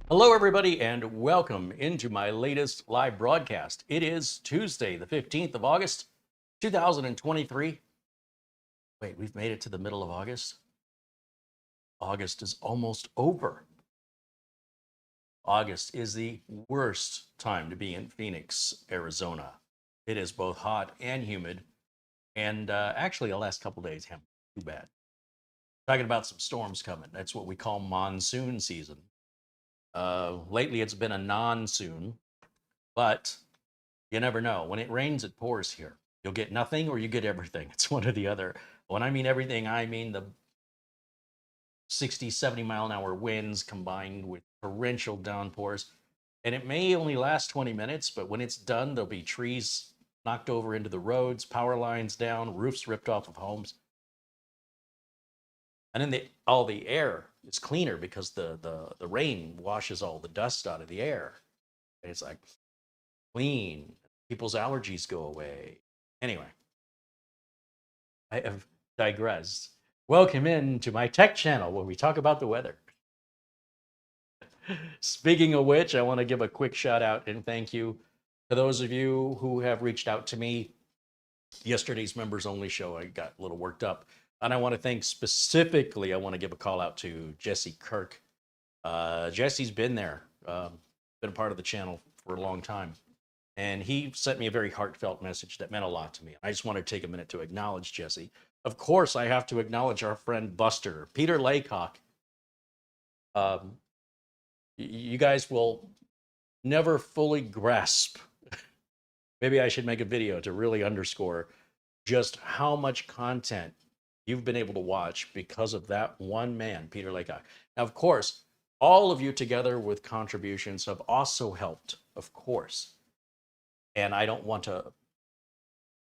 Hello, everybody, and welcome into my latest live broadcast. It is Tuesday, the 15th of August, 2023. Wait, we've made it to the middle of August? August is almost over. August is the worst time to be in Phoenix, Arizona. It is both hot and humid, and actually, the last couple days haven't been too bad. Talking about some storms coming. That's what we call monsoon season. Lately, it's been a non-soon, but you never know. When it rains, it pours here. You'll get nothing or you get everything. It's one or the other. When I mean everything, I mean the 60, 70 mile an hour winds combined with torrential downpours. And it may only last 20 minutes, but when it's done, there'll be trees knocked over into the roads, power lines down, roofs ripped off of homes. And then all the air is cleaner because the rain washes all the dust out of the air. And it's like clean. People's allergies go away. Anyway, I have digressed. Welcome in to my tech channel where we talk about the weather. Speaking of which, I want to give a quick shout out and thank you to those of you who have reached out to me. Yesterday's members only show, I got a little worked up. And I want to thank specifically, I want to give a call out to Jesse Kirk. Jesse's been there, been a part of the channel for a long time. And he sent me a very heartfelt message that meant a lot to me. I just want to take a minute to acknowledge Jesse. Of course, I have to acknowledge our friend Buster, Peter Laycock. You guys will never fully grasp. Maybe I should make a video to really underscore just how much content you've been able to watch because of that one man, Peter Laycock. Now, of course, all of you together with contributions have also helped, of course. And I don't want to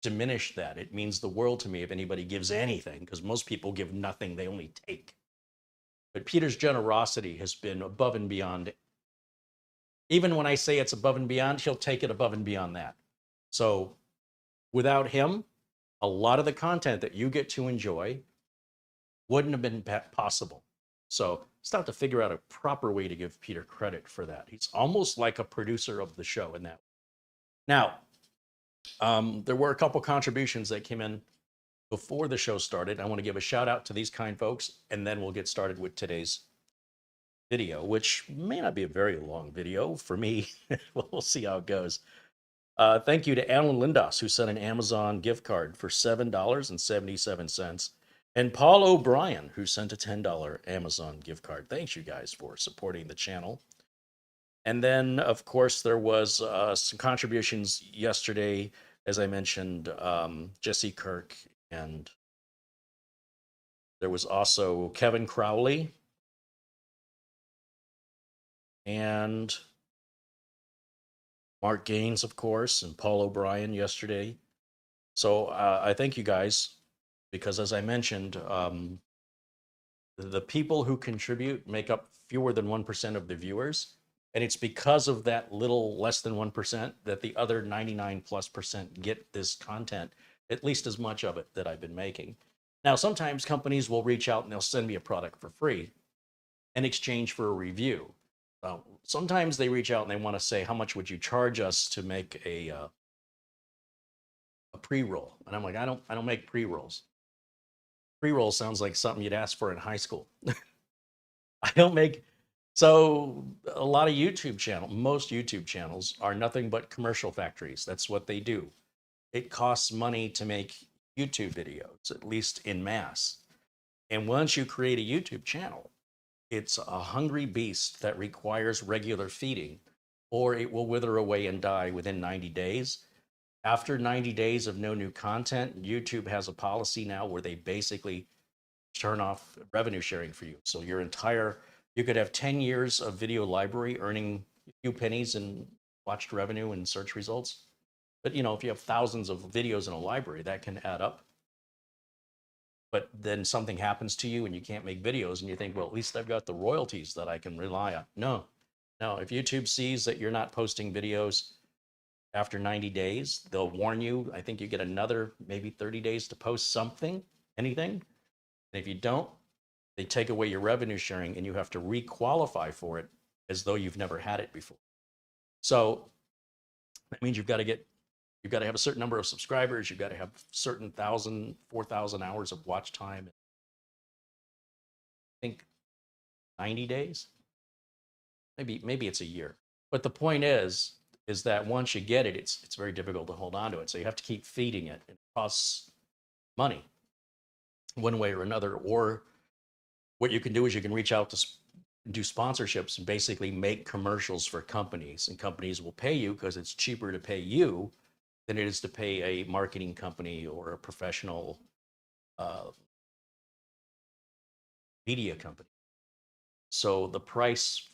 diminish that. It means the world to me if anybody gives anything, because most people give nothing, they only take. But Peter's generosity has been above and beyond. Even when I say it's above and beyond, he'll take it above and beyond that. So without him, a lot of the content that you get to enjoy wouldn't have been possible. So start to figure out a proper way to give Peter credit for that. He's almost like a producer of the show in that. Now, there were a couple contributions that came in before the show started. I want to give a shout out to these kind folks, and then we'll get started with today's video, which may not be a very long video for me. We'll see how it goes. Thank you to Alan Lindos, who sent an Amazon gift card for $7.77, and Paul O'Brien, who sent a $10 Amazon gift card. Thanks, you guys, for supporting the channel. And then, of course, there was some contributions yesterday, as I mentioned, Jesse Kirk, and there was also Kevin Crowley and Mark Gaines, of course, and Paul O'Brien yesterday. So I thank you guys because, as I mentioned, the people who contribute make up fewer than 1% of the viewers. And it's because of that little less than 1% that the other 99+% get this content, at least as much of it that I've been making. Now, sometimes companies will reach out and they'll send me a product for free in exchange for a review. Sometimes they reach out and they want to say, how much would you charge us to make a pre-roll? And I'm like, I don't make pre-rolls. Pre-roll sounds like something you'd ask for in high school. I don't make. So a lot of most YouTube channels are nothing but commercial factories. That's what they do. It costs money to make YouTube videos, at least in mass. And once you create a YouTube channel, it's a hungry beast that requires regular feeding, or it will wither away and die within 90 days. After 90 days of no new content, YouTube has a policy now where they basically turn off revenue sharing for you. So you could have 10 years of video library earning a few pennies in watched revenue and search results. But if you have thousands of videos in a library, that can add up. But then something happens to you and you can't make videos and you think, well, at least I've got the royalties that I can rely on. No. If YouTube sees that you're not posting videos after 90 days, they'll warn you. I think you get another maybe 30 days to post something, anything. And if you don't, they take away your revenue sharing and you have to re-qualify for it as though you've never had it before. So that means you've got to have a certain number of subscribers. You've got to have certain 4,000 hours of watch time. I think 90 days, maybe it's a year. But the point is that once you get it, it's very difficult to hold on to it. So you have to keep feeding it. It costs money one way or another. Or what you can do is you can reach out to do sponsorships and basically make commercials for companies, and companies will pay you because it's cheaper to pay you than it is to pay a marketing company or a professional media company. So the price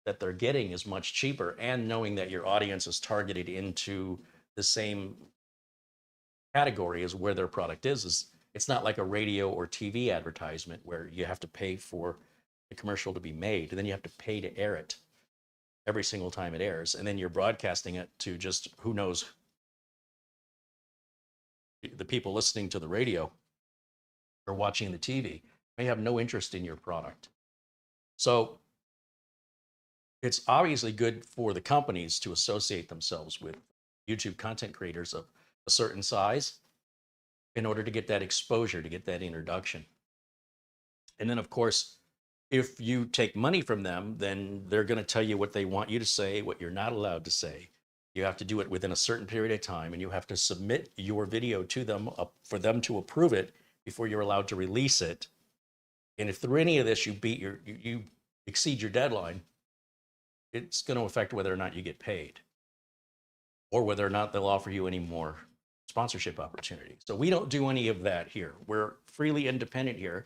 that they're getting is much cheaper, and knowing that your audience is targeted into the same category as where their product is it's not like a radio or TV advertisement where you have to pay for the commercial to be made, and then you have to pay to air it every single time it airs, and then you're broadcasting it to just who knows, the people listening to the radio or watching the TV may have no interest in your product. So it's obviously good for the companies to associate themselves with YouTube content creators of a certain size in order to get that exposure, to get that introduction. And then, of course, if you take money from them, then they're going to tell you what they want you to say, what you're not allowed to say. You have to do it within a certain period of time, and you have to submit your video to them for them to approve it before you're allowed to release it. And if through any of this you exceed your deadline, it's going to affect whether or not you get paid, or whether or not they'll offer you any more sponsorship opportunities. So we don't do any of that here. We're freely independent here.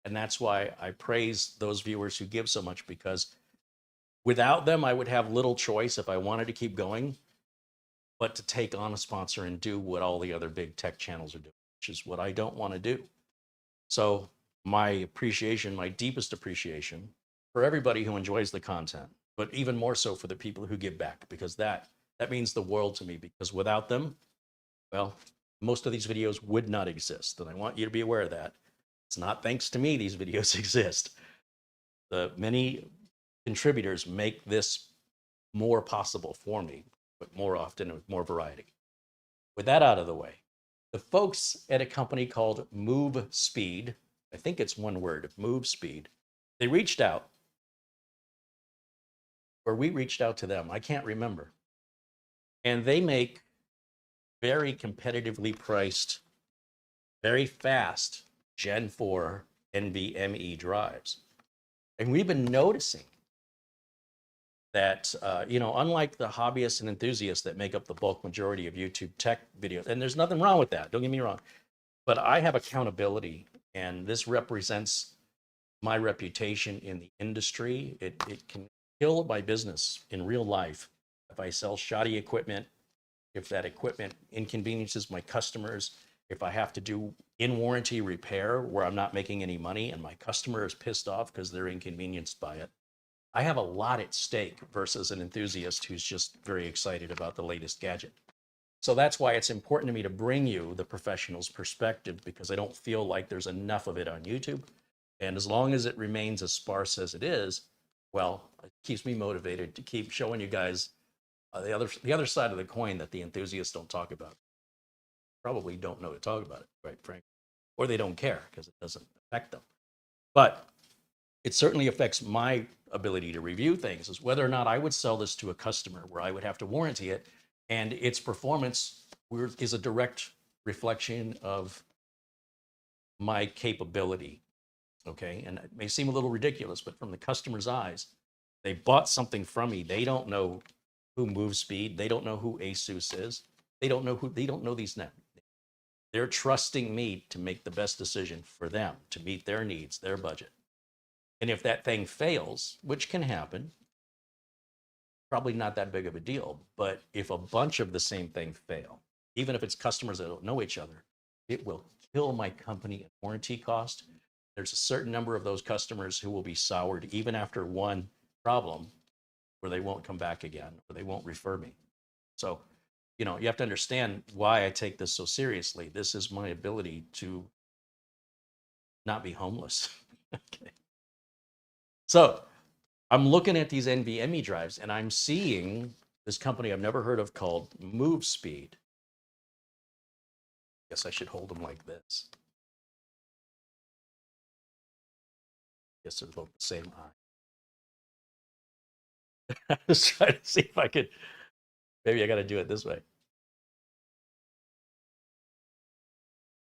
And that's why I praise those viewers who give so much, because without them, I would have little choice if I wanted to keep going, but to take on a sponsor and do what all the other big tech channels are doing, which is what I don't want to do. So my appreciation, my deepest appreciation for everybody who enjoys the content, but even more so for the people who give back, because that means the world to me, because without them, well, most of these videos would not exist. And I want you to be aware of that. It's not thanks to me these videos exist. The many contributors make this more possible for me, but more often with more variety. With that out of the way, the folks at a company called Movespeed, I think it's one word, Movespeed, they reached out, or we reached out to them, I can't remember. And they make very competitively priced, very fast Gen 4 NVMe drives. And we've been noticing that, unlike the hobbyists and enthusiasts that make up the bulk majority of YouTube tech videos, and there's nothing wrong with that, don't get me wrong, but I have accountability, and this represents my reputation in the industry. It can kill my business in real life if I sell shoddy equipment, if that equipment inconveniences my customers, if I have to do in-warranty repair where I'm not making any money and my customer is pissed off because they're inconvenienced by it. I have a lot at stake versus an enthusiast who's just very excited about the latest gadget. So that's why it's important to me to bring you the professional's perspective, because I don't feel like there's enough of it on YouTube. And as long as it remains as sparse as it is, well, it keeps me motivated to keep showing you guys the other side of the coin that the enthusiasts don't talk about. Probably don't know to talk about it, quite frankly, or they don't care because it doesn't affect them. But it certainly affects my ability to review things, is whether or not I would sell this to a customer where I would have to warranty it, and its performance is a direct reflection of my capability. Okay, and it may seem a little ridiculous, but from the customer's eyes, they bought something from me. They don't know who Movespeed, they don't know who ASUS is, they don't know these names. They're trusting me to make the best decision for them, to meet their needs, their budget. And if that thing fails, which can happen, probably not that big of a deal. But if a bunch of the same thing fail, even if it's customers that don't know each other, it will kill my company in warranty cost. There's a certain number of those customers who will be soured even after one problem, where they won't come back again, or they won't refer me. So, you have to understand why I take this so seriously. This is my ability to not be homeless. Okay. So I'm looking at these NVMe drives and I'm seeing this company I've never heard of called Movespeed. Guess I should hold them like this. Guess they're both the same eye. I was trying to see if I could, maybe I got to do it this way.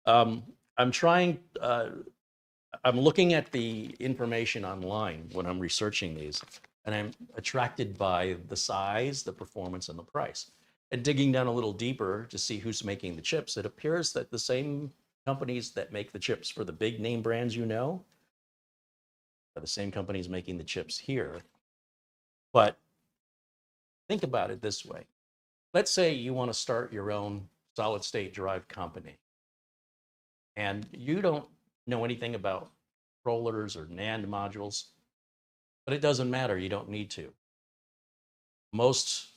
I'm trying, I'm looking at the information online when I'm researching these, and I'm attracted by the size, the performance, and the price. And digging down a little deeper to see who's making the chips, it appears that the same companies that make the chips for the big name brands you know are the same companies making the chips here. But think about it this way. Let's say you want to start your own solid state drive company, and you don't know anything about controllers or NAND modules, but it doesn't matter. You don't need to. Most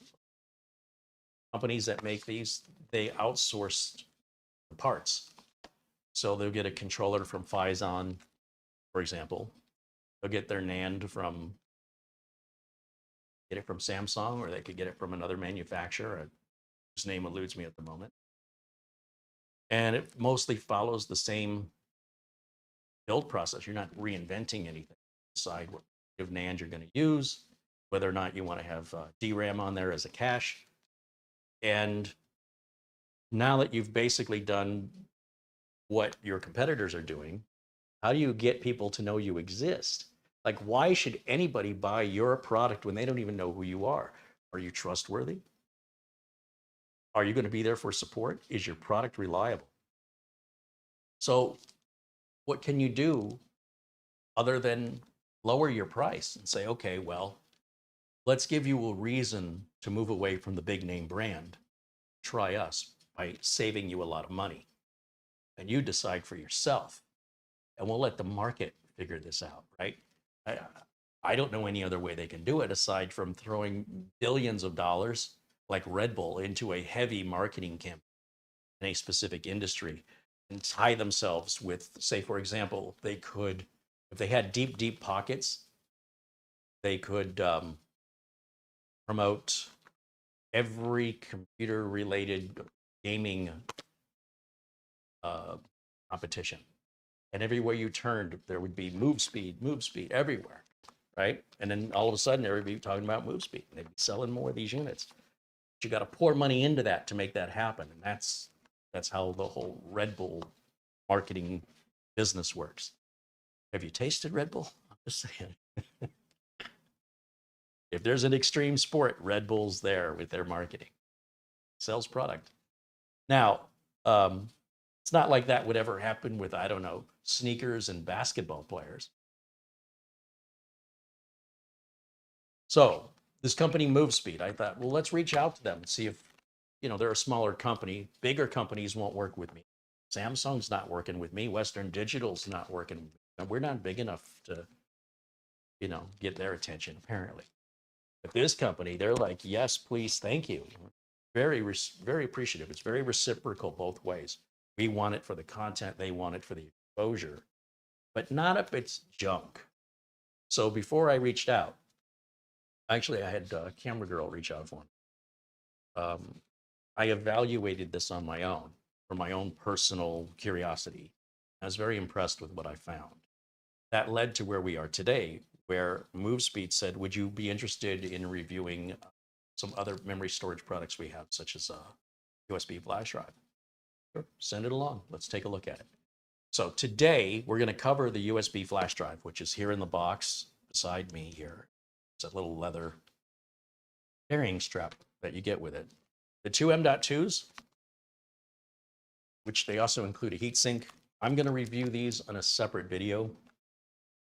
companies that make these, they outsource the parts. So they'll get a controller from Phison, for example. They'll get their NAND from, get it from Samsung, or they could get it from another manufacturer whose name eludes me at the moment. And it mostly follows the same build process. You're not reinventing anything. Decide what kind of NAND you're going to use, whether or not you want to have DRAM on there as a cache. And now that you've basically done what your competitors are doing, how do you get people to know you exist? Like, why should anybody buy your product when they don't even know who you are? Are you trustworthy? Are you going to be there for support? Is your product reliable? So what can you do other than lower your price and say, okay, well, let's give you a reason to move away from the big name brand. Try us by saving you a lot of money. And you decide for yourself. And we'll let the market figure this out, right? I don't know any other way they can do it aside from throwing billions of dollars like Red Bull into a heavy marketing campaign in a specific industry and tie themselves with, say, for example, they could, if they had deep, deep pockets, they could promote every computer-related gaming competition. And everywhere you turned, there would be Movespeed everywhere, right? And then all of a sudden, everybody would be talking about Movespeed. They'd be selling more of these units. But you got to pour money into that to make that happen. And that's how the whole Red Bull marketing business works. Have you tasted Red Bull? I'm just saying. If there's an extreme sport, Red Bull's there with their marketing. Sells product. Now, it's not like that would ever happen with, I don't know, sneakers and basketball players. So this company Movespeed, I thought, well, let's reach out to them and see if, you know, they're a smaller company. Bigger companies won't work with me. Samsung's not working with me. Western Digital's not working with me. We're not big enough to, you know, get their attention, apparently. But this company, they're like, yes, please, thank you. Very, very appreciative. It's very reciprocal both ways. We want it for the content. They want it for the exposure, but not if it's junk. So before I reached out, actually, I had a camera girl reach out for me. I evaluated this on my own for my own personal curiosity. I was very impressed with what I found. That led to where we are today, where Movespeed said, would you be interested in reviewing some other memory storage products we have, such as a USB flash drive? Sure, send it along. Let's take a look at it. So today, we're going to cover the USB flash drive, which is here in the box beside me here. It's a little leather carrying strap that you get with it. The two M.2s, which they also include a heatsink. I'm going to review these on a separate video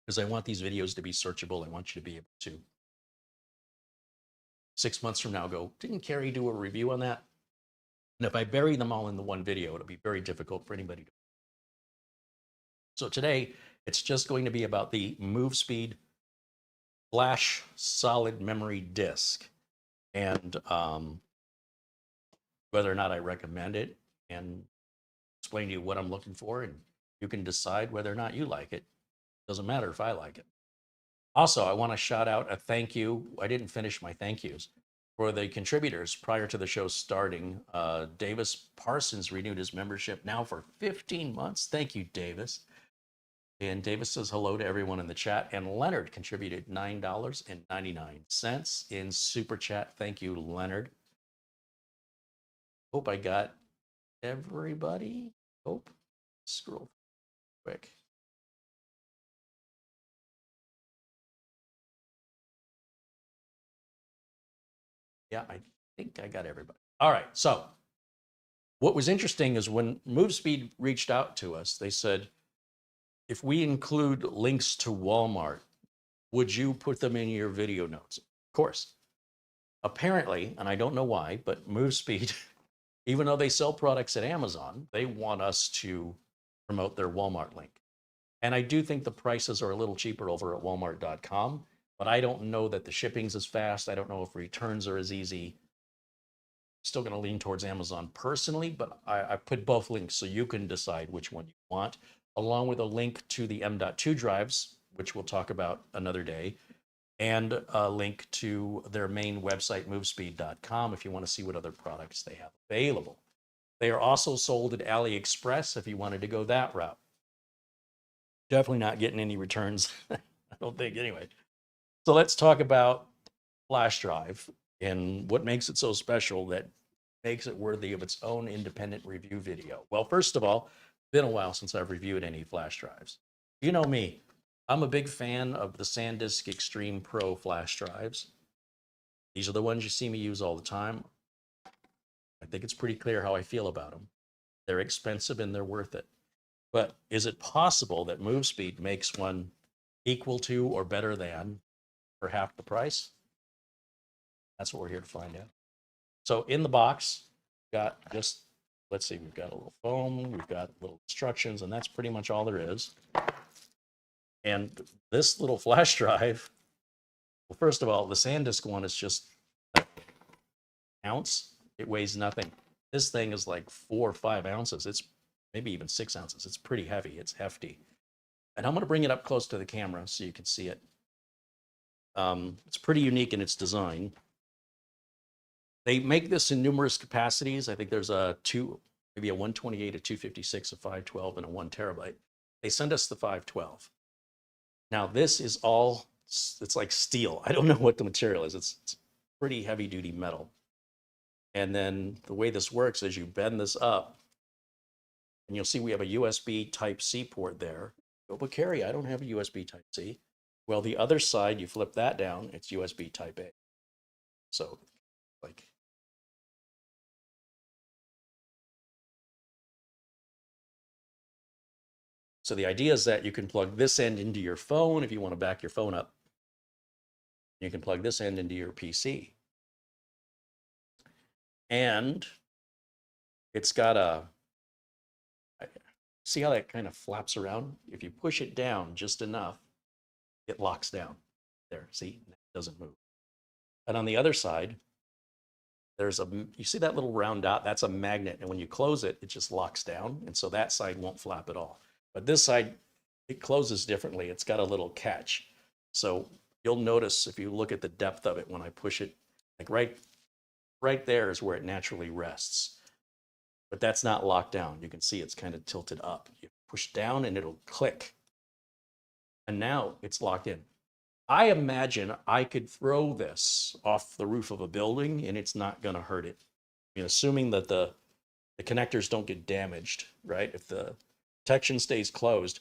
because I want these videos to be searchable. I want you to be able to, 6 months from now, go, didn't Carey do a review on that? And if I bury them all in the one video, it'll be very difficult for anybody to. So today, it's just going to be about the Movespeed flash solid memory disk and whether or not I recommend it and explain to you what I'm looking for, and you can decide whether or not you like it. Doesn't matter if I like it. Also, I want to shout out a thank you. I didn't finish my thank yous for the contributors prior to the show starting. Davis Parsons renewed his membership now for 15 months. Thank you, Davis. And Davis says hello to everyone in the chat. And Leonard contributed $9.99 in Super Chat. Thank you, Leonard. Hope I got everybody. Hope. Scroll quick. Yeah, I think I got everybody. All right. So what was interesting is when Movespeed reached out to us, they said, if we include links to Walmart, would you put them in your video notes? Of course. Apparently, and I don't know why, but Movespeed, even though they sell products at Amazon, they want us to promote their Walmart link. And I do think the prices are a little cheaper over at walmart.com, but I don't know that the shipping's as fast. I don't know if returns are as easy. Still going to lean towards Amazon personally, but I put both links so you can decide which one you want, along with a link to the M.2 drives, which we'll talk about another day, and a link to their main website, movespeed.com, if you want to see what other products they have available. They are also sold at AliExpress if you wanted to go that route. Definitely not getting any returns, I don't think, anyway. So let's talk about flash drive and what makes it so special that makes it worthy of its own independent review video. Well, first of all, it's been a while since I've reviewed any flash drives. You know me, I'm a big fan of the SanDisk Extreme Pro flash drives. These are the ones you see me use all the time. I think it's pretty clear how I feel about them. They're expensive and they're worth it. But is it possible that Movespeed makes one equal to or better than for half the price? That's what we're here to find out. So in the box, we've got just, let's see, we've got a little foam, we've got little instructions, and that's pretty much all there is. And this little flash drive, well, first of all, the SanDisk one is just an ounce. It weighs nothing. This thing is like 4 or 5 ounces. It's maybe even 6 ounces. It's pretty heavy. It's hefty. And I'm going to bring it up close to the camera so you can see it. It's pretty unique in its design. They make this in numerous capacities. I think there's maybe a 128, a 256, a 512, and a 1 terabyte. They send us the 512. Now this is all, it's like steel. I don't know what the material is. It's pretty heavy duty metal. And then the way this works is you bend this up and you'll see we have a USB Type-C port there. Oh, but Carey, I don't have a USB Type-C. Well, the other side, you flip that down, it's USB Type-A. So like, so the idea is that you can plug this end into your phone if you want to back your phone up. You can plug this end into your PC. And it's got a, see how that kind of flaps around? If you push it down just enough, it locks down. There, see, it doesn't move. And on the other side, there's you see that little round dot? That's a magnet. And when you close it, it just locks down. And so that side won't flap at all. But this side, it closes differently. It's got a little catch. So you'll notice if you look at the depth of it when I push it, like right there is where it naturally rests. But that's not locked down. You can see it's kind of tilted up. You push down and it'll click. And now it's locked in. I imagine I could throw this off the roof of a building and it's not going to hurt it. I mean, assuming that the connectors don't get damaged, right? If the protection stays closed,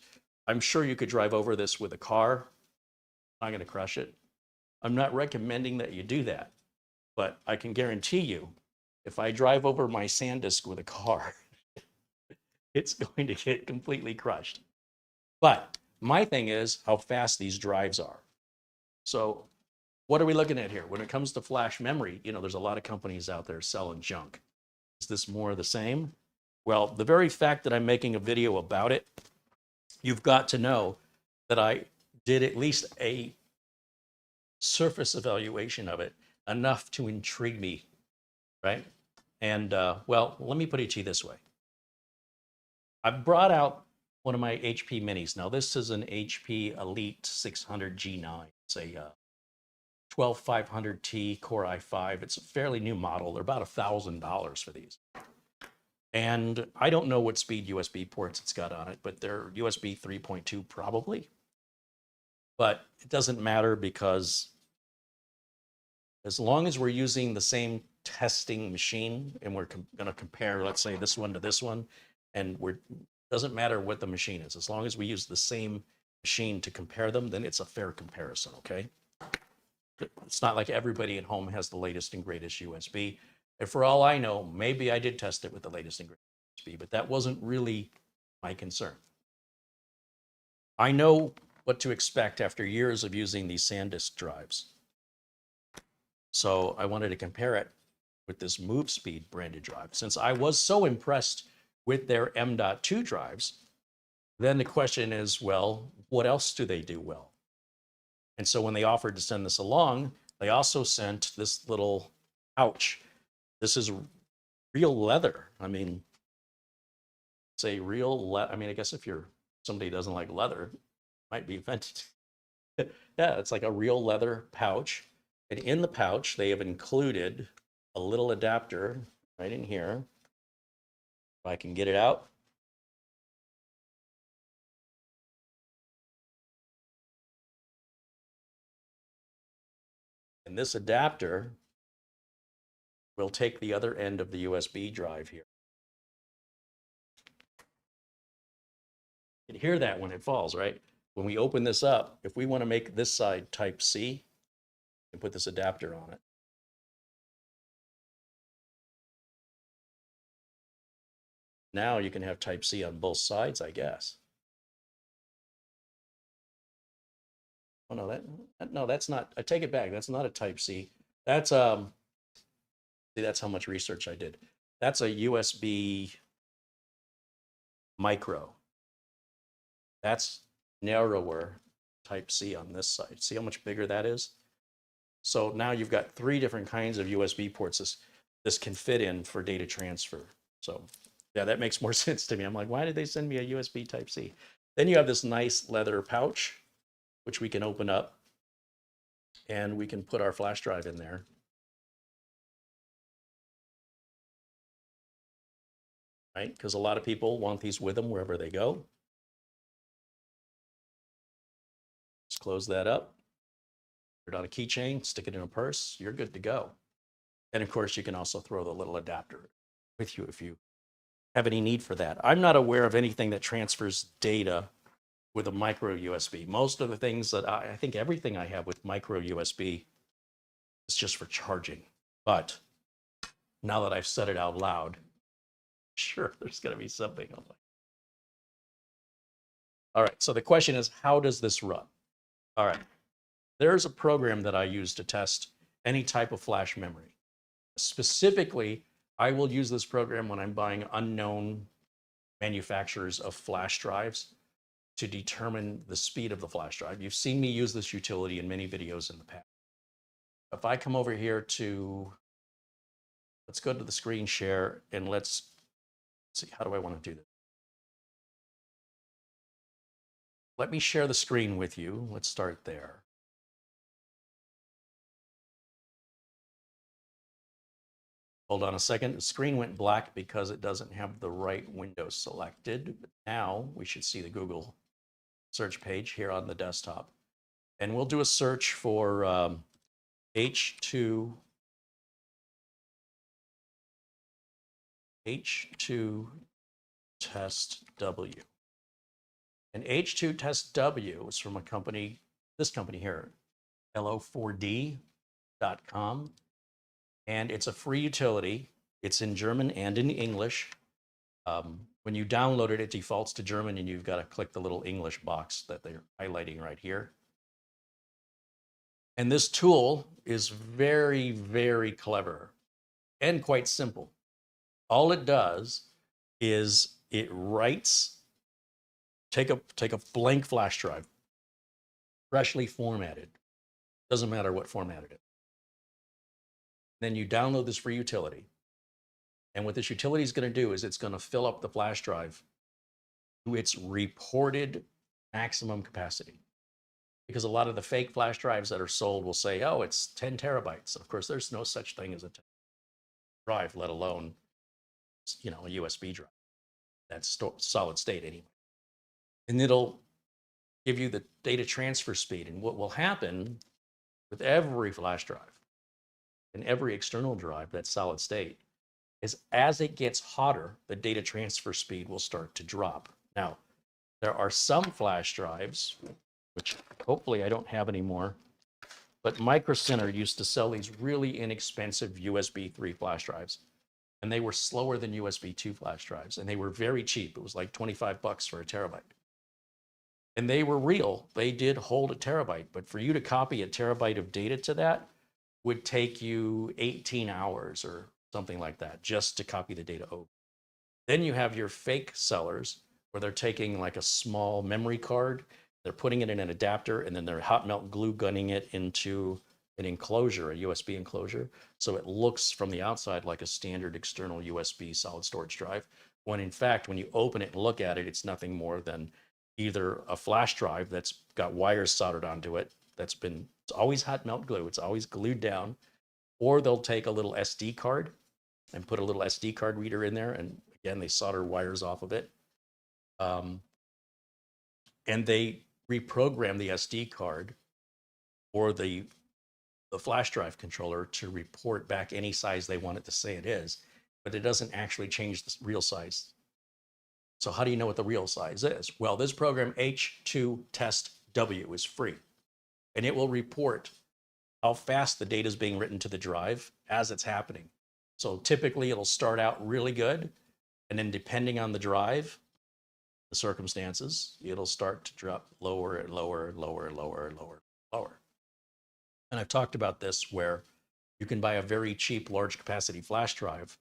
I'm sure you could drive over this with a car. I'm not going to crush it. I'm not recommending that you do that, but I can guarantee you, if I drive over my SanDisk with a car, it's going to get completely crushed. But my thing is how fast these drives are. So what are we looking at here? When it comes to flash memory, you know, there's a lot of companies out there selling junk. Is this more of the same? Well, the very fact that I'm making a video about it, you've got to know that I did at least a surface evaluation of it, enough to intrigue me, right? And well, let me put it to you this way. I've brought out one of my HP minis. Now this is an HP Elite 600 G9. It's a 12500T Core i5. It's a fairly new model. They're about $1,000 for these. And I don't know what speed USB ports it's got on it, but they're USB 3.2 probably. But it doesn't matter because as long as we're using the same testing machine and we're going to compare, let's say, this one to this one, and doesn't matter what the machine is. As long as we use the same machine to compare them, then it's a fair comparison, okay? It's not like everybody at home has the latest and greatest USB. And for all I know, maybe I did test it with the latest and greatest USB, but that wasn't really my concern. I know what to expect after years of using these SanDisk drives. So I wanted to compare it with this Movespeed branded drive. Since I was so impressed with their M.2 drives, then the question is, well, what else do they do well? And so when they offered to send this along, they also sent this little pouch. This is real leather. I mean, it's a real I mean, I guess if you're somebody who doesn't like leather, it might be offended. Yeah, it's like a real leather pouch. And in the pouch, they have included a little adapter right in here. If I can get it out. And this adapter will take the other end of the USB drive here. You can hear that when it falls, right? When we open this up, if we want to make this side type C, and put this adapter on it. Now you can have type C on both sides, I guess. Oh no, no, that's not, I take it back. That's not a type C. That's see, that's how much research I did. That's a USB micro. That's narrower type C on this side. See how much bigger that is? So now you've got 3 different kinds of USB ports this can fit in for data transfer. So yeah, that makes more sense to me. I'm like, why did they send me a USB type C? Then you have this nice leather pouch, which we can open up and we can put our flash drive in there. Right? Because a lot of people want these with them wherever they go. Just close that up. Put it on a keychain, stick it in a purse, you're good to go. And of course, you can also throw the little adapter with you if you have any need for that. I'm not aware of anything that transfers data with a micro USB. Most of the things that I think everything I have with micro USB is just for charging. But now that I've said it out loud, sure, there's going to be something. All right, so the question is, how does this run? All right, there's a program that I use to test any type of flash memory. Specifically, I will use this program when I'm buying unknown manufacturers of flash drives to determine the speed of the flash drive. You've seen me use this utility in many videos in the past. If I come over here to, let's go to the screen share and let's see, how do I want to do this? Let me share the screen with you. Let's start there. Hold on a second. The screen went black because it doesn't have the right window selected. But now we should see the Google search page here on the desktop. And we'll do a search for H2 test W. And H2 test W is from a company, this company here, lo4d.com. And it's a free utility. It's in German and in English. When you download it, it defaults to German, and you've got to click the little English box that they're highlighting right here. And this tool is very, very clever and quite simple. All it does is it writes, take a blank flash drive, freshly formatted. Doesn't matter what format it is. Then you download this free utility. And what this utility is going to do is it's going to fill up the flash drive to its reported maximum capacity. Because a lot of the fake flash drives that are sold will say, oh, it's 10 terabytes. Of course, there's no such thing as a 10 drive, let alone, a USB drive. That's solid state anyway. And it'll give you the data transfer speed. And what will happen with every flash drive and every external drive that's solid state is as it gets hotter, the data transfer speed will start to drop. Now, there are some flash drives, which hopefully I don't have anymore, but Micro Center used to sell these really inexpensive USB 3 flash drives, and they were slower than USB 2 flash drives, and they were very cheap. It was like 25 bucks for a terabyte. And they were real. They did hold a terabyte, but for you to copy a terabyte of data to that would take you 18 hours or something like that just to copy the data over. Then you have your fake sellers where they're taking like a small memory card, they're putting it in an adapter, and then they're hot melt glue gunning it into an enclosure, a USB enclosure. So it looks from the outside like a standard external USB solid storage drive, when in fact, when you open it and look at it, it's nothing more than either a flash drive that's got wires soldered onto it, it's always hot melt glue, it's always glued down, or they'll take a little SD card and put a little SD card reader in there, and again, they solder wires off of it. And they reprogram the SD card or the flash drive controller to report back any size they want it to say it is, but it doesn't actually change the real size. So how do you know what the real size is? Well, this program H2 Test W is free, and it will report how fast the data is being written to the drive as it's happening. So typically it'll start out really good, and then depending on the drive, the circumstances, it'll start to drop lower and lower and lower and lower and lower and lower. And I've talked about this where you can buy a very cheap large capacity flash drive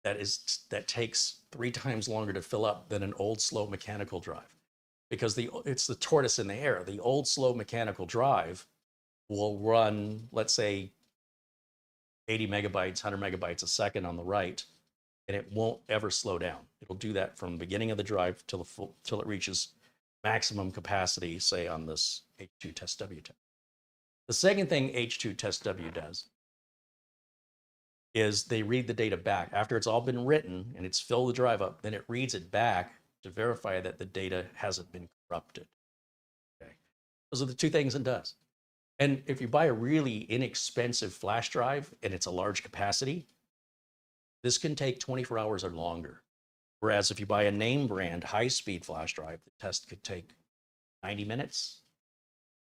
that takes 3 times longer to fill up than an old slow mechanical drive, because it's the tortoise in the hare. The old slow mechanical drive will run, let's say, 80 megabytes, 100 megabytes a second on the write, and it won't ever slow down. It'll do that from the beginning of the drive till it reaches maximum capacity, say on this H2 Test W test. The second thing H2 Test W does is they read the data back. After it's all been written and it's filled the drive up, then it reads it back to verify that the data hasn't been corrupted. Okay. Those are the two things it does. And if you buy a really inexpensive flash drive and it's a large capacity, this can take 24 hours or longer. Whereas if you buy a name brand high-speed flash drive, the test could take 90 minutes.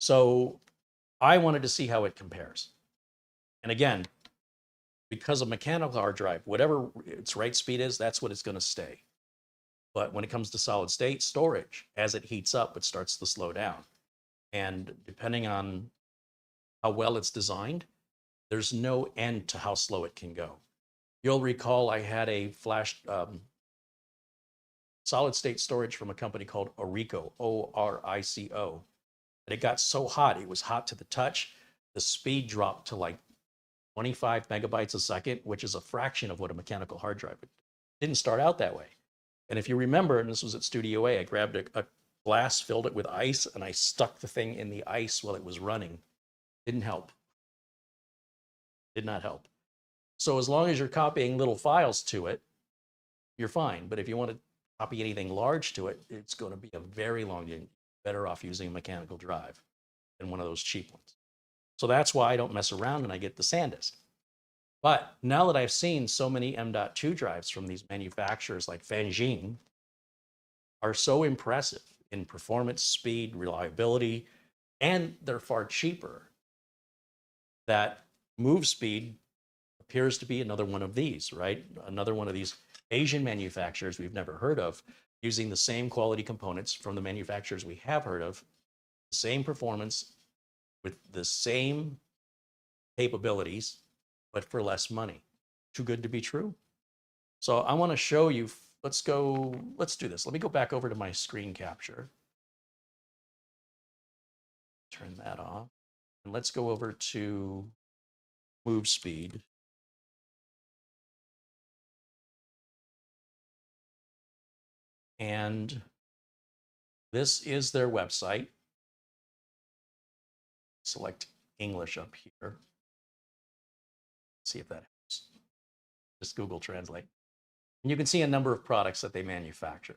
So I wanted to see how it compares. And again, because a mechanical hard drive, whatever its write speed is, that's what it's going to stay. But when it comes to solid state storage, as it heats up, it starts to slow down. And depending on how well it's designed, there's no end to how slow it can go. You'll recall I had a flash solid state storage from a company called Orico, O-R-I-C-O. And it got so hot, it was hot to the touch, the speed dropped to like 25 megabytes a second, which is a fraction of what a mechanical hard drive would. It didn't start out that way. And if you remember, and this was at Studio A, I grabbed a glass, filled it with ice, and I stuck the thing in the ice while it was running. Didn't help. Did not help. So as long as you're copying little files to it, you're fine. But if you want to copy anything large to it, it's going to be a very long day. Better off using a mechanical drive than one of those cheap ones. So that's why I don't mess around and I get the SanDisk. But now that I've seen so many M.2 drives from these manufacturers like Fanjin are so impressive in performance, speed, reliability, and they're far cheaper, that Movespeed appears to be another one of these, right? Another one of these Asian manufacturers we've never heard of, using the same quality components from the manufacturers we have heard of, the same performance, with the same capabilities, but for less money. Too good to be true. So I want to show you, let's do this. Let me go back over to my screen capture. Turn that off. And let's go over to Movespeed. And this is their website. Select English up here. See if that helps. Just Google Translate. And you can see a number of products that they manufacture.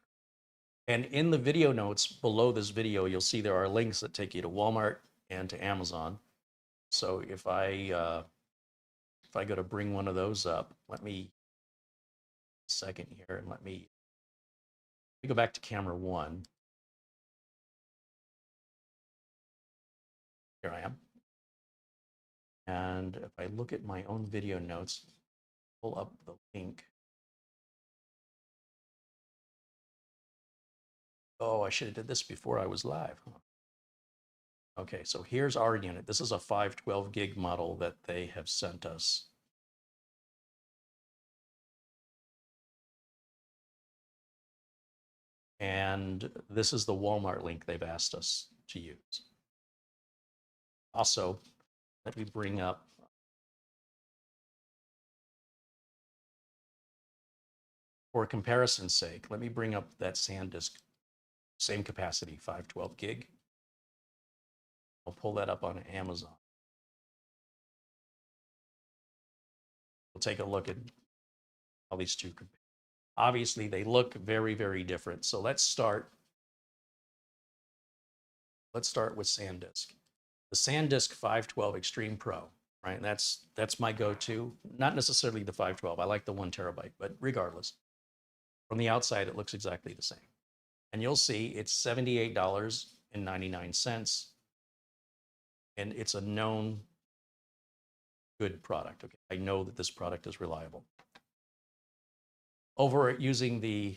And in the video notes below this video, you'll see there are links that take you to Walmart and to Amazon. So if I go to bring one of those up, let me a second here and let me go back to camera 1. Here I am. And if I look at my own video notes, pull up the link. Oh, I should have did this before I was live. Huh? Okay, so here's our unit. This is a 512 gig model that they have sent us. And this is the Walmart link they've asked us to use. Also, let me bring up for comparison's sake, let me bring up that SanDisk, same capacity, 512 gig. I'll pull that up on Amazon. We'll take a look at how these two compare. Obviously, they look very, very different. So let's start with SanDisk. The SanDisk 512 Extreme Pro, right? That's my go-to. Not necessarily the 512. I like the 1 terabyte, but regardless, from the outside, it looks exactly the same. And you'll see it's $78.99, and it's a known good product. Okay, I know that this product is reliable. Over at using the,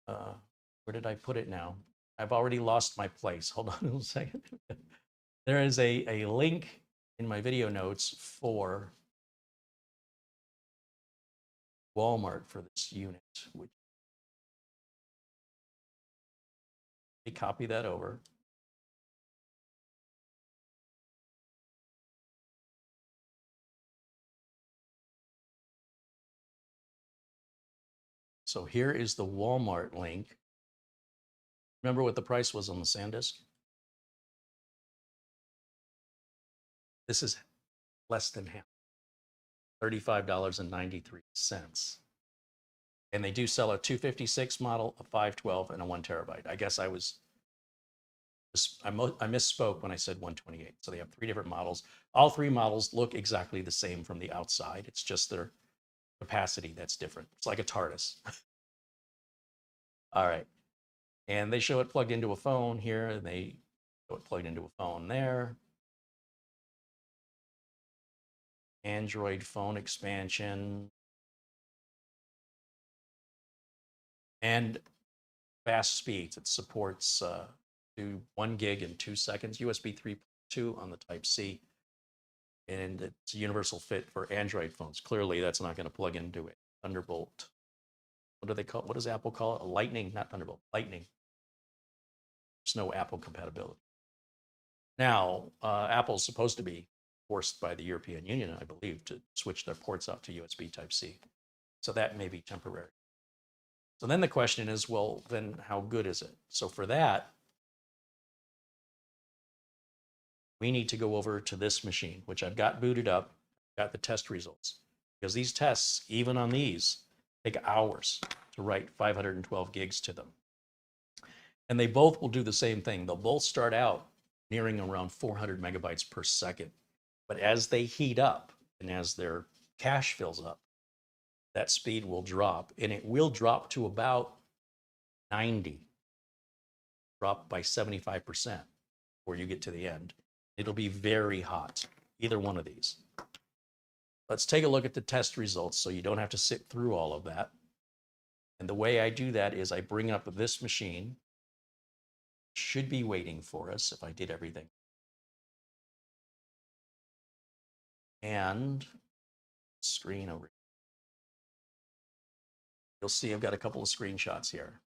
where did I put it now? I've already lost my place. Hold on a second. There is a link in my video notes for Walmart for this unit. Which, let me copy that over. So here is the Walmart link. Remember what the price was on the SanDisk? This is less than half, $35.93. And they do sell a 256 model, a 512, and a 1 terabyte. I guess I misspoke when I said 128. So they have 3 different models. All 3 models look exactly the same from the outside. It's just their capacity that's different. It's like a TARDIS. All right. And they show it plugged into a phone here, and they show it plugged into a phone there. Android phone expansion. And fast speeds. It supports to 1 gig in 2 seconds, USB 3.2 on the Type-C. And it's a universal fit for Android phones. Clearly, that's not going to plug into a Thunderbolt. What do they call it? What does Apple call it? A Lightning, not Thunderbolt, Lightning. There's no Apple compatibility. Now, Apple's supposed to be forced by the European Union, I believe, to switch their ports out to USB Type-C. So that may be temporary. So then the question is, well, then how good is it? So for that, we need to go over to this machine, which I've got booted up, got the test results. Because these tests, even on these, take hours to write 512 gigs to them. And they both will do the same thing. They'll both start out nearing around 400 megabytes per second. But as they heat up and as their cache fills up, that speed will drop, and it will drop to about 90, drop by 75% before you get to the end. It'll be very hot, either one of these. Let's take a look at the test results so you don't have to sit through all of that. And the way I do that is I bring up this machine. Should be waiting for us if I did everything. And screen over. You'll see I've got a couple of screenshots here.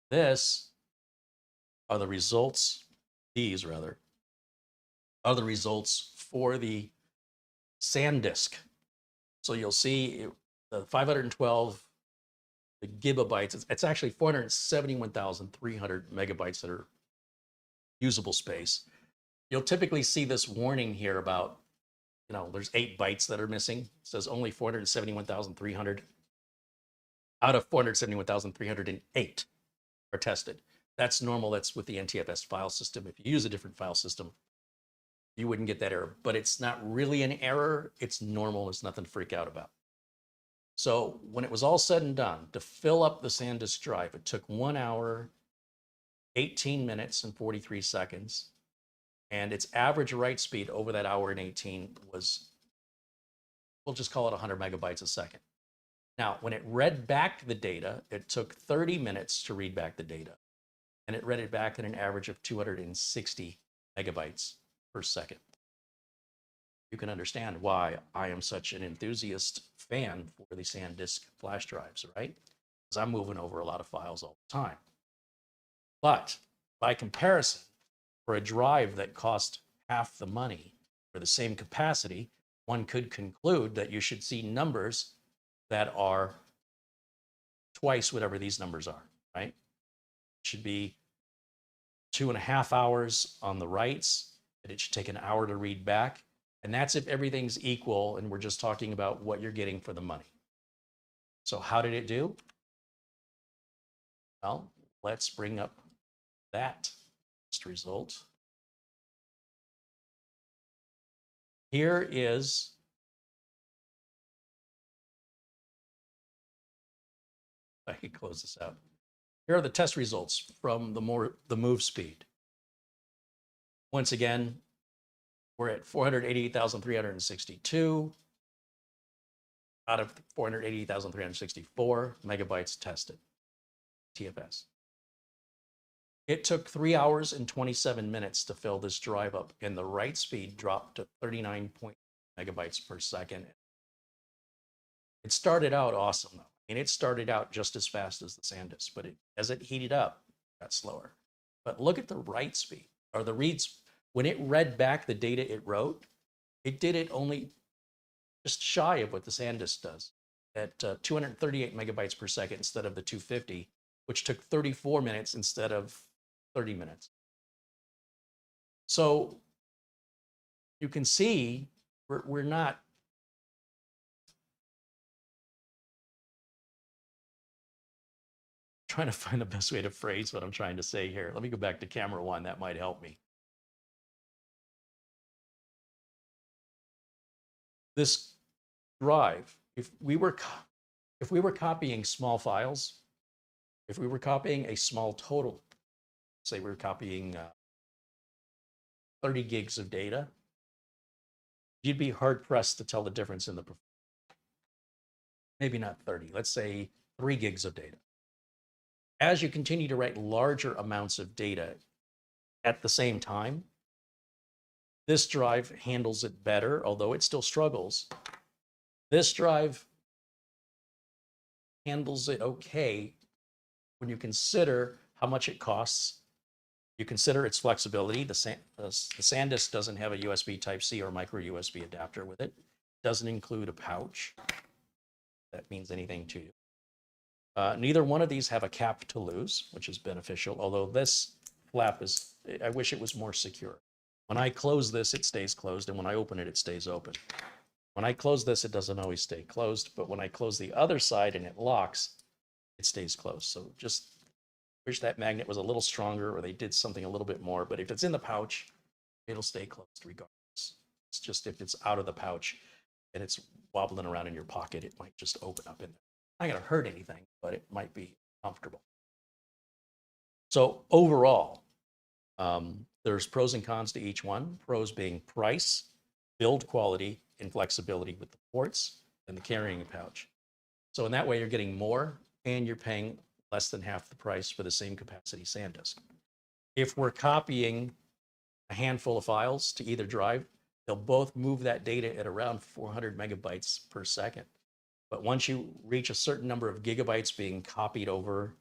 This are the results, these rather, are the results for the SanDisk. So you'll see the 512 the gigabytes, it's actually 471,300 megabytes that are usable space. You'll typically see this warning here about, there's 8 bytes that are missing. It says only 471,300 out of 471,308 are tested. That's normal. That's with the NTFS file system. If you use a different file system, you wouldn't get that error, but it's not really an error. It's normal. It's nothing to freak out about. So when it was all said and done, to fill up the SanDisk drive, it took 1 hour, 18 minutes and 43 seconds. And its average write speed over that hour and 18 was, we'll just call it 100 megabytes a second. Now, when it read back the data, it took 30 minutes to read back the data. And it read it back at an average of 260 megabytes per second. You can understand why I am such an enthusiast fan for the SanDisk flash drives, right? Because I'm moving over a lot of files all the time. But by comparison, for a drive that cost half the money for the same capacity, one could conclude that you should see numbers that are twice whatever these numbers are, right? It should be 2.5 hours on the writes, and it should take an hour to read back. And that's if everything's equal and we're just talking about what you're getting for the money. So how did it do? Well, let's bring up that result. Here is I can close this out. Here are the test results from the Movespeed. Once again, we're at 488,362 out of 488,364 megabytes tested, TFS. It took 3 hours and 27 minutes to fill this drive up, and the write speed dropped to 39 megabytes per second. It started out awesome, though. I mean, it started out just as fast as the SanDisk, but as it heated up, it got slower. But look at the write speed, or the reads. When it read back the data it wrote, it did it only just shy of what the SanDisk does at 238 megabytes per second instead of the 250, which took 34 minutes instead of 30 minutes. So you can see we're not trying to find the best way to phrase what I'm trying to say here. Let me go back to camera 1. That might help me. This drive, if we were copying small files, if we were copying a small total, say we were copying 30 gigs of data, you'd be hard pressed to tell the difference in the performance. Maybe not 30, let's say 3 gigs of data. As you continue to write larger amounts of data at the same time, this drive handles it better, although it still struggles. This drive handles it okay when you consider how much it costs. You consider its flexibility. The SanDisk doesn't have a USB Type-C or micro USB adapter with it. It doesn't include a pouch. That means anything to you. Neither one of these have a cap to lose, which is beneficial, although this flap is, I wish it was more secure. When I close this, it stays closed, and when I open it, it stays open. When I close this, it doesn't always stay closed, but when I close the other side and it locks, it stays closed. So just wish that magnet was a little stronger or they did something a little bit more, but if it's in the pouch, it'll stay closed regardless. It's just if it's out of the pouch and it's wobbling around in your pocket, it might just open up in there. Not going to hurt anything, but it might be comfortable. So overall, there's pros and cons to each one. Pros being price, build quality, and flexibility with the ports and the carrying pouch. So in that way, you're getting more and you're paying less than half the price for the same capacity SanDisk. If we're copying a handful of files to either drive, they'll both move that data at around 400 megabytes per second. But once you reach a certain number of gigabytes being copied over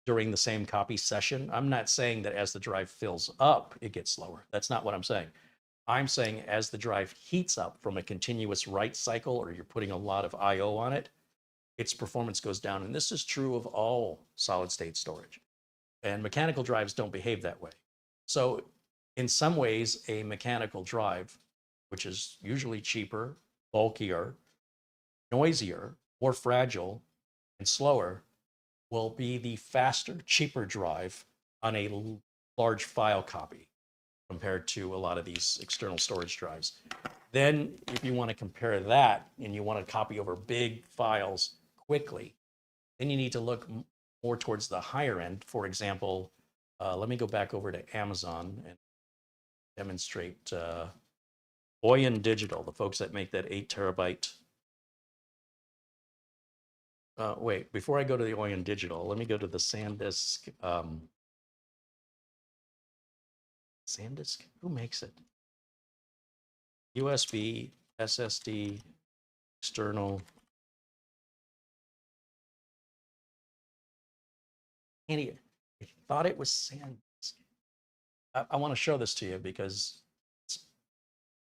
during the same copy session. I'm not saying that as the drive fills up, it gets slower. That's not what I'm saying. I'm saying as the drive heats up from a continuous write cycle, or you're putting a lot of I/O on it, its performance goes down. And this is true of all solid state storage. And mechanical drives don't behave that way. So in some ways, a mechanical drive, which is usually cheaper, bulkier, noisier, more fragile, and slower, will be the faster, cheaper drive on a large file copy compared to a lot of these external storage drives. Then if you want to compare that and you want to copy over big files quickly, then you need to look more towards the higher end. For example, let me go back over to Amazon and demonstrate Oyen Digital, the folks that make that 8 terabyte. Wait, before I go to the Oyen Digital, let me go to the SanDisk. SanDisk, who makes it? USB, SSD, external. I thought it was SanDisk. I want to show this to you because it's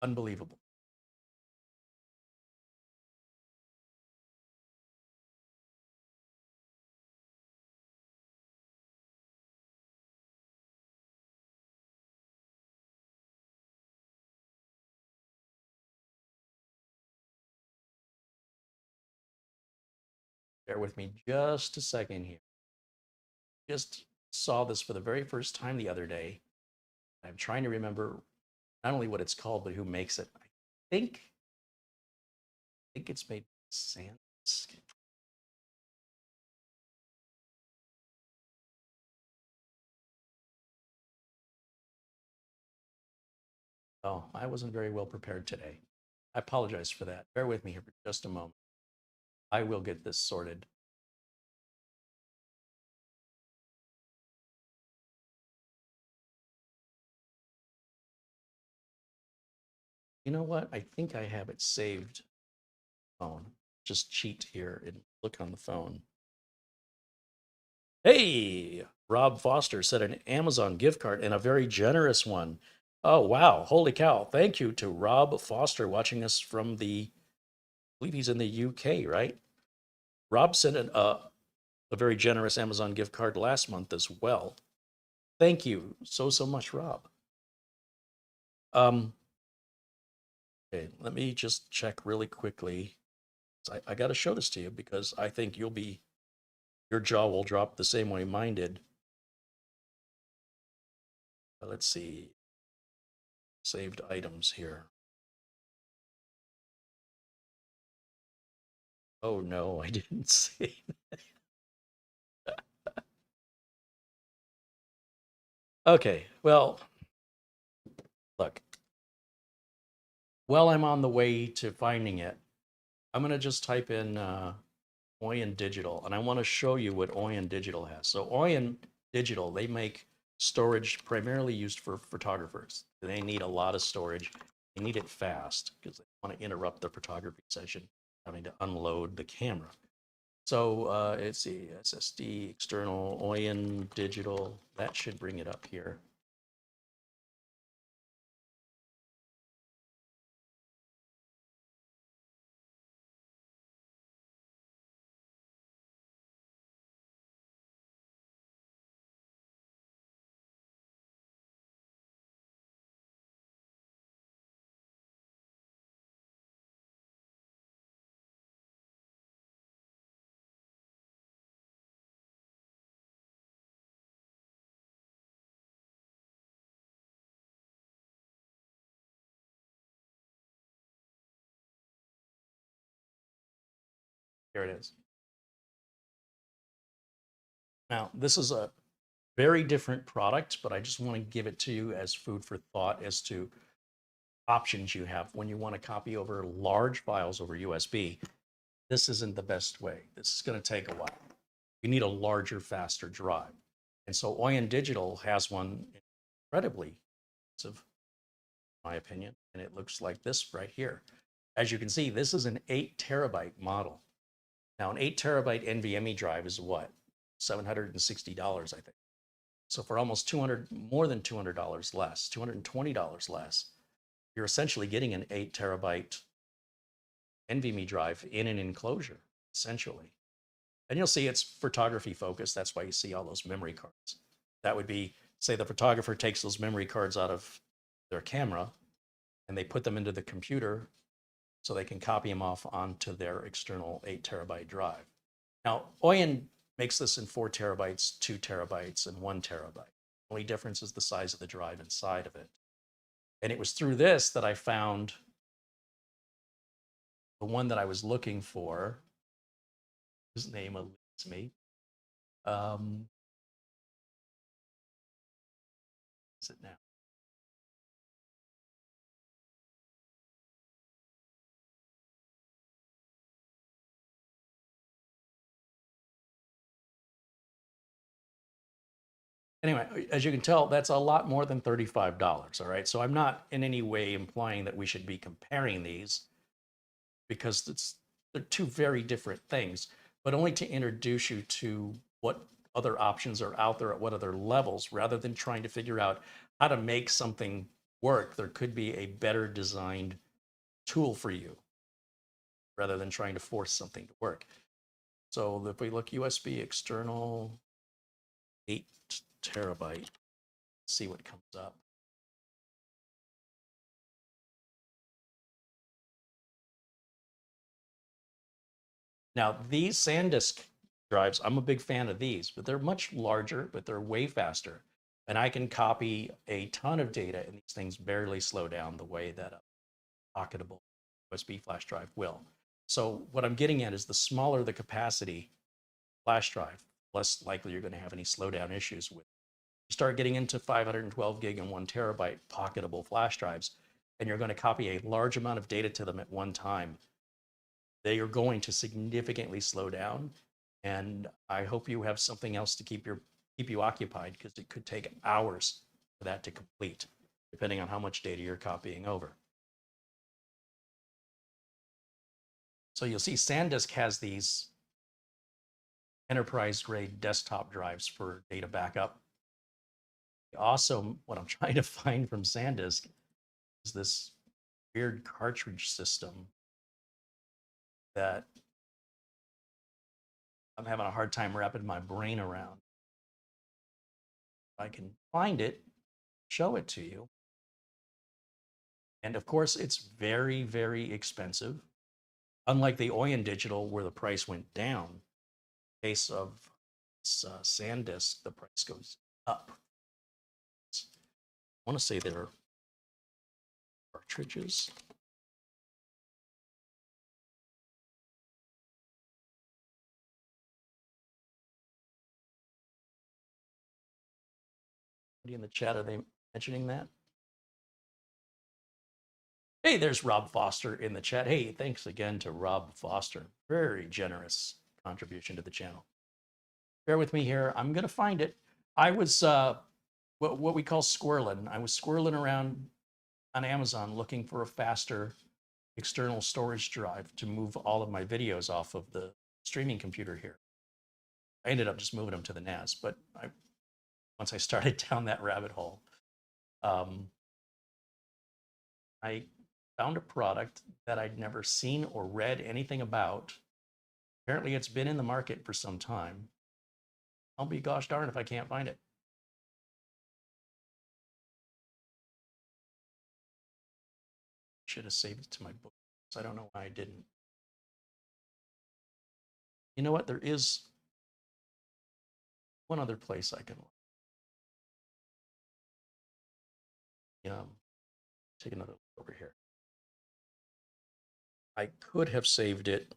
unbelievable. Bear with me just a second here. Just saw this for the very first time the other day. I'm trying to remember not only what it's called, but who makes it. I think it's made by SanDisk. Oh, I wasn't very well prepared today. I apologize for that. Bear with me here for just a moment. I will get this sorted. You know what? I think I have it saved. Phone. Just cheat here and look on the phone. Hey, Rob Foster said an Amazon gift card and a very generous one. Oh, wow. Holy cow. Thank you to Rob Foster watching us from I believe he's in the UK, right? Rob sent a very generous Amazon gift card last month as well. Thank you so much, Rob. Okay, let me just check really quickly. I got to show this to you because I think your jaw will drop the same way mine did. Let's see. Saved items here. Oh no, I didn't save that. Okay, well, look. While I'm on the way to finding it, I'm going to just type in Oyen Digital, and I want to show you what Oyen Digital has. So Oyen Digital, they make storage primarily used for photographers. They need a lot of storage. They need it fast because they want to interrupt the photography session, having to unload the camera. So let's see, SSD, external, Oyen Digital. That should bring it up here. Here it is. Now, this is a very different product, but I just want to give it to you as food for thought as to options you have when you want to copy over large files over USB. This isn't the best way. This is going to take a while. You need a larger, faster drive. And so Oyen Digital has one incredibly expensive, in my opinion, and it looks like this right here. As you can see, this is an 8 terabyte model. Now, an 8 terabyte NVMe drive is what? $760, I think. So for almost more than $200 less, $220 less, you're essentially getting an 8 terabyte NVMe drive in an enclosure, essentially. And you'll see it's photography focused. That's why you see all those memory cards. That would be, say the photographer takes those memory cards out of their camera and they put them into the computer so they can copy them off onto their external 8 terabyte drive. Now, Oyen makes this in 4 terabytes, 2 terabytes, and 1 terabyte. The only difference is the size of the drive inside of it. And it was through this that I found the one that I was looking for. His name eludes me. Is it now? Anyway, as you can tell, that's a lot more than $35, all right? So I'm not in any way implying that we should be comparing these because they're two very different things, but only to introduce you to what other options are out there at what other levels, rather than trying to figure out how to make something work. There could be a better designed tool for you rather than trying to force something to work. So if we look USB external 8 terabyte, see what comes up. Now these SanDisk drives, I'm a big fan of these, but they're much larger, but they're way faster. And I can copy a ton of data and these things barely slow down the way that a pocketable USB flash drive will. So what I'm getting at is the smaller the capacity flash drive, less likely you're going to have any slowdown issues with. You start getting into 512 gig and 1 terabyte pocketable flash drives, and you're going to copy a large amount of data to them at one time. They are going to significantly slow down, and I hope you have something else to keep you occupied, because it could take hours for that to complete, depending on how much data you're copying over. So you'll see SanDisk has these enterprise-grade desktop drives for data backup. Also, what I'm trying to find from SanDisk is this weird cartridge system that I'm having a hard time wrapping my brain around. If I can find it, show it to you. And of course, it's very, very expensive. Unlike the Oyen Digital, where the price went down, in the case of SanDisk, the price goes up. I want to say they're cartridges. In the chat, are they mentioning that? Hey, there's Rob Foster in the chat. Hey, thanks again to Rob Foster. Very generous contribution to the channel. Bear with me here. I'm going to find it. I was what we call squirreling. I was squirreling around on Amazon looking for a faster external storage drive to move all of my videos off of the streaming computer here. I ended up just moving them to the NAS, but once I started down that rabbit hole, I found a product that I'd never seen or read anything about. Apparently it's been in the market for some time. I'll be gosh darn if I can't find it. Should have saved it to my book. I don't know why I didn't. You know what? There is one other place I can look. Take another look over here. I could have saved it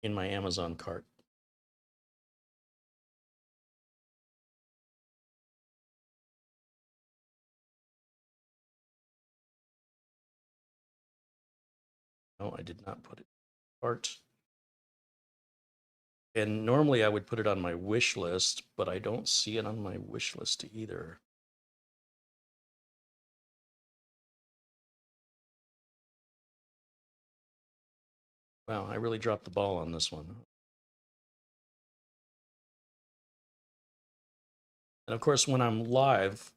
in my Amazon cart. No, I did not put it in the cart. And normally I would put it on my wish list, but I don't see it on my wish list either. Wow, I really dropped the ball on this one. And of course, when I'm live,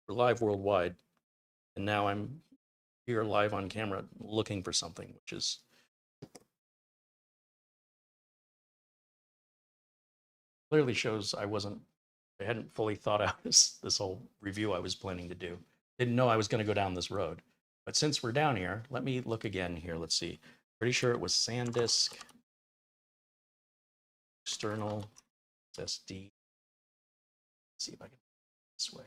we're live worldwide, and now I'm here live on camera looking for something, which is clearly shows I hadn't fully thought out this whole review I was planning to do. Didn't know I was going to go down this road. But since we're down here, let me look again here. Let's see. Pretty sure it was SanDisk, external SSD. Let's see if I can this way.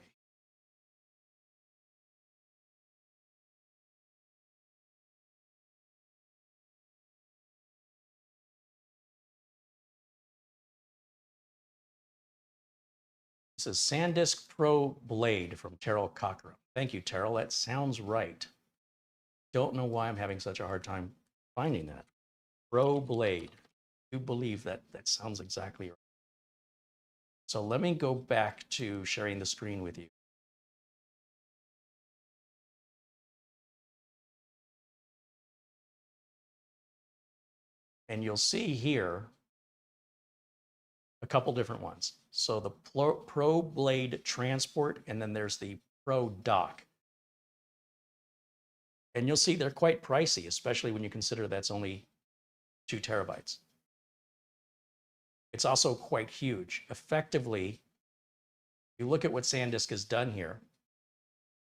This is SanDisk Pro Blade from Terrell Cochran. Thank you, Terrell. That sounds right. Don't know why I'm having such a hard time finding that. Pro Blade. I do believe that sounds exactly right. So let me go back to sharing the screen with you. And you'll see here a couple different ones. So the Pro Blade Transport, and then there's the Pro Dock. And you'll see they're quite pricey, especially when you consider that's only 2 terabytes. It's also quite huge. Effectively, you look at what SanDisk has done here,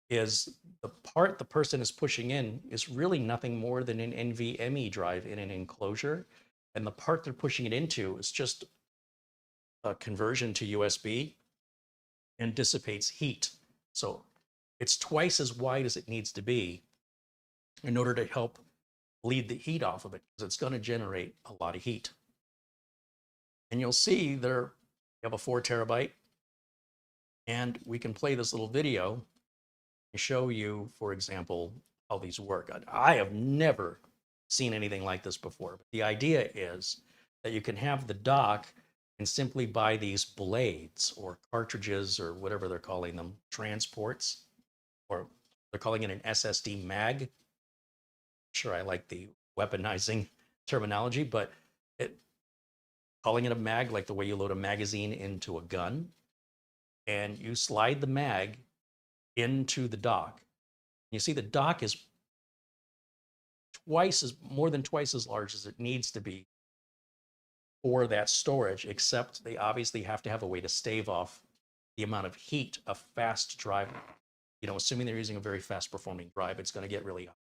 is the part the person is pushing in is really nothing more than an NVMe drive in an enclosure. And the part they're pushing it into is just a conversion to USB and dissipates heat. So it's twice as wide as it needs to be in order to help bleed the heat off of it, because it's going to generate a lot of heat. And you'll see there, you have a 4 terabyte, and we can play this little video and show you, for example, how these work. I have never seen anything like this before. But the idea is that you can have the dock and simply buy these blades or cartridges or whatever they're calling them, transports, or they're calling it an SSD mag. Sure, I like the weaponizing terminology, but calling it a mag, like the way you load a magazine into a gun, and you slide the mag into the dock. You see the dock is more than twice as large as it needs to be for that storage, except they obviously have to have a way to stave off the amount of heat a fast drive, assuming they're using a very fast performing drive, it's going to get really hot.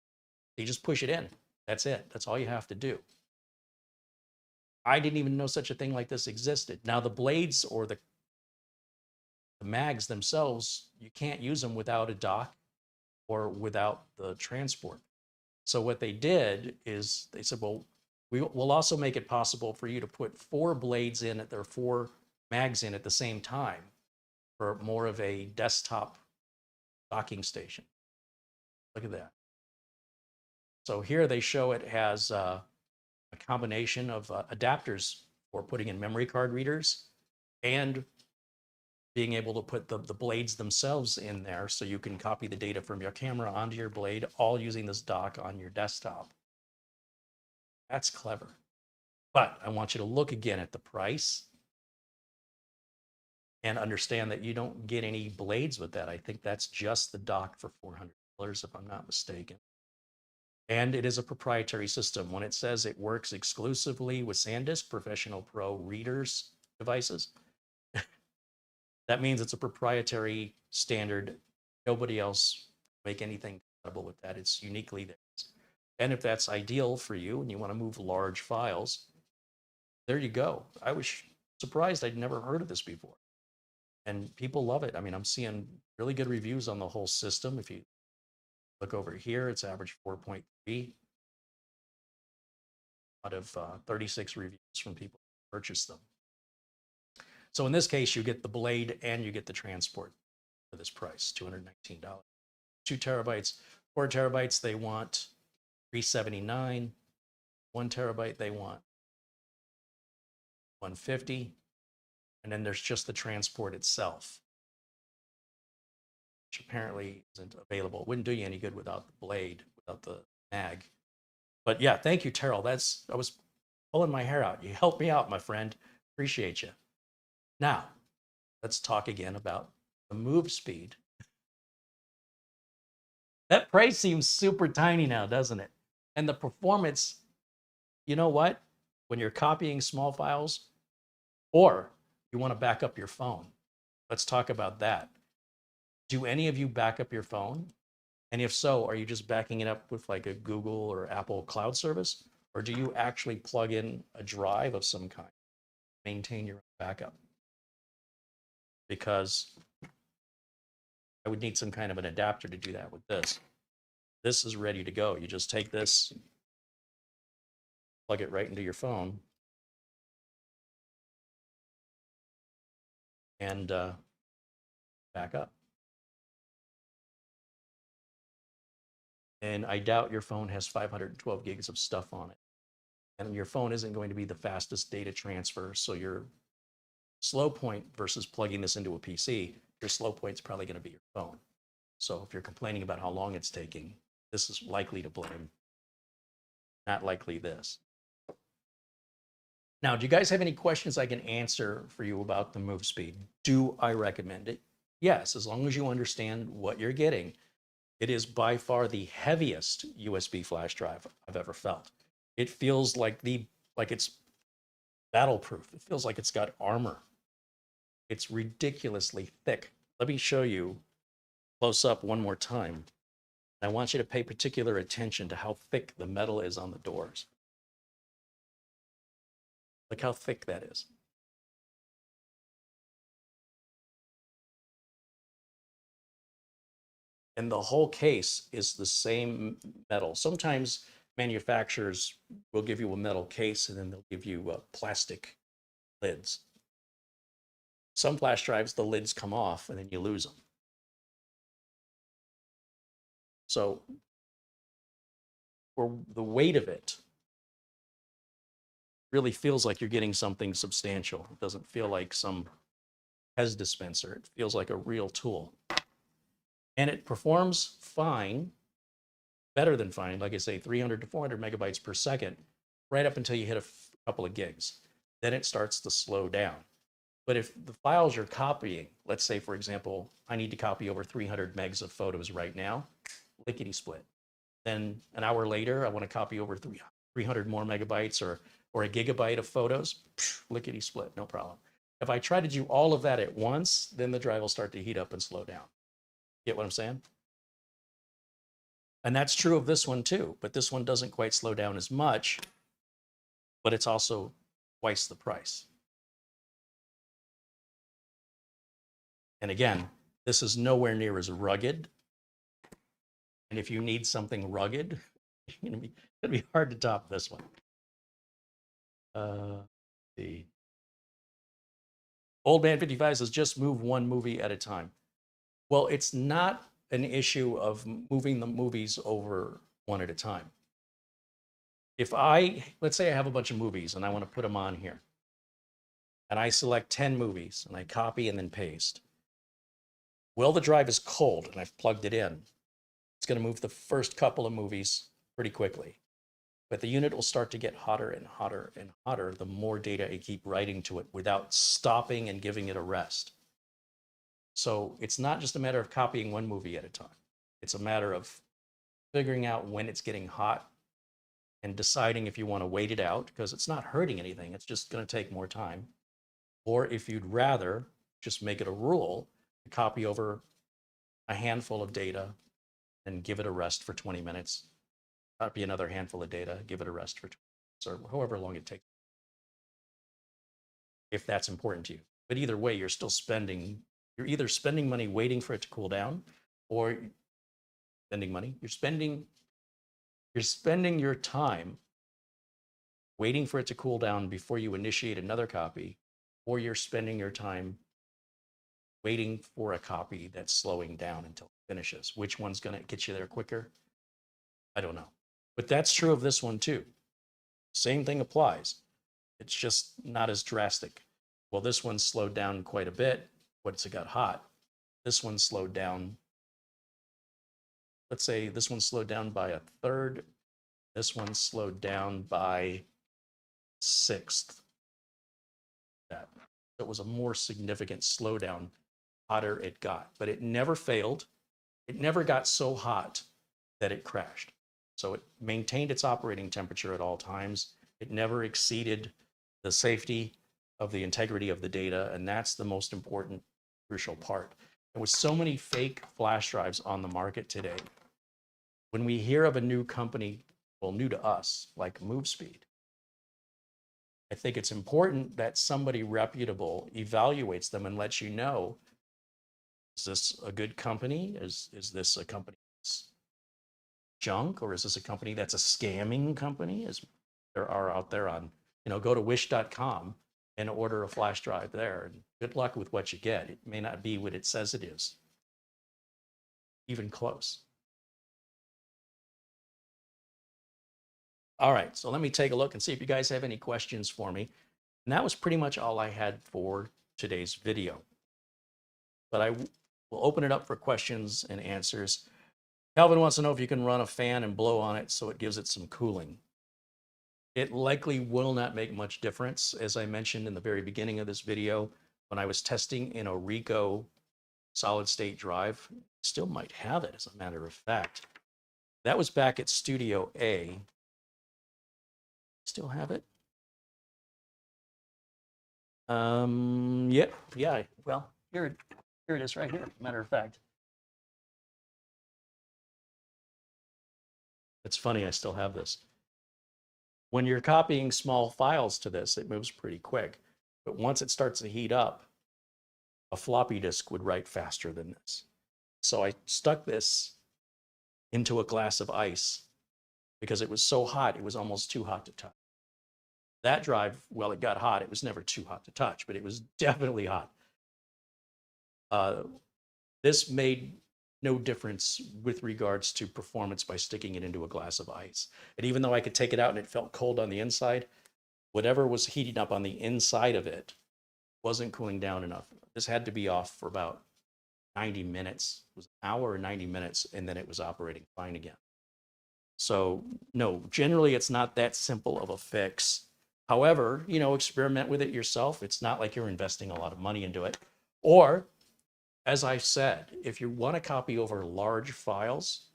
You just push it in. That's it. That's all you have to do. I didn't even know such a thing like this existed. Now the blades or the mags themselves, you can't use them without a dock or without the transport. So what they did is they said, well, we'll also make it possible for you to put 4 blades in at their 4 mags in at the same time for more of a desktop docking station. Look at that. So here they show it has a combination of adapters for putting in memory card readers and being able to put the blades themselves in there so you can copy the data from your camera onto your blade, all using this dock on your desktop. That's clever. But I want you to look again at the price and understand that you don't get any blades with that. I think that's just the dock for $400, if I'm not mistaken. And it is a proprietary system. When it says it works exclusively with SanDisk Professional Pro readers devices, that means it's a proprietary standard. Nobody else make anything compatible with that. It's uniquely theirs. And if that's ideal for you and you want to move large files, there you go. I was surprised I'd never heard of this before. And people love it. I mean, I'm seeing really good reviews on the whole system. If you look over here, it's average 4.3 out of 36 reviews from people who purchased them. So in this case, you get the blade and you get the transport for this price, $219. 2 terabytes, 4 terabytes, they want $379. 1 terabyte, they want $150. And then there's just the transport itself, which apparently isn't available. It wouldn't do you any good without the blade, without the mag. But yeah, thank you, Terrell. I was pulling my hair out. You helped me out, my friend. Appreciate you. Now, let's talk again about the Movespeed. That price seems super tiny now, doesn't it? And the performance, you know what? When you're copying small files or you want to back up your phone, let's talk about that. Do any of you back up your phone? And if so, are you just backing it up with like a Google or Apple cloud service? Or do you actually plug in a drive of some kind, maintain your backup? Because I would need some kind of an adapter to do that with this. This is ready to go. You just take this, plug it right into your phone, and back up. And I doubt your phone has 512 gigs of stuff on it. And your phone isn't going to be the fastest data transfer. So your slow point versus plugging this into a PC, your slow point is probably going to be your phone. So if you're complaining about how long it's taking, this is likely to blame, not likely this. Now, do you guys have any questions I can answer for you about the Movespeed? Do I recommend it? Yes, as long as you understand what you're getting. It is by far the heaviest USB flash drive I've ever felt. It feels like it's battle-proof. It feels like it's got armor. It's ridiculously thick. Let me show you close up one more time. I want you to pay particular attention to how thick the metal is on the doors. Look how thick that is. And the whole case is the same metal. Sometimes manufacturers will give you a metal case and then they'll give you plastic lids. Some flash drives, the lids come off and then you lose them. So for the weight of it, really feels like you're getting something substantial. It doesn't feel like some Hez dispenser. It feels like a real tool. And it performs fine, better than fine, like I say, 300 to 400 megabytes per second, right up until you hit a couple of gigs. Then it starts to slow down. But if the files you're copying, let's say, for example, I need to copy over 300 megs of photos right now, lickety split. Then an hour later, I want to copy over 300 more megabytes or a gigabyte of photos, lickety split, no problem. If I try to do all of that at once, then the drive will start to heat up and slow down. Get what I'm saying? And that's true of this one too, but this one doesn't quite slow down as much, but it's also twice the price. And again, this is nowhere near as rugged. And if you need something rugged, it's gonna be hard to top this one. The Old Man 55 says, just move one movie at a time. Well, it's not an issue of moving the movies over one at a time. If let's say I have a bunch of movies and I want to put them on here, and I select 10 movies and I copy and then paste. Well, the drive is cold and I've plugged it in. It's going to move the first couple of movies pretty quickly. But the unit will start to get hotter and hotter and hotter the more data I keep writing to it without stopping and giving it a rest. So it's not just a matter of copying one movie at a time. It's a matter of figuring out when it's getting hot and deciding if you want to wait it out, because it's not hurting anything. It's just going to take more time. Or if you'd rather just make it a rule to copy over a handful of data and give it a rest for 20 minutes, copy another handful of data, give it a rest for 20 minutes, or however long it takes, if that's important to you. But either way, you're either spending money waiting for it to cool down, or spending money. You're spending your time waiting for it to cool down before you initiate another copy, or you're spending your time waiting for a copy that's slowing down until it finishes. Which one's going to get you there quicker? I don't know. But that's true of this one too. Same thing applies. It's just not as drastic. Well, this one slowed down quite a bit once it got hot. This one slowed down. Let's say this one slowed down by a third. This one slowed down by 1/6. That. It was a more significant slowdown, hotter it got, but it never failed. It never got so hot that it crashed. So it maintained its operating temperature at all times. It never exceeded the safety of the integrity of the data, and that's the most important, crucial part. There was so many fake flash drives on the market today. When we hear of a new company, well, new to us, like Movespeed, I think it's important that somebody reputable evaluates them and lets you know, is this a good company? Is this a company that's junk, or is this a company that's a scamming company, as there are out there on, go to wish.com and order a flash drive there, and good luck with what you get. It may not be what it says it is, even close. All right, so let me take a look and see if you guys have any questions for me. And that was pretty much all I had for today's video. But I will open it up for questions and answers. Calvin wants to know if you can run a fan and blow on it so it gives it some cooling. It likely will not make much difference. As I mentioned in the very beginning of this video, when I was testing in a Ricoh solid state drive, still might have it as a matter of fact. That was back at Studio A. Still have it? Yeah. Well, here it is right here. Matter of fact. It's funny, I still have this. When you're copying small files to this, it moves pretty quick. But once it starts to heat up, a floppy disk would write faster than this. So I stuck this into a glass of ice because it was so hot, it was almost too hot to touch. That drive, well, it got hot. It was never too hot to touch, but it was definitely hot. This made no difference with regards to performance by sticking it into a glass of ice. And even though I could take it out and it felt cold on the inside, whatever was heating up on the inside of it wasn't cooling down enough. This had to be off for about 90 minutes. It was an hour or 90 minutes, and then it was operating fine again. So no, generally it's not that simple of a fix. However, experiment with it yourself. It's not like you're investing a lot of money into it. Or, as I said, if you want to copy over large files,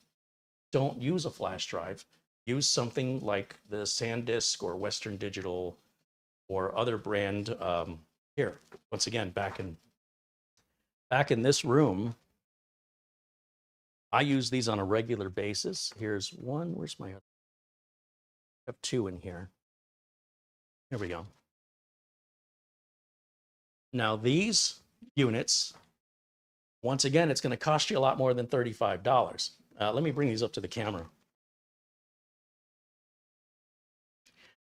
don't use a flash drive. Use something like the SanDisk or Western Digital or other brand. Here, once again, back in this room, I use these on a regular basis. Here's one. Where's my other? I have two in here. Here we go. Now these units, once again, it's going to cost you a lot more than $35. Let me bring these up to the camera.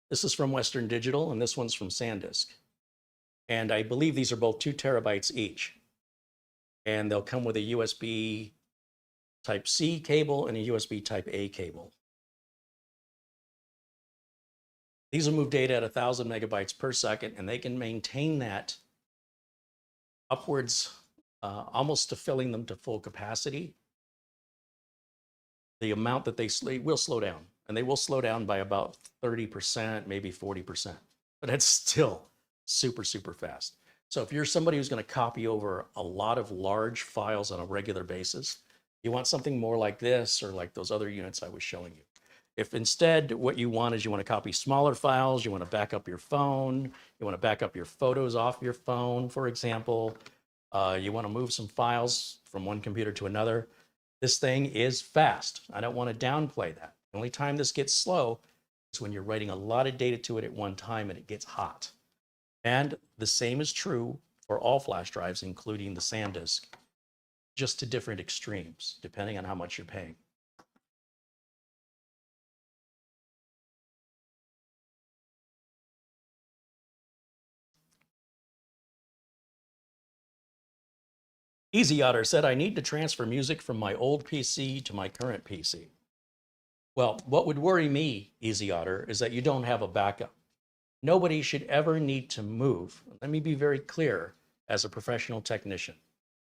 This is from Western Digital, and this one's from SanDisk. And I believe these are both 2 terabytes each. And they'll come with a USB Type-C cable and a USB Type-A cable. These will move data at 1,000 megabytes per second, and they can maintain that upwards almost to filling them to full capacity. The amount that they will slow down, and they will slow down by about 30%, maybe 40%, but it's still super, super fast. So if you're somebody who's going to copy over a lot of large files on a regular basis, you want something more like this or like those other units I was showing you. If instead what you want is you want to copy smaller files, you want to back up your phone, you want to back up your photos off your phone, for example, you want to move some files from one computer to another, this thing is fast. I don't want to downplay that. The only time this gets slow is when you're writing a lot of data to it at one time and it gets hot. And the same is true for all flash drives, including the SanDisk, just to different extremes, depending on how much you're paying. Easy Otter said, I need to transfer music from my old PC to my current PC. Well, what would worry me, Easy Otter, is that you don't have a backup. Nobody should ever need to move. Let me be very clear as a professional technician,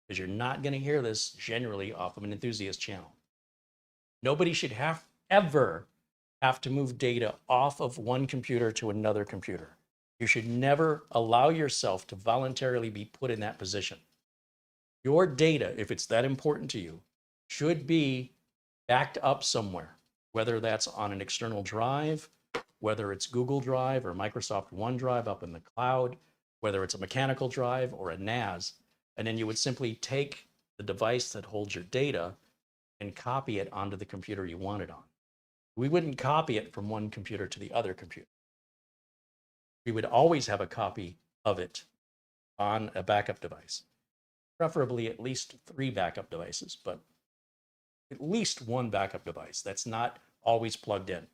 because you're not going to hear this generally off of an enthusiast channel. Nobody should ever have to move data off of one computer to another computer. You should never allow yourself to voluntarily be put in that position. Your data, if it's that important to you, should be backed up somewhere, whether that's on an external drive, whether it's Google Drive or Microsoft OneDrive up in the cloud, whether it's a mechanical drive or a NAS. And then you would simply take the device that holds your data and copy it onto the computer you want it on. We wouldn't copy it from one computer to the other computer. We would always have a copy of it on a backup device, preferably at least 3 backup devices, but at least 1 backup device that's not always plugged in.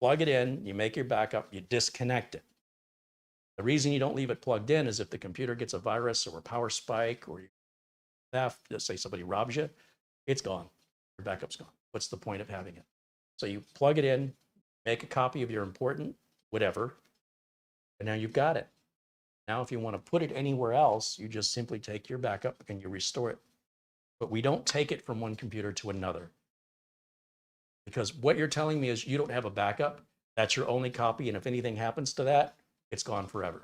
Plug it in, you make your backup, you disconnect it. The reason you don't leave it plugged in is if the computer gets a virus or a power spike or theft, let's say somebody robs you, it's gone. Your backup's gone. What's the point of having it? So you plug it in, make a copy of your important whatever, and now you've got it. Now, if you want to put it anywhere else, you just simply take your backup and you restore it. But we don't take it from one computer to another. Because what you're telling me is you don't have a backup. That's your only copy. And if anything happens to that, it's gone forever.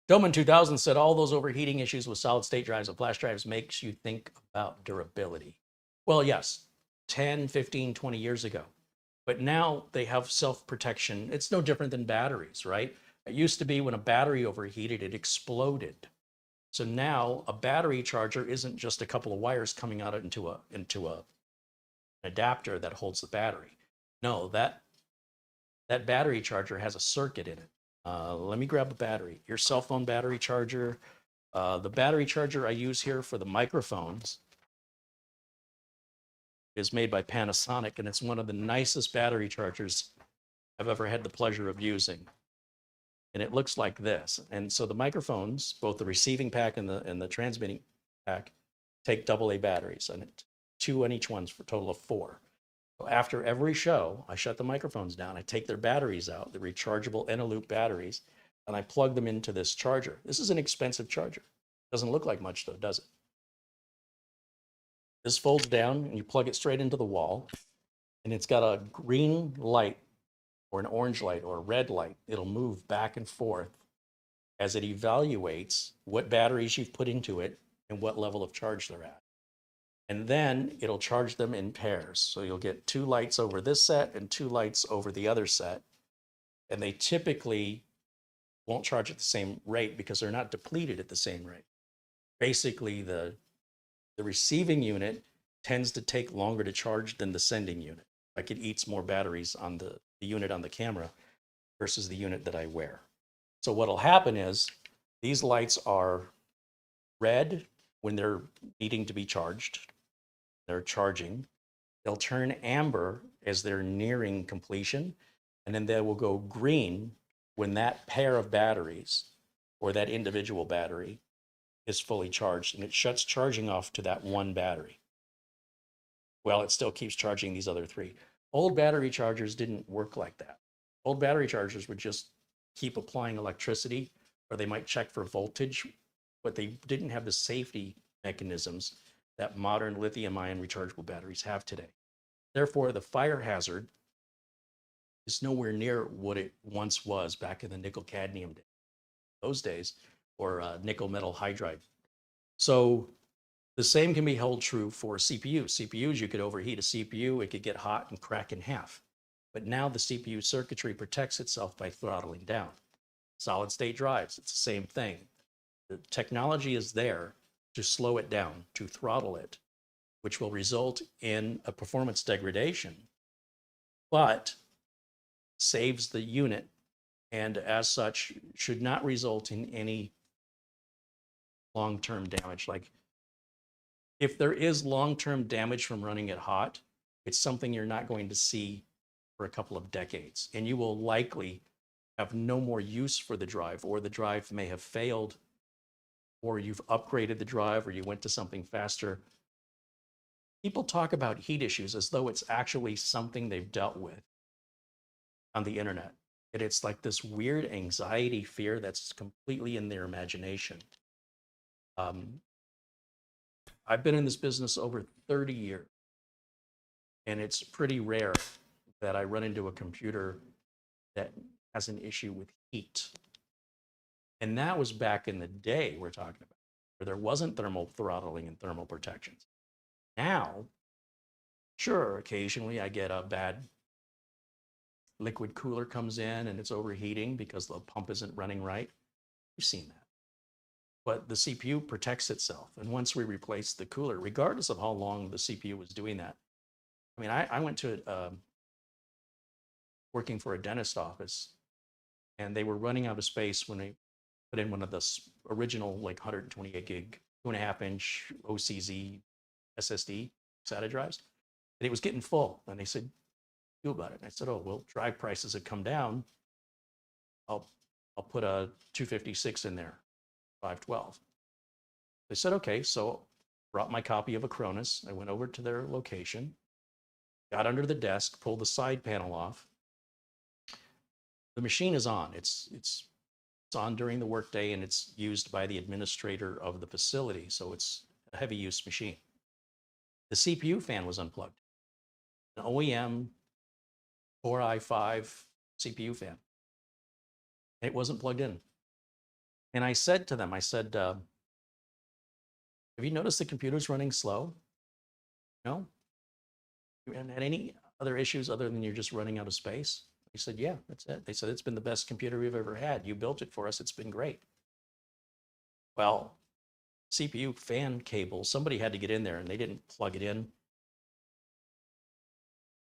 Doman 2000 said all those overheating issues with solid state drives and flash drives makes you think about durability. Well, yes, 10, 15, 20 years ago. But now they have self-protection. It's no different than batteries, right? It used to be when a battery overheated, it exploded. So now a battery charger isn't just a couple of wires coming out into an adapter that holds the battery. No, that battery charger has a circuit in it. Let me grab a battery. Your cell phone battery charger. The battery charger I use here for the microphones is made by Panasonic, and it's one of the nicest battery chargers I've ever had the pleasure of using. And it looks like this. And so the microphones, both the receiving pack and the transmitting pack, take AA batteries, and 2 on each one for a total of 4. So after every show, I shut the microphones down. I take their batteries out, the rechargeable Eneloop batteries, and I plug them into this charger. This is an expensive charger. Doesn't look like much though, does it? This folds down and you plug it straight into the wall, and it's got a green light or an orange light or a red light. It'll move back and forth as it evaluates what batteries you've put into it and what level of charge they're at. And then it'll charge them in pairs. So you'll get 2 lights over this set and 2 lights over the other set. And they typically won't charge at the same rate because they're not depleted at the same rate. Basically, the receiving unit tends to take longer to charge than the sending unit. Like it eats more batteries on the unit on the camera versus the unit that I wear. So what'll happen is these lights are red when they're needing to be charged. They're charging. They'll turn amber as they're nearing completion, and then they will go green when that pair of batteries or that individual battery is fully charged, and it shuts charging off to that one battery. Well, it still keeps charging these other 3. Old battery chargers didn't work like that. Old battery chargers would just keep applying electricity, or they might check for voltage, but they didn't have the safety mechanisms that modern lithium-ion rechargeable batteries have today. Therefore, the fire hazard is nowhere near what it once was back in the nickel-cadmium days. Those days, or nickel metal hydride. So the same can be held true for CPUs. CPUs, you could overheat a CPU, it could get hot and crack in half. But now the CPU circuitry protects itself by throttling down. Solid state drives, it's the same thing. The technology is there to slow it down, to throttle it, which will result in a performance degradation, but saves the unit, and as such should not result in any long-term damage. Like if there is long-term damage from running it hot, it's something you're not going to see for a couple of decades, and you will likely have no more use for the drive, or the drive may have failed, or you've upgraded the drive, or you went to something faster. People talk about heat issues as though it's actually something they've dealt with on the internet. And it's like this weird anxiety fear that's completely in their imagination. I've been in this business over 30 years, and it's pretty rare that I run into a computer that has an issue with heat. And that was back in the day we're talking about, where there wasn't thermal throttling and thermal protections. Now, sure, occasionally I get a bad liquid cooler comes in and it's overheating because the pump isn't running right. You've seen that. But the CPU protects itself. And once we replace the cooler, regardless of how long the CPU was doing that, I mean, I went to working for a dentist office, and they were running out of space when they put in one of the original like 128 gig, 2.5-inch OCZ SSD SATA drives, and it was getting full. And they said, "Do about it." And I said, "Oh, well, drive prices have come down. I'll put a 256 in there, 512." They said, "Okay." So brought my copy of Acronis. I went over to their location, got under the desk, pulled the side panel off. The machine is on. It's on during the workday, and it's used by the administrator of the facility. So it's a heavy use machine. The CPU fan was unplugged. An OEM 4i5 CPU fan. It wasn't plugged in. And I said to them, I said, "Have you noticed the computer's running slow? No? And had any other issues other than you're just running out of space?" He said, "Yeah, that's it." They said, "It's been the best computer we've ever had. You built it for us. It's been great." Well, CPU fan cable, somebody had to get in there and they didn't plug it in.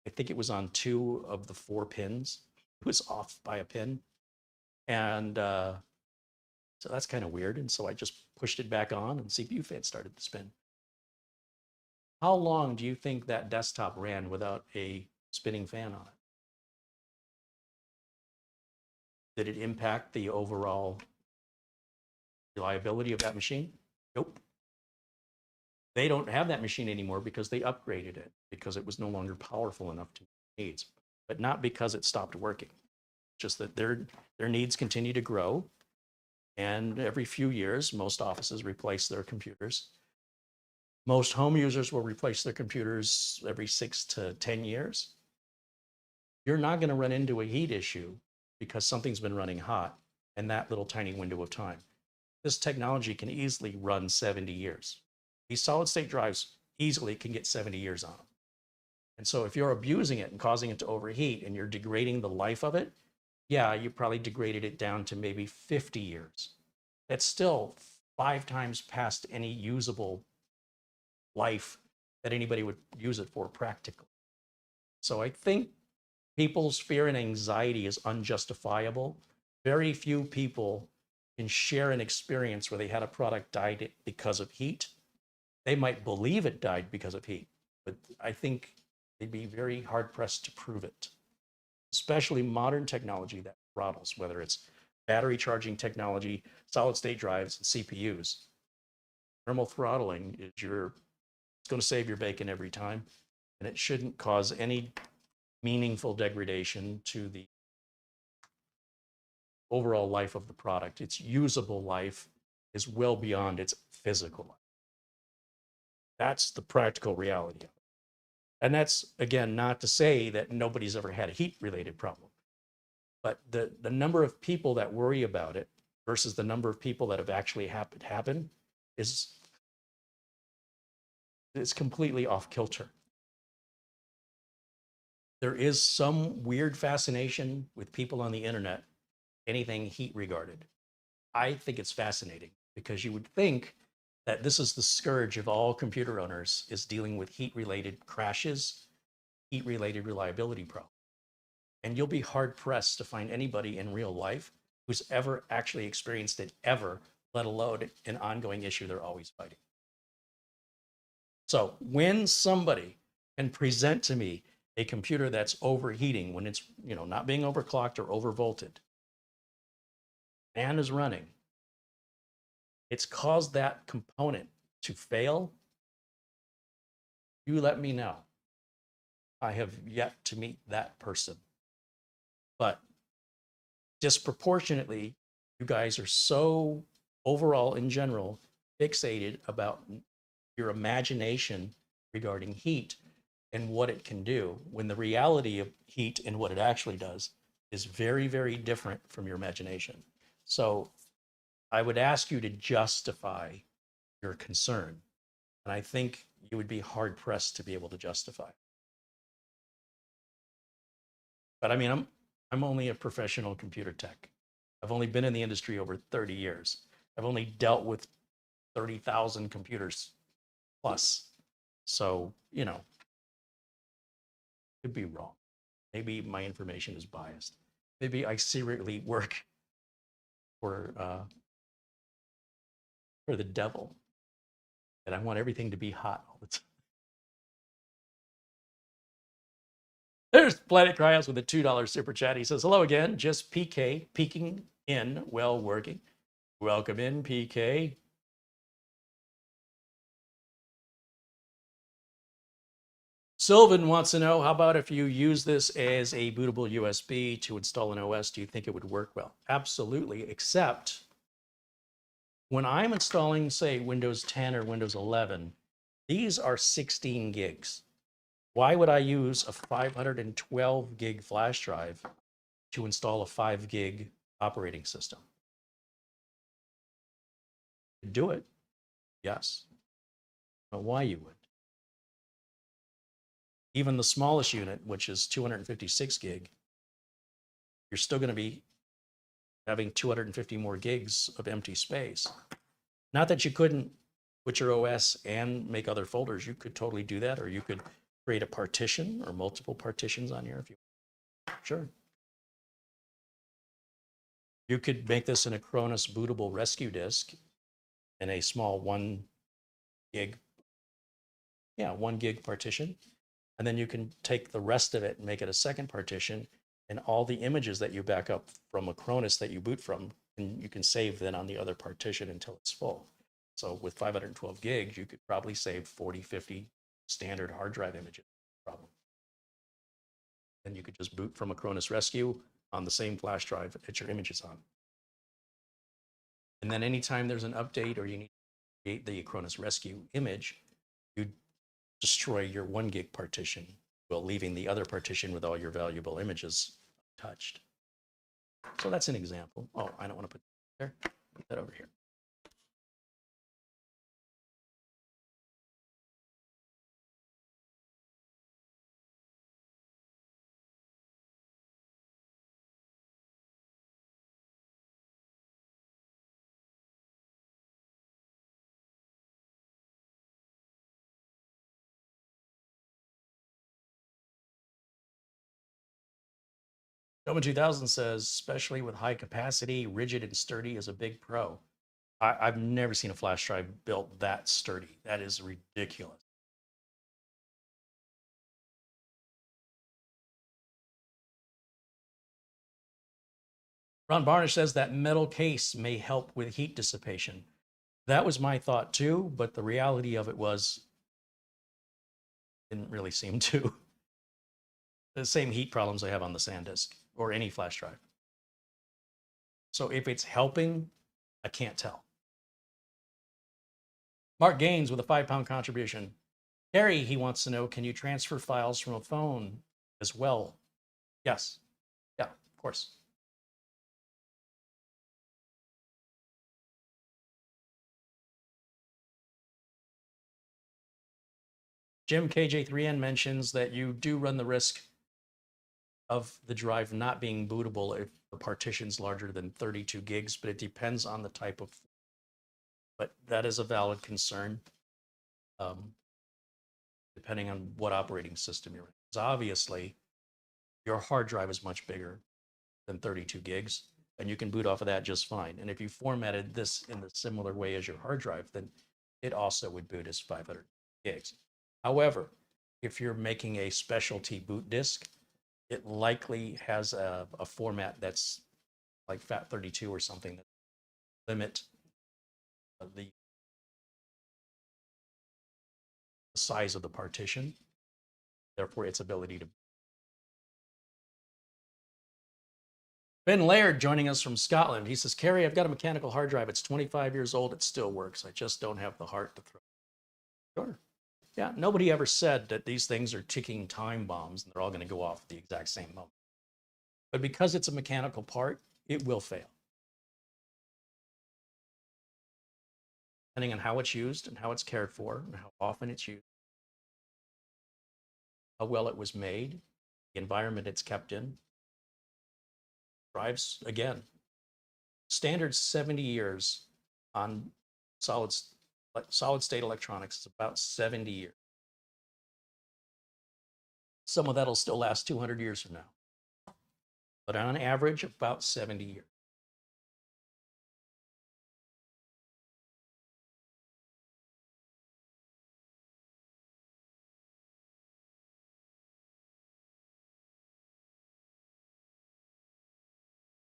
I think it was on 2 of the 4 pins. It was off by a pin. And so that's kind of weird. And so I just pushed it back on and CPU fan started to spin. How long do you think that desktop ran without a spinning fan on it? Did it impact the overall reliability of that machine? Nope. They don't have that machine anymore because they upgraded it because it was no longer powerful enough to meet needs, but not because it stopped working. Just that their needs continue to grow, and every few years, most offices replace their computers. Most home users will replace their computers every 6 to 10 years. You're not going to run into a heat issue because something's been running hot in that little tiny window of time. This technology can easily run 70 years. These solid state drives easily can get 70 years on them. And so if you're abusing it and causing it to overheat and you're degrading the life of it, yeah, you probably degraded it down to maybe 50 years. That's still 5 times past any usable life that anybody would use it for practically. So I think people's fear and anxiety is unjustifiable. Very few people can share an experience where they had a product died because of heat. They might believe it died because of heat, but I think they'd be very hard pressed to prove it, especially modern technology that throttles, whether it's battery charging technology, solid state drives, and CPUs. Thermal throttling is it's going to save your bacon every time, and it shouldn't cause any meaningful degradation to the overall life of the product. Its usable life is well beyond its physical life. That's the practical reality of it. And that's, again, not to say that nobody's ever had a heat-related problem. But the number of people that worry about it versus the number of people that have actually happen is completely off kilter. There is some weird fascination with people on the internet, anything heat regarded. I think it's fascinating because you would think that this is the scourge of all computer owners, is dealing with heat-related crashes, heat-related reliability problems. And you'll be hard-pressed to find anybody in real life who's ever actually experienced it ever, let alone an ongoing issue they're always fighting. So when somebody can present to me a computer that's overheating when it's not being overclocked or overvolted, fan is running, it's caused that component to fail, you let me know. I have yet to meet that person. But disproportionately, you guys are so overall in general fixated about your imagination regarding heat and what it can do, when the reality of heat and what it actually does is very, very different from your imagination. So I would ask you to justify your concern. And I think you would be hard pressed to be able to justify. But I mean, I'm only a professional computer tech. I've only been in the industry over 30 years. I've only dealt with 30,000 computers plus. So, you know, could be wrong. Maybe my information is biased. Maybe I secretly work for the devil, and I want everything to be hot all the time. There's Planet Cryos with a $2 super chat. He says, hello again, just PK, peeking in while working. Welcome in, PK. Sylvan wants to know, how about if you use this as a bootable USB to install an OS, do you think it would work well? Absolutely, except when I'm installing, say, Windows 10 or Windows 11, these are 16 gigs. Why would I use a 512 gig flash drive to install a 5 gig operating system? Do it, yes, but why you would? Even the smallest unit, which is 256 gig, you're still going to be having 250 more gigs of empty space. Not that you couldn't put your OS and make other folders. You could totally do that, or you could create a partition or multiple partitions on here if you sure. You could make this an Acronis bootable rescue disk in a small 1 gig, 1 gig partition. And then you can take the rest of it and make it a second partition, and all the images that you back up from Acronis that you boot from, and you can save then on the other partition until it's full. So with 512 gigs, you could probably save 40, 50 standard hard drive images. Problem. Then you could just boot from Acronis Rescue on the same flash drive that your image is on. And then anytime there's an update or you need to create the Acronis Rescue image, you destroy your 1 gig partition while leaving the other partition with all your valuable images touched. So that's an example. Oh, I don't want to put that there. Put that over here. Noma 2000 says, especially with high capacity, rigid and sturdy is a big pro. I've never seen a flash drive built that sturdy. That is ridiculous. Ron Barnish says that metal case may help with heat dissipation. That was my thought too, but the reality of it was, didn't really seem to. The same heat problems I have on the SanDisk or any flash drive. So if it's helping, I can't tell. Mark Gaines with a £5 contribution. Carey, he wants to know, can you transfer files from a phone as well? Yes. Yeah, of course. Jim KJ3N mentions that you do run the risk of the drive not being bootable if the partition's larger than 32 gigs, but it depends on the type of, but that is a valid concern, depending on what operating system you're in. Because obviously, your hard drive is much bigger than 32 gigs, and you can boot off of that just fine. And if you formatted this in the similar way as your hard drive, then it also would boot as 500 gigs. However, if you're making a specialty boot disk, it likely has a format that's like FAT32 or something that limit the size of the partition, therefore its ability to. Ben Laird joining us from Scotland. He says, Carey, I've got a mechanical hard drive. It's 25 years old. It still works. I just don't have the heart to throw. Sure. Yeah, nobody ever said that these things are ticking time bombs and they're all going to go off at the exact same moment. But because it's a mechanical part, it will fail. Depending on how it's used and how it's cared for and how often it's used, how well it was made, the environment it's kept in, drives, again, standard 70 years on solid state electronics is about 70 years. Some of that'll still last 200 years from now. But on average, about 70 years.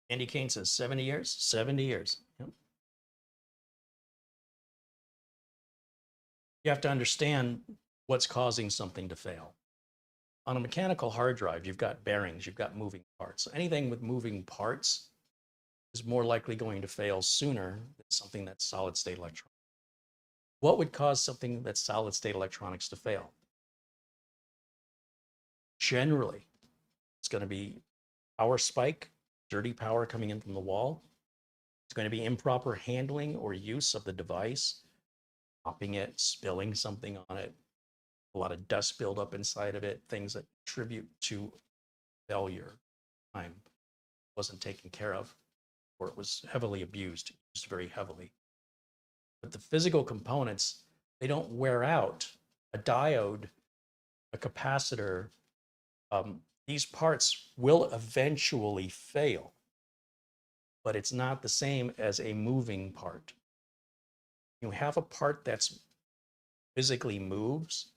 Andy Kane says 70 years, 70 years. Yep. You have to understand what's causing something to fail. On a mechanical hard drive, you've got bearings, you've got moving parts. Anything with moving parts is more likely going to fail sooner than something that's solid state electronics. What would cause something that's solid state electronics to fail? Generally, it's going to be power spike, dirty power coming in from the wall. It's going to be improper handling or use of the device, popping it, spilling something on it, a lot of dust buildup inside of it, things that contribute to failure. Time wasn't taken care of, or it was heavily abused, used very heavily. But the physical components, they don't wear out. A diode, a capacitor, these parts will eventually fail, but it's not the same as a moving part. You have a part that's physically moves.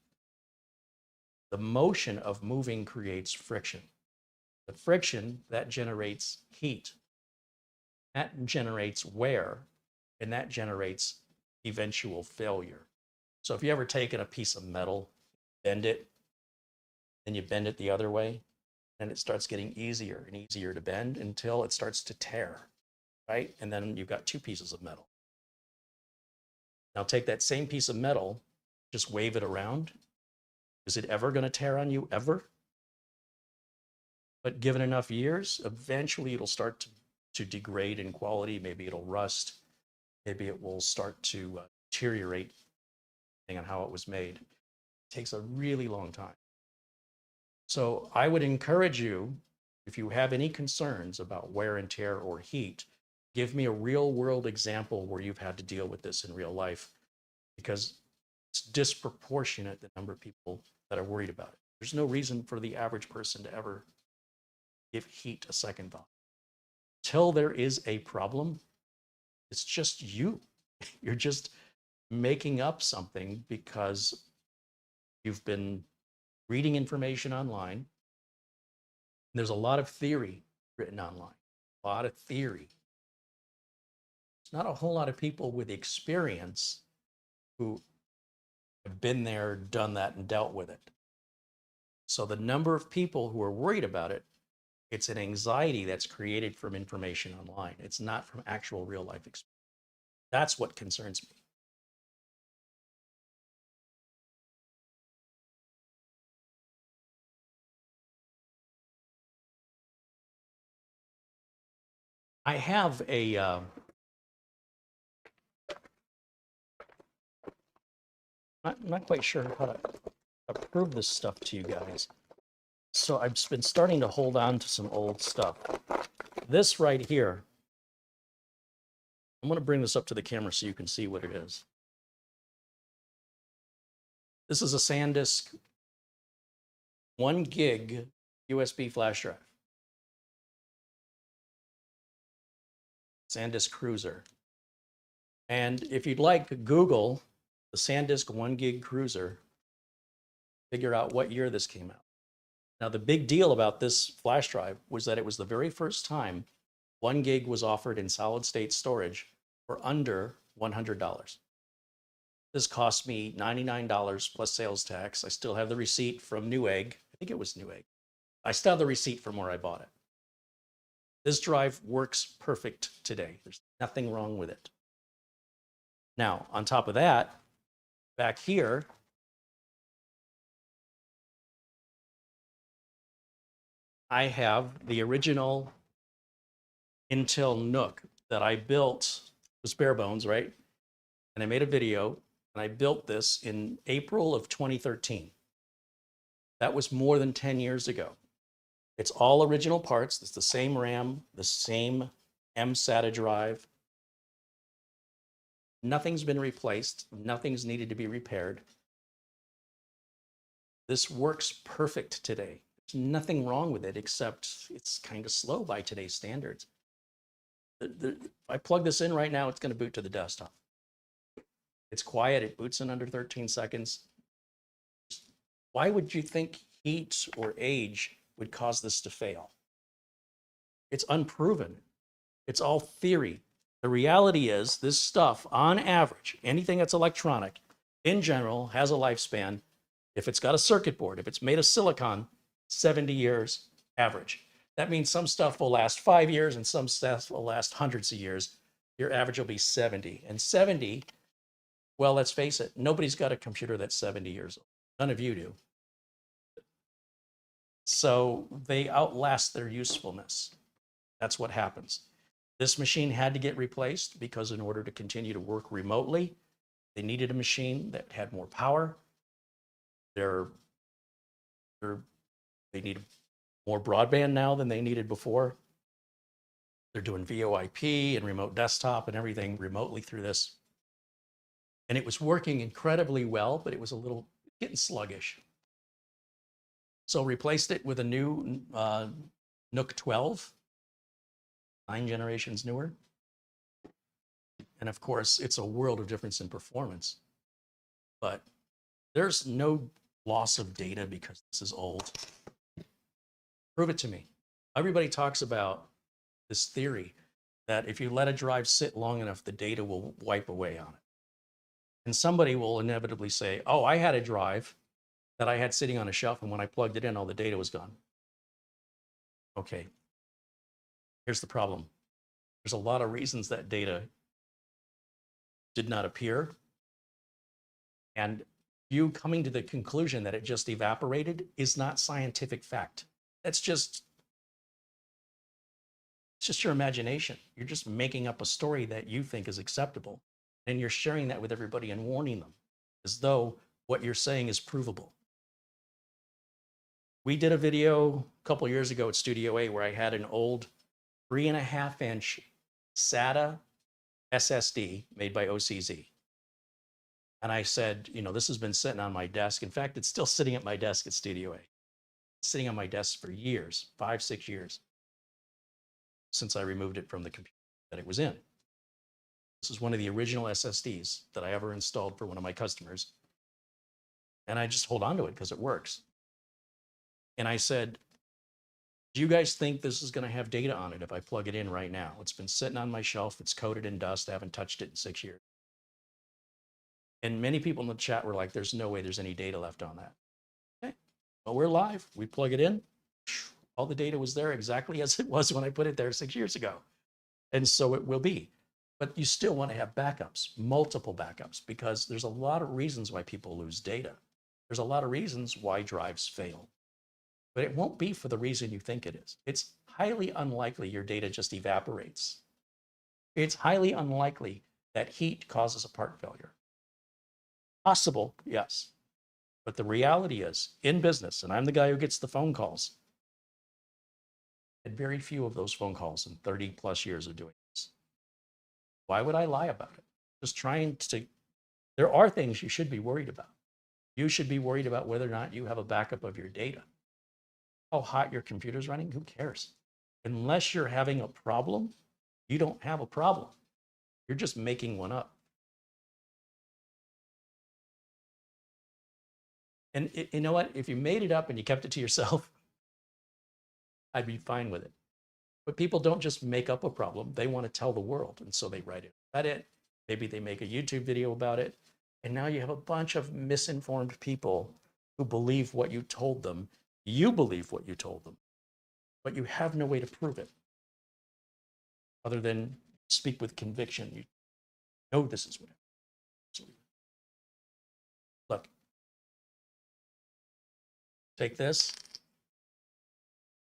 The motion of moving creates friction. The friction, that generates heat. That generates wear, and that generates eventual failure. So if you ever taken a piece of metal, bend it, then you bend it the other way, and it starts getting easier and easier to bend until it starts to tear, right? And then you've got two pieces of metal. Now take that same piece of metal, just wave it around. Is it ever going to tear on you, ever? But given enough years, eventually it'll start to degrade in quality. Maybe it'll rust. Maybe it will start to deteriorate, depending on how it was made. It takes a really long time. So I would encourage you, if you have any concerns about wear and tear or heat, give me a real world example where you've had to deal with this in real life, because it's disproportionate the number of people that are worried about it. There's no reason for the average person to ever give heat a second thought. Till there is a problem, it's just you. You're just making up something because you've been reading information online. There's a lot of theory written online, a lot of theory. There's not a whole lot of people with experience who have been there, done that, and dealt with it. So the number of people who are worried about it, it's an anxiety that's created from information online. It's not from actual real life experience. That's what concerns me. I have a not quite sure how to prove this stuff to you guys. So I've been starting to hold on to some old stuff. This right here, I'm going to bring this up to the camera so you can see what it is. This is a SanDisk 1 gig USB flash drive. SanDisk Cruiser. And if you'd like, Google the SanDisk 1 gig Cruiser, figure out what year this came out. Now, the big deal about this flash drive was that it was the very first time 1 gig was offered in solid state storage for under $100. This cost me $99 plus sales tax. I still have the receipt from Newegg. I think it was Newegg. I still have the receipt from where I bought it. This drive works perfect today. There's nothing wrong with it. Now, on top of that, back here, I have the original Intel NUC that I built, was bare bones, right? And I made a video, and I built this in April of 2013. That was more than 10 years ago. It's all original parts. It's the same RAM, the same mSATA drive. Nothing's been replaced. Nothing's needed to be repaired. This works perfect today. There's nothing wrong with it except it's kind of slow by today's standards. If I plug this in right now, it's going to boot to the desktop. It's quiet. It boots in under 13 seconds. Why would you think heat or age would cause this to fail? It's unproven. It's all theory. The reality is this stuff, on average, anything that's electronic, in general, has a lifespan. If it's got a circuit board, if it's made of silicon, 70 years average. That means some stuff will last 5 years and some stuff will last hundreds of years. Your average will be 70. And 70, well, let's face it, nobody's got a computer that's 70 years old. None of you do. So they outlast their usefulness. That's what happens. This machine had to get replaced because in order to continue to work remotely, they needed a machine that had more power. They need more broadband now than they needed before. They're doing VoIP and remote desktop and everything remotely through this. And it was working incredibly well, but it was a little getting sluggish. So replaced it with a new NUC 12, 9 generations newer. And of course, it's a world of difference in performance. But there's no loss of data because this is old. Prove it to me. Everybody talks about this theory that if you let a drive sit long enough, the data will wipe away on it. And somebody will inevitably say, oh, I had a drive that I had sitting on a shelf, and when I plugged it in, all the data was gone. Okay, here's the problem. There's a lot of reasons that data did not appear. And you coming to the conclusion that it just evaporated is not scientific fact. It's just your imagination. You're just making up a story that you think is acceptable. And you're sharing that with everybody and warning them as though what you're saying is provable. We did a video a couple years ago at Studio A where I had an old 3.5-inch SATA SSD made by OCZ. And I said, you know, this has been sitting on my desk. In fact, it's still sitting at my desk at Studio A. It's sitting on my desk for years, 5, 6 years, since I removed it from the computer that it was in. This is one of the original SSDs that I ever installed for one of my customers. And I just hold on to it because it works. And I said, do you guys think this is going to have data on it if I plug it in right now? It's been sitting on my shelf. It's coated in dust. I haven't touched it in 6 years. And many people in the chat were like, there's no way there's any data left on that. Okay, well, we're live. We plug it in. All the data was there exactly as it was when I put it there 6 years ago. And so it will be. But you still want to have backups, multiple backups, because there's a lot of reasons why people lose data. There's a lot of reasons why drives fail. But it won't be for the reason you think it is. It's highly unlikely your data just evaporates. It's highly unlikely that heat causes a part failure. Possible, yes. But the reality is, in business, and I'm the guy who gets the phone calls, I had very few of those phone calls in 30 plus years of doing this. Why would I lie about it? Just trying to, there are things you should be worried about. You should be worried about whether or not you have a backup of your data. How hot your computer's running, who cares? Unless you're having a problem, you don't have a problem. You're just making one up. And you know what? If you made it up and you kept it to yourself, I'd be fine with it. But people don't just make up a problem. They want to tell the world. And so they write it on Reddit. Maybe they make a YouTube video about it. And now you have a bunch of misinformed people who believe what you told them. You believe what you told them, but you have no way to prove it other than speak with conviction. You know this is what happened. Look, take this.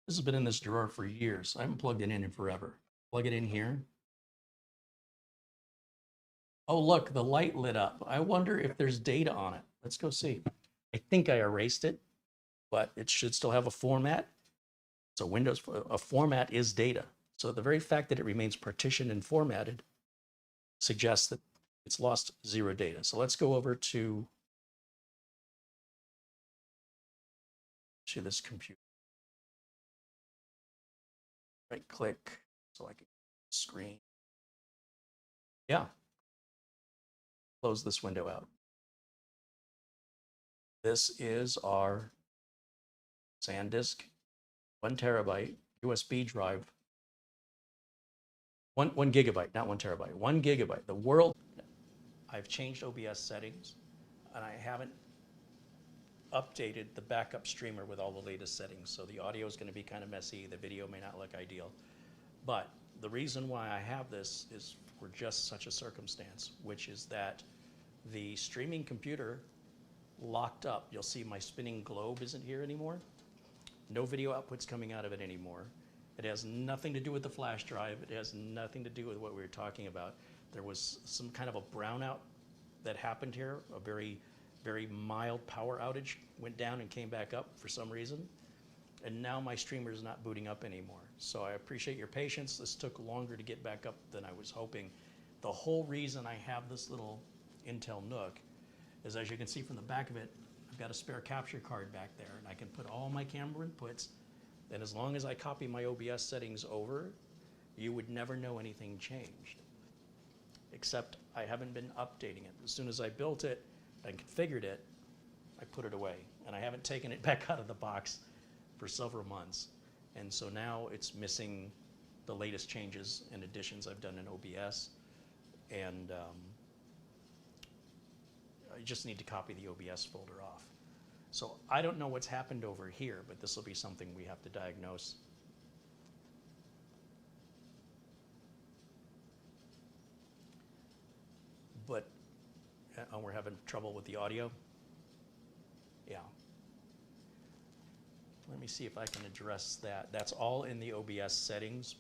This has been in this drawer for years. I haven't plugged it in forever. Plug it in here. Oh, look, the light lit up. I wonder if there's data on it. Let's go see. I think I erased it, but it should still have a format. So Windows, a format is data. So the very fact that it remains partitioned and formatted suggests that it's lost 0 data. So let's go over to this computer. Right click so I can screen. Yeah. Close this window out. This is our SanDisk 1 terabyte USB drive. 1 gigabyte, not 1 terabyte, 1 gigabyte. The world. I've changed OBS settings and I haven't updated the backup streamer with all the latest settings. So the audio is going to be kind of messy. The video may not look ideal. But the reason why I have this is for just such a circumstance, which is that the streaming computer locked up. You'll see my spinning globe isn't here anymore. No video outputs coming out of it anymore. It has nothing to do with the flash drive. It has nothing to do with what we were talking about. There was some kind of a brownout that happened here, a very, very mild power outage, went down and came back up for some reason. And now my streamer is not booting up anymore. So I appreciate your patience. This took longer to get back up than I was hoping. The whole reason I have this little Intel NUC is, as you can see from the back of it, I've got a spare capture card back there, and I can put all my camera inputs. And as long as I copy my OBS settings over, you would never know anything changed. Except I haven't been updating it. As soon as I built it and configured it, I put it away. And I haven't taken it back out of the box for several months. And so now it's missing the latest changes and additions I've done in OBS. And I just need to copy the OBS folder off. So I don't know what's happened over here, but this will be something we have to diagnose. But we're having trouble with the audio. Yeah. Let me see if I can address that. That's all in the OBS settings.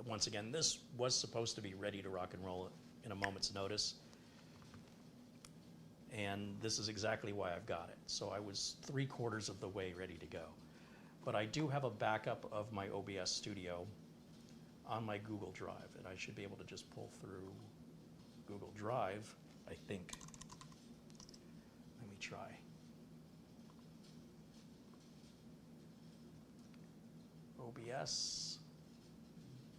Once again, this was supposed to be ready to rock and roll in a moment's notice. And this is exactly why I've got it. So I was 3/4 of the way ready to go. But I do have a backup of my OBS Studio on my Google Drive, and I should be able to just pull through Google Drive, I think. Let me try. OBS,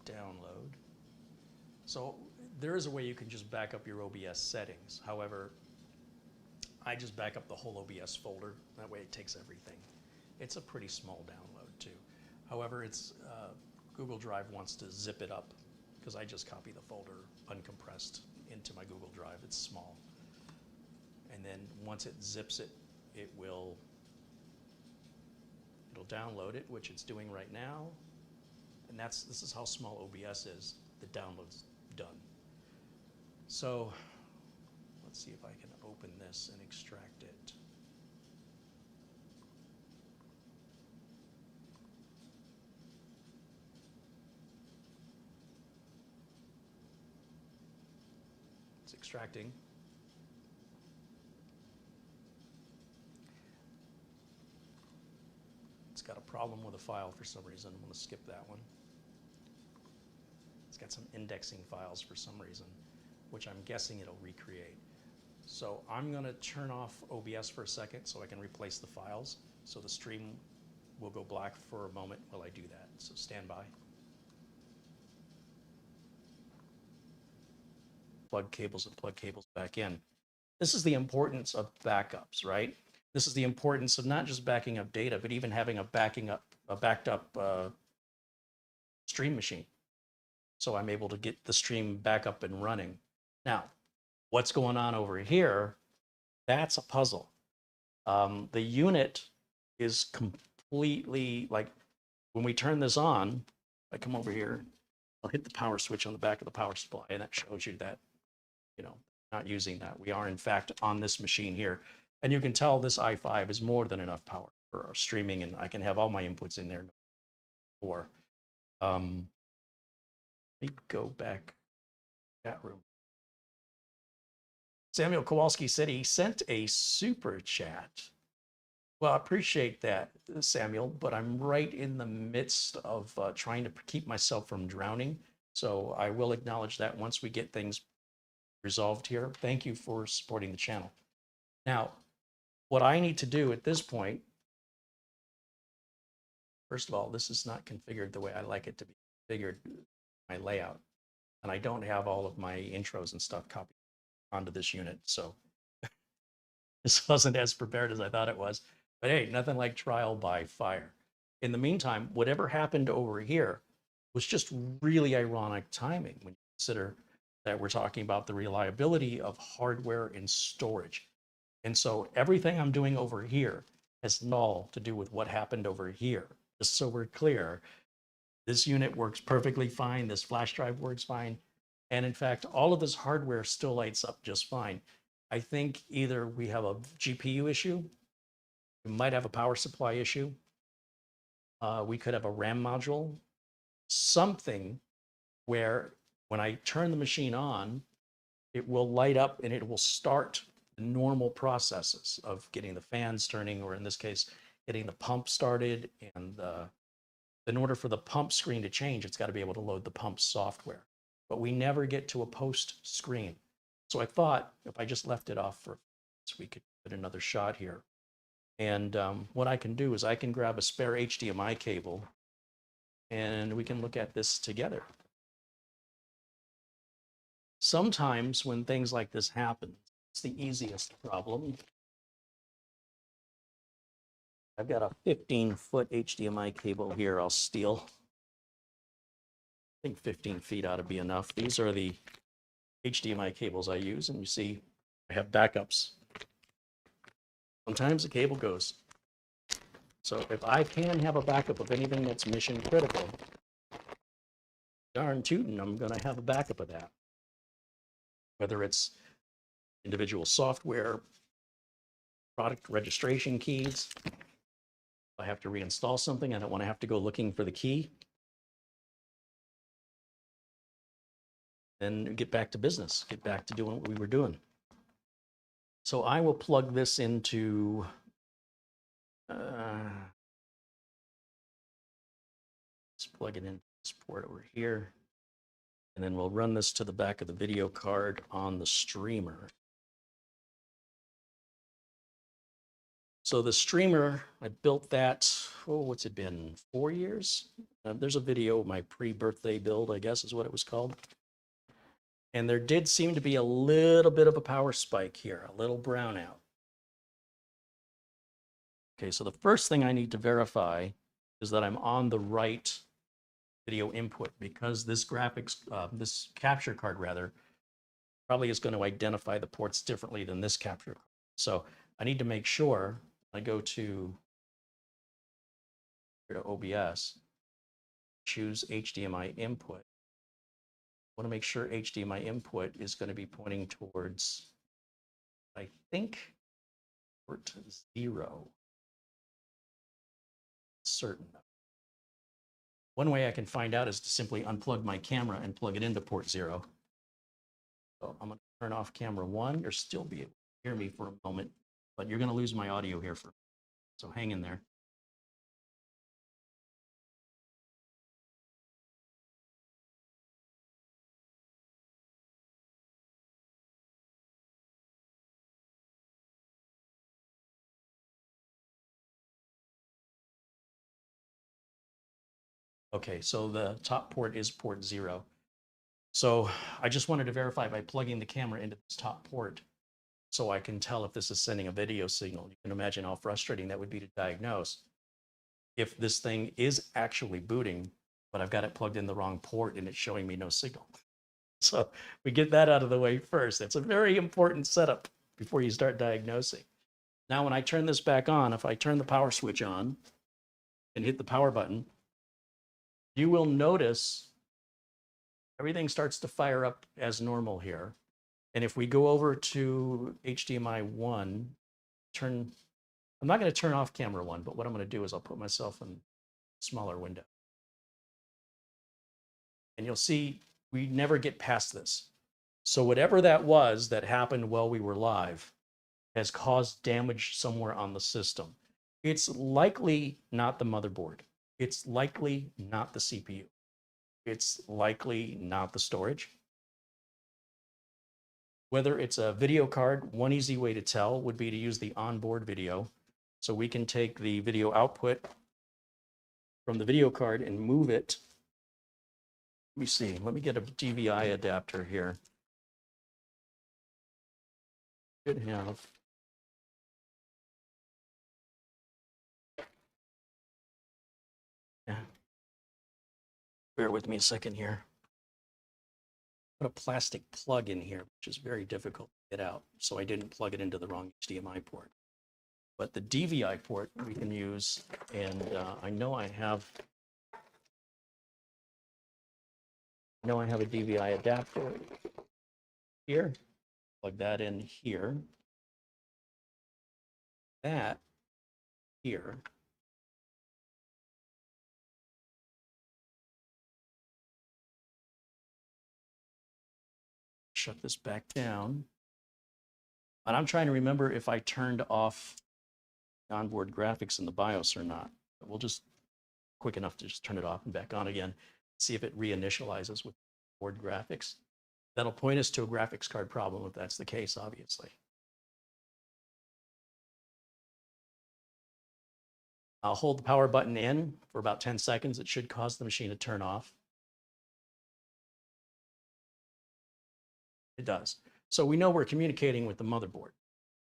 download. So there is a way you can just back up your OBS settings. However, I just back up the whole OBS folder. That way it takes everything. It's a pretty small download too. However, it's Google Drive wants to zip it up because I just copy the folder uncompressed into my Google Drive. It's small. And then once it zips it, it'll download it, which it's doing right now. And this is how small OBS is. The download's done. So let's see if I can open this and extract it. It's extracting. It's got a problem with a file for some reason. I'm going to skip that one. It's got some indexing files for some reason, which I'm guessing it'll recreate. So I'm going to turn off OBS for a second so I can replace the files. So the stream will go black for a moment while I do that. So stand by. Plug cables and plug cables back in. This is the importance of backups, right? This is the importance of not just backing up data, but even having a backed up stream machine. So I'm able to get the stream back up and running. Now, what's going on over here? That's a puzzle. The unit is completely, like, when we turn this on, I come over here, I'll hit the power switch on the back of the power supply, and that shows you that, not using that. We are, in fact, on this machine here. And you can tell this i5 is more than enough power for our streaming, and I can have all my inputs in there. before. Let me go back chat room. Samuel Kowalski said he sent a super chat. Well, I appreciate that, Samuel, but I'm right in the midst of trying to keep myself from drowning. So I will acknowledge that once we get things resolved here. Thank you for supporting the channel. Now, what I need to do at this point, first of all, this is not configured the way I like it to be configured, my layout. And I don't have all of my intros and stuff copied onto this unit. So this wasn't as prepared as I thought it was. But hey, nothing like trial by fire. In the meantime, whatever happened over here was just really ironic timing when you consider that we're talking about the reliability of hardware and storage. And so everything I'm doing over here has null to do with what happened over here. Just so we're clear, this unit works perfectly fine. This flash drive works fine. And in fact, all of this hardware still lights up just fine. I think either we have a GPU issue, we might have a power supply issue, we could have a RAM module, something where when I turn the machine on, it will light up and it will start the normal processes of getting the fans turning, or in this case, getting the pump started. And in order for the pump screen to change, it's got to be able to load the pump software. But we never get to a post screen. So I thought if I just left it off for, so we could put another shot here. And what I can do is I can grab a spare HDMI cable and we can look at this together. Sometimes when things like this happen, it's the easiest problem. I've got a 15-foot HDMI cable here I'll steal. I think 15 feet ought to be enough. These are the HDMI cables I use, and you see I have backups. Sometimes the cable goes. So if I can have a backup of anything that's mission critical, darn tootin', I'm going to have a backup of that. Whether it's individual software, product registration keys, if I have to reinstall something, I don't want to have to go looking for the key. Then get back to business, get back to doing what we were doing. So I will plug this into let's plug it in this port over here, and then we'll run this to the back of the video card on the streamer. So the streamer, I built that, oh, what's it been, 4 years? There's a video of my pre-birthday build, I guess is what it was called. And there did seem to be a little bit of a power spike here, a little brownout. Okay, so the first thing I need to verify is that I'm on the right video input, because this graphics, this capture card rather, probably is going to identify the ports differently than this capture card. So I need to make sure I go to OBS, choose HDMI input. I want to make sure HDMI input is going to be pointing towards, I think, port 0. Certain. One way I can find out is to simply unplug my camera and plug it into port 0. So I'm going to turn off camera 1. You'll still be able to hear me for a moment, but you're going to lose my audio here for, so hang in there. Okay, so the top port is port 0. So I just wanted to verify by plugging the camera into this top port so I can tell if this is sending a video signal. You can imagine how frustrating that would be to diagnose if this thing is actually booting, but I've got it plugged in the wrong port and it's showing me no signal. So we get that out of the way first. It's a very important setup before you start diagnosing. Now, when I turn this back on, if I turn the power switch on and hit the power button, you will notice everything starts to fire up as normal here. And if we go over to HDMI 1, I'm not going to turn off camera 1, but what I'm going to do is I'll put myself in a smaller window. And you'll see we never get past this. So whatever that was that happened while we were live has caused damage somewhere on the system. It's likely not the motherboard. It's likely not the CPU. It's likely not the storage. Whether it's a video card, one easy way to tell would be to use the onboard video. So we can take the video output from the video card and move it. Let me see, let me get a DVI adapter here. Should have. Yeah. Bear with me a second here. Put a plastic plug in here, which is very difficult to get out. So I didn't plug it into the wrong HDMI port. But the DVI port we can use, and I know I have a DVI adapter here. Plug that in here. That here. Shut this back down. And I'm trying to remember if I turned off onboard graphics in the BIOS or not. But we'll just quick enough to just turn it off and back on again. See if it reinitializes with board graphics. That'll point us to a graphics card problem if that's the case, obviously. I'll hold the power button in for about 10 seconds. It should cause the machine to turn off. It does. So we know we're communicating with the motherboard.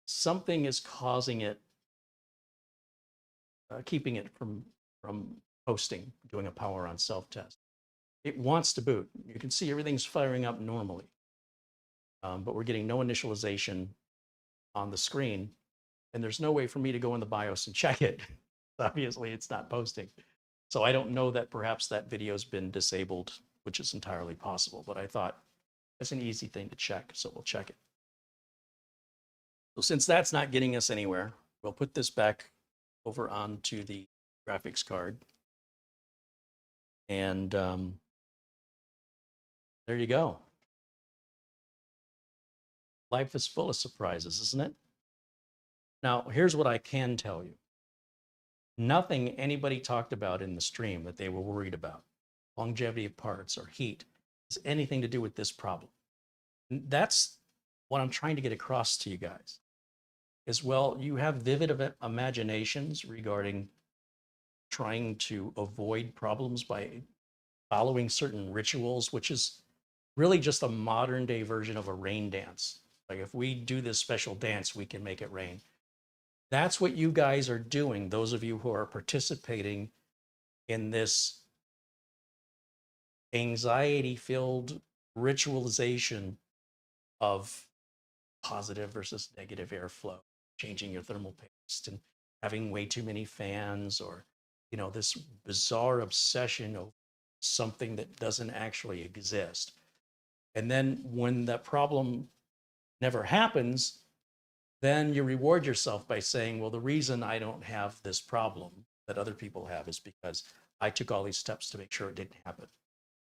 Something is causing it, keeping it from posting, doing a power on self-test. It wants to boot. You can see everything's firing up normally, but we're getting no initialization on the screen, and there's no way for me to go in the BIOS and check it. Obviously, it's not posting. So I don't know that perhaps that video's been disabled, which is entirely possible, but I thought it's an easy thing to check, so we'll check it. So since that's not getting us anywhere, we'll put this back over onto the graphics card. And there you go. Life is full of surprises, isn't it? Now, here's what I can tell you. Nothing anybody talked about in the stream that they were worried about, longevity of parts or heat, has anything to do with this problem. And that's what I'm trying to get across to you guys. As well, you have vivid imaginations regarding trying to avoid problems by following certain rituals, which is really just a modern day version of a rain dance. Like if we do this special dance, we can make it rain. That's what you guys are doing, those of you who are participating in this anxiety-filled ritualization of positive versus negative airflow, changing your thermal paste and having way too many fans, or, you know, this bizarre obsession of something that doesn't actually exist. And then when that problem never happens, then you reward yourself by saying, well, the reason I don't have this problem that other people have is because I took all these steps to make sure it didn't happen.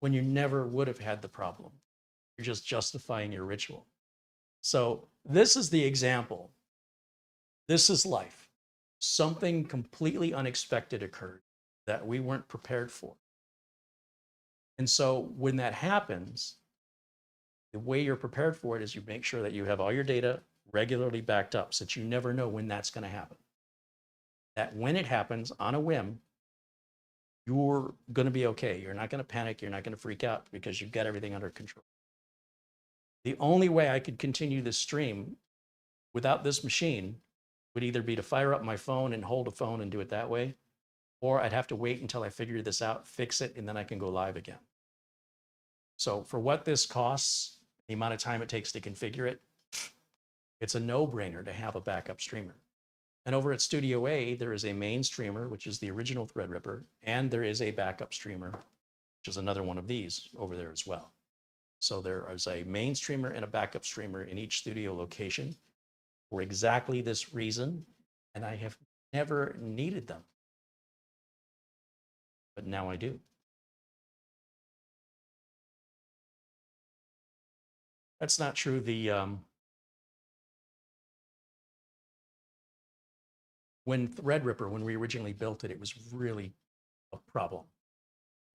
When you never would have had the problem. You're just justifying your ritual. So this is the example. This is life. Something completely unexpected occurred that we weren't prepared for. And so when that happens, the way you're prepared for it is you make sure that you have all your data regularly backed up so that you never know when that's going to happen. That when it happens on a whim, you're going to be okay. You're not going to panic. You're not going to freak out because you've got everything under control. The only way I could continue this stream without this machine would either be to fire up my phone and hold a phone and do it that way, or I'd have to wait until I figure this out, fix it, and then I can go live again. So for what this costs, the amount of time it takes to configure it, it's a no-brainer to have a backup streamer. And over at Studio A, there is a main streamer, which is the original Threadripper, and there is a backup streamer, which is another one of these over there as well. So there is a main streamer and a backup streamer in each studio location for exactly this reason, and I have never needed them. But now I do. That's not true. When Threadripper, when we originally built it, it was really a problem,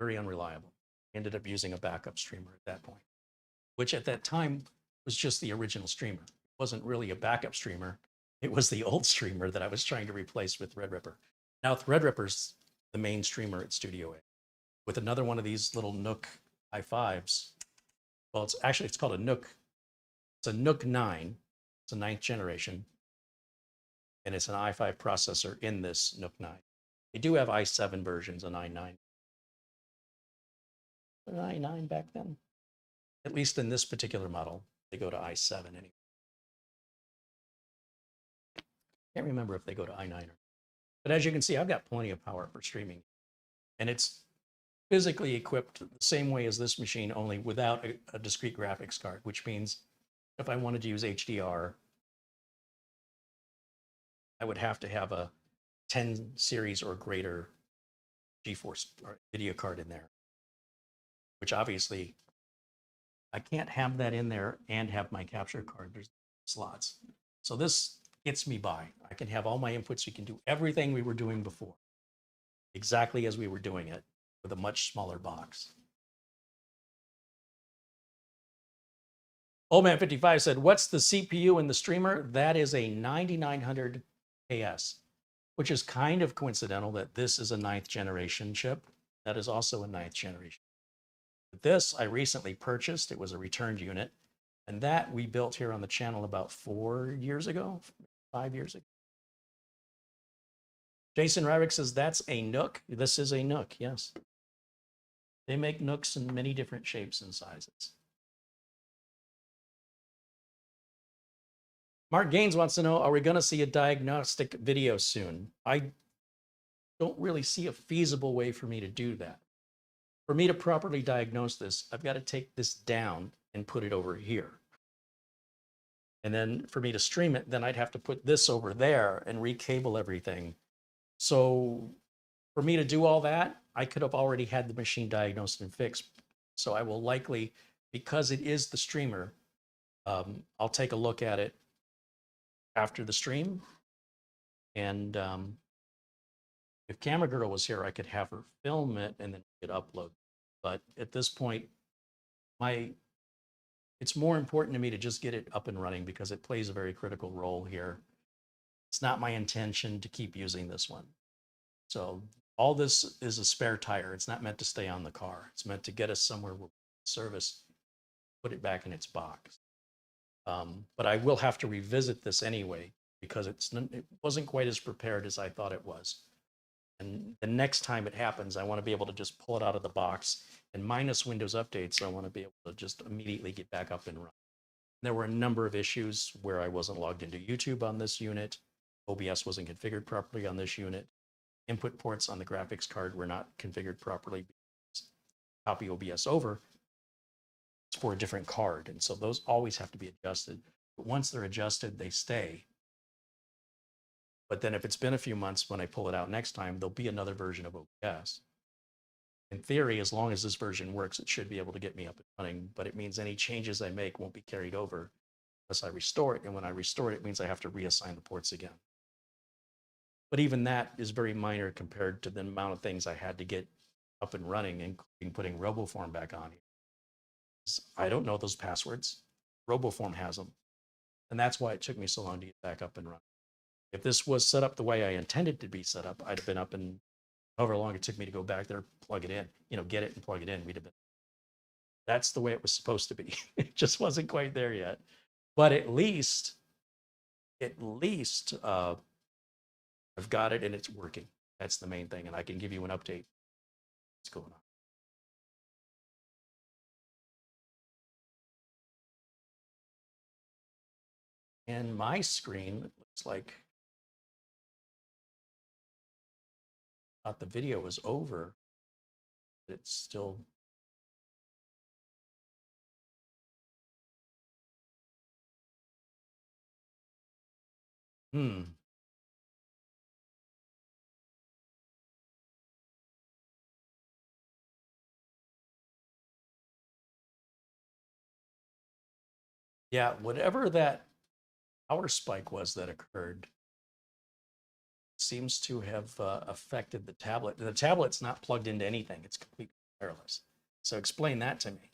very unreliable. Ended up using a backup streamer at that point, which at that time was just the original streamer. It wasn't really a backup streamer. It was the old streamer that I was trying to replace with Threadripper. Now Threadripper's the main streamer at Studio A. With another one of these little Nook i5s. Well, it's called a Nook. It's a Nook 9. It's a 9th generation. And it's an i5 processor in this Nook 9. They do have i7 versions, an i9. An i9 back then. At least in this particular model, they go to i7 anyway. Can't remember if they go to i9 or. But as you can see, I've got plenty of power for streaming. And it's physically equipped the same way as this machine, only without a discrete graphics card, which means if I wanted to use HDR, I would have to have a 10 series or greater GeForce or video card in there, which obviously I can't have that in there and have my capture card. There's slots. So this gets me by. I can have all my inputs. We can do everything we were doing before, exactly as we were doing it with a much smaller box. Old Man 55 said, what's the CPU in the streamer? That is a 9900 KS, which is kind of coincidental that this is a 9th generation chip. That is also a 9th generation. This I recently purchased. It was a returned unit. And that we built here on the channel about 4 years ago, 5 years ago. Jason Ryrick says, that's a Nook. This is a Nook, yes. They make Nooks in many different shapes and sizes. Mark Gaines wants to know, are we going to see a diagnostic video soon? I don't really see a feasible way for me to do that. For me to properly diagnose this, I've got to take this down and put it over here. And then for me to stream it, then I'd have to put this over there and recable everything. So for me to do all that, I could have already had the machine diagnosed and fixed. So I will likely, because it is the streamer, I'll take a look at it after the stream. And if Camera Girl was here, I could have her film it and then we could upload. But at this point, it's more important to me to just get it up and running because it plays a very critical role here. It's not my intention to keep using this one. So all this is a spare tire. It's not meant to stay on the car. It's meant to get us somewhere where we can service, put it back in its box. But I will have to revisit this anyway because it wasn't quite as prepared as I thought it was. And the next time it happens, I want to be able to just pull it out of the box and minus Windows updates. I want to be able to just immediately get back up and run. There were a number of issues where I wasn't logged into YouTube on this unit. OBS wasn't configured properly on this unit. Input ports on the graphics card were not configured properly. Copy OBS over, it's for a different card. And so those always have to be adjusted. But once they're adjusted, they stay. But then if it's been a few months, when I pull it out next time, there'll be another version of OBS. In theory, as long as this version works, it should be able to get me up and running, but it means any changes I make won't be carried over unless I restore it. And when I restore it, it means I have to reassign the ports again. But even that is very minor compared to the amount of things I had to get up and running, including putting RoboForm back on here. I don't know those passwords. RoboForm has them. And that's why it took me so long to get back up and running. If this was set up the way I intended to be set up, I'd have been up in however long it took me to go back there, plug it in, get it and plug it in. We'd have been. That's the way it was supposed to be. It just wasn't quite there yet. But at least I've got it and it's working. That's the main thing. And I can give you an update. What's going on? And my screen looks like I thought the video was over. But it's still. Yeah, whatever that power spike was that occurred seems to have affected the tablet. The tablet's not plugged into anything. It's completely wireless. So explain that to me.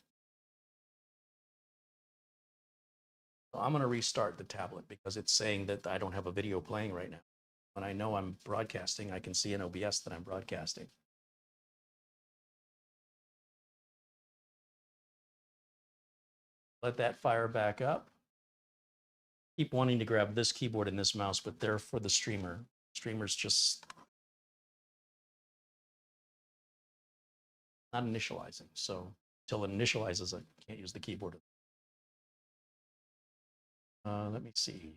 So I'm going to restart the tablet because it's saying that I don't have a video playing right now. When I know I'm broadcasting, I can see in OBS that I'm broadcasting. Let that fire back up. Keep wanting to grab this keyboard and this mouse, but they're for the streamer. Streamer's just not initializing. So until it initializes, I can't use the keyboard. Let me see.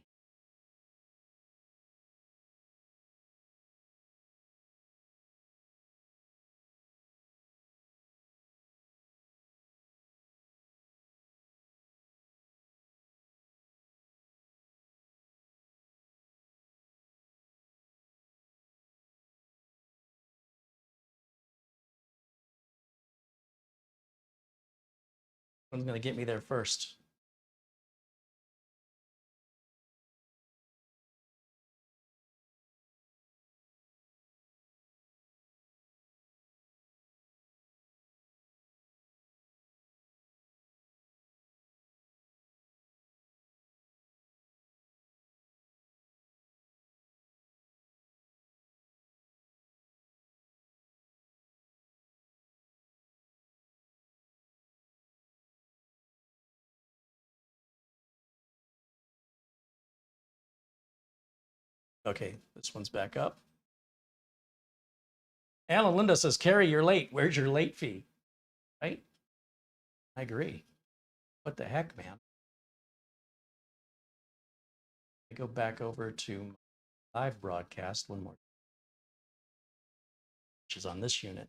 One's going to get me there first. Okay, this one's back up. Alan Linda says, Carey, you're late. Where's your late fee? Right? I agree. What the heck, man? I go back over to live broadcast one more, which is on this unit.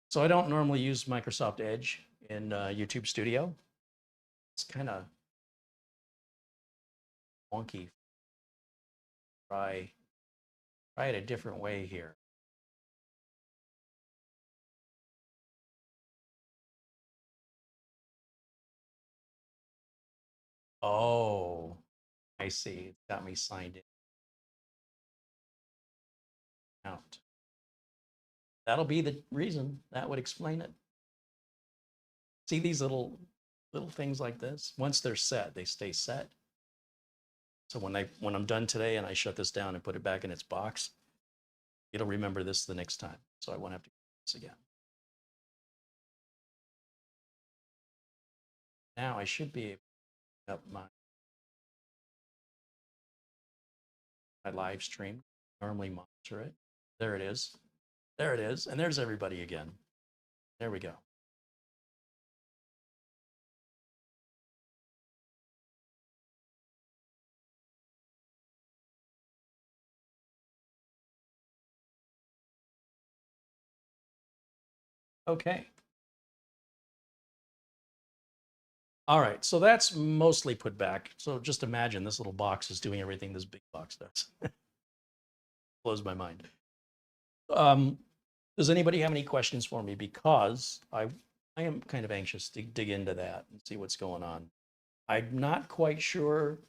So I don't normally use Microsoft Edge in YouTube Studio. It's kind of wonky. Try it a different way here. Oh, I see. It's got me signed in. Out. That'll be the reason. That would explain it. See these little things like this? Once they're set, they stay set. So when I'm done today and I shut this down and put it back in its box, it'll remember this the next time. So I won't have to do this again. Now I should be able to up my live stream. Normally monitor it. There it is. There it is. And there's everybody again. There we go. Okay. All right, so that's mostly put back. So just imagine this little box is doing everything this big box does. Blows my mind. Does anybody have any questions for me? Because I am kind of anxious to dig into that and see what's going on. I'm not quite sure.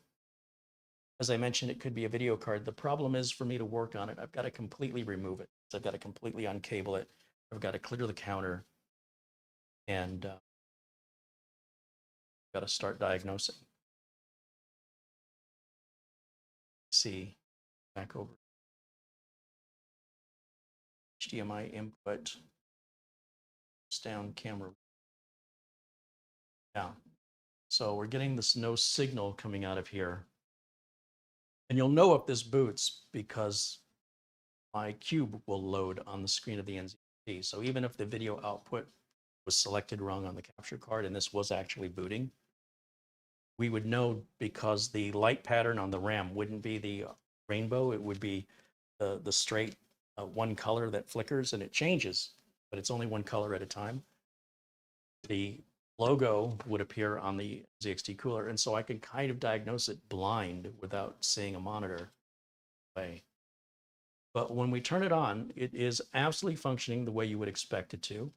As I mentioned, it could be a video card. The problem is for me to work on it, I've got to completely remove it. So I've got to completely uncable it. I've got to clear the counter and got to start diagnosing. See, back over HDMI input, down camera. Yeah, So we're getting this no signal coming out of here. And you'll know if this boots because my cube will load on the screen of the NZT. So even if the video output was selected wrong on the capture card and this was actually booting, we would know because the light pattern on the RAM wouldn't be the rainbow. It would be the straight one color that flickers and it changes, but it's only one color at a time. The logo would appear on the ZXT cooler. And so I can kind of diagnose it blind without seeing a monitor play. But when we turn it on, it is absolutely functioning the way you would expect it to.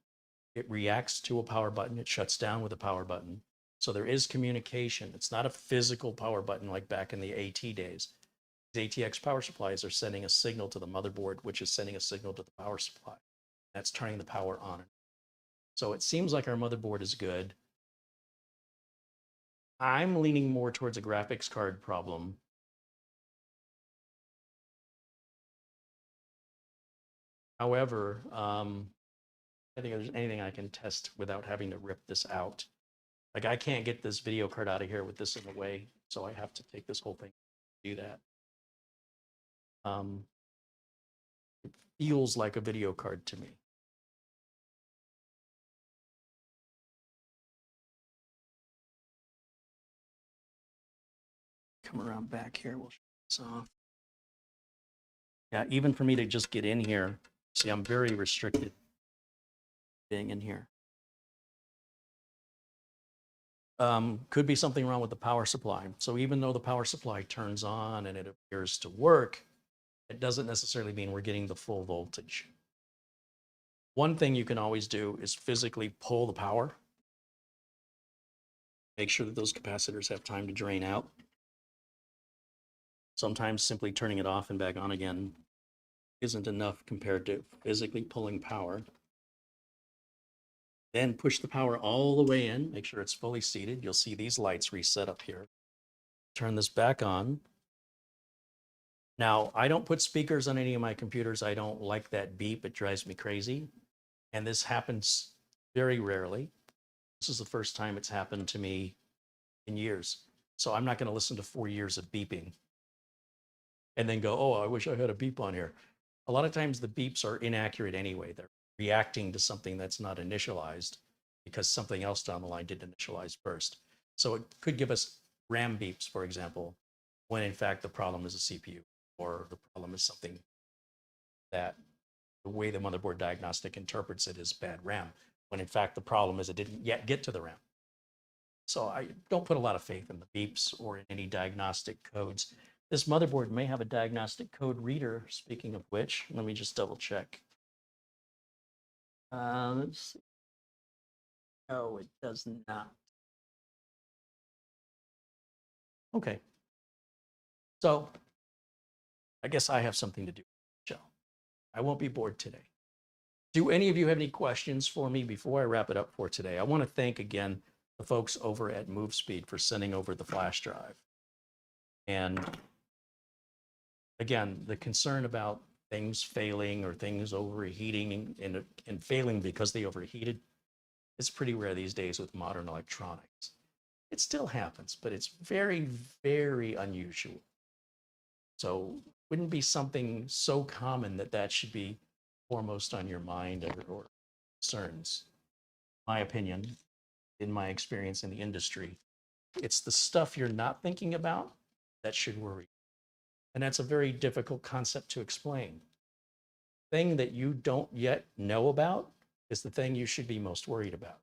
It reacts to a power button. It shuts down with a power button. So there is communication. It's not a physical power button like back in the AT days. These ATX power supplies are sending a signal to the motherboard, which is sending a signal to the power supply. That's turning the power on. So it seems like our motherboard is good. I'm leaning more towards a graphics card problem. However, I think if there's anything I can test without having to rip this out. Like I can't get this video card out of here with this in the way, so I have to take this whole thing to do that. It feels like a video card to me. Come around back here, we'll shut this off. Yeah, even for me to just get in here, see, I'm very restricted being in here. Could be something wrong with the power supply. So even though the power supply turns on and it appears to work, it doesn't necessarily mean we're getting the full voltage. One thing you can always do is physically pull the power. Make sure that those capacitors have time to drain out. Sometimes simply turning it off and back on again isn't enough compared to physically pulling power. Then push the power all the way in, make sure it's fully seated. You'll see these lights reset up here. Turn this back on. Now, I don't put speakers on any of my computers. I don't like that beep. It drives me crazy. And this happens very rarely. This is the first time it's happened to me in years. So I'm not going to listen to 4 years of beeping and then go, oh, I wish I had a beep on here. A lot of times the beeps are inaccurate anyway. They're reacting to something that's not initialized because something else down the line did initialize first. So it could give us RAM beeps, for example, when in fact the problem is a CPU or the problem is something that the way the motherboard diagnostic interprets it is bad RAM, when in fact the problem is it didn't yet get to the RAM. So I don't put a lot of faith in the beeps or in any diagnostic codes. This motherboard may have a diagnostic code reader, speaking of which. Let me just double check. Let's see. No, it does not. Okay. So I guess I have something to do. So I won't be bored today. Do any of you have any questions for me before I wrap it up for today? I want to thank again the folks over at Movespeed for sending over the flash drive. And again, the concern about things failing or things overheating and failing because they overheated, it's pretty rare these days with modern electronics. It still happens, but it's very, very unusual. So it wouldn't be something so common that that should be foremost on your mind or concerns. My opinion, in my experience in the industry, it's the stuff you're not thinking about that should worry. And that's a very difficult concept to explain. The thing that you don't yet know about is the thing you should be most worried about.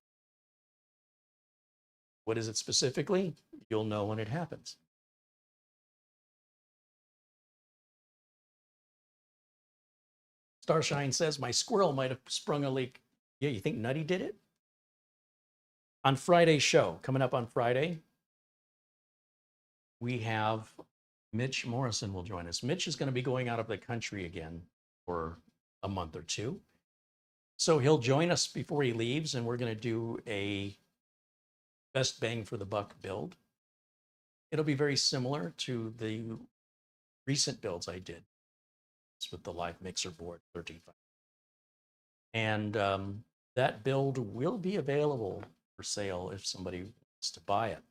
What is it specifically? You'll know when it happens. Starshine says, my squirrel might have sprung a leak. Yeah, you think Nutty did it? On Friday's show, coming up on Friday, we have Mitch Morrison will join us. Mitch is going to be going out of the country again for a month or two. So he'll join us before he leaves, and we're going to do a best bang for the buck build. It'll be very similar to the recent builds I did. It's with the live mixer board 13.5. And that build will be available for sale if somebody wants to buy it.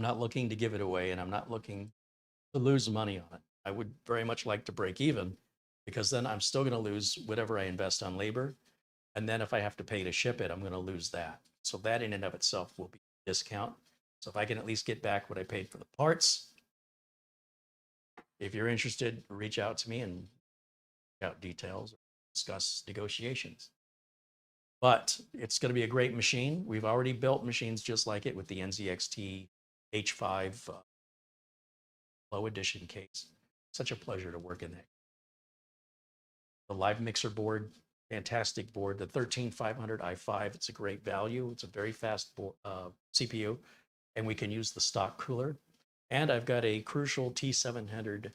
I'm not looking to give it away, and I'm not looking to lose money on it. I would very much like to break even, because then I'm still going to lose whatever I invest on labor. And then if I have to pay to ship it, I'm going to lose that. So that in and of itself will be a discount. So if I can at least get back what I paid for the parts, if you're interested, reach out to me and out details, discuss negotiations. But it's going to be a great machine. We've already built machines just like it with the NZXT H5 low edition case. Such a pleasure to work in that. The live mixer board, fantastic board. The 13500 i5, it's a great value. It's a very fast CPU, and we can use the stock cooler. And I've got a Crucial T700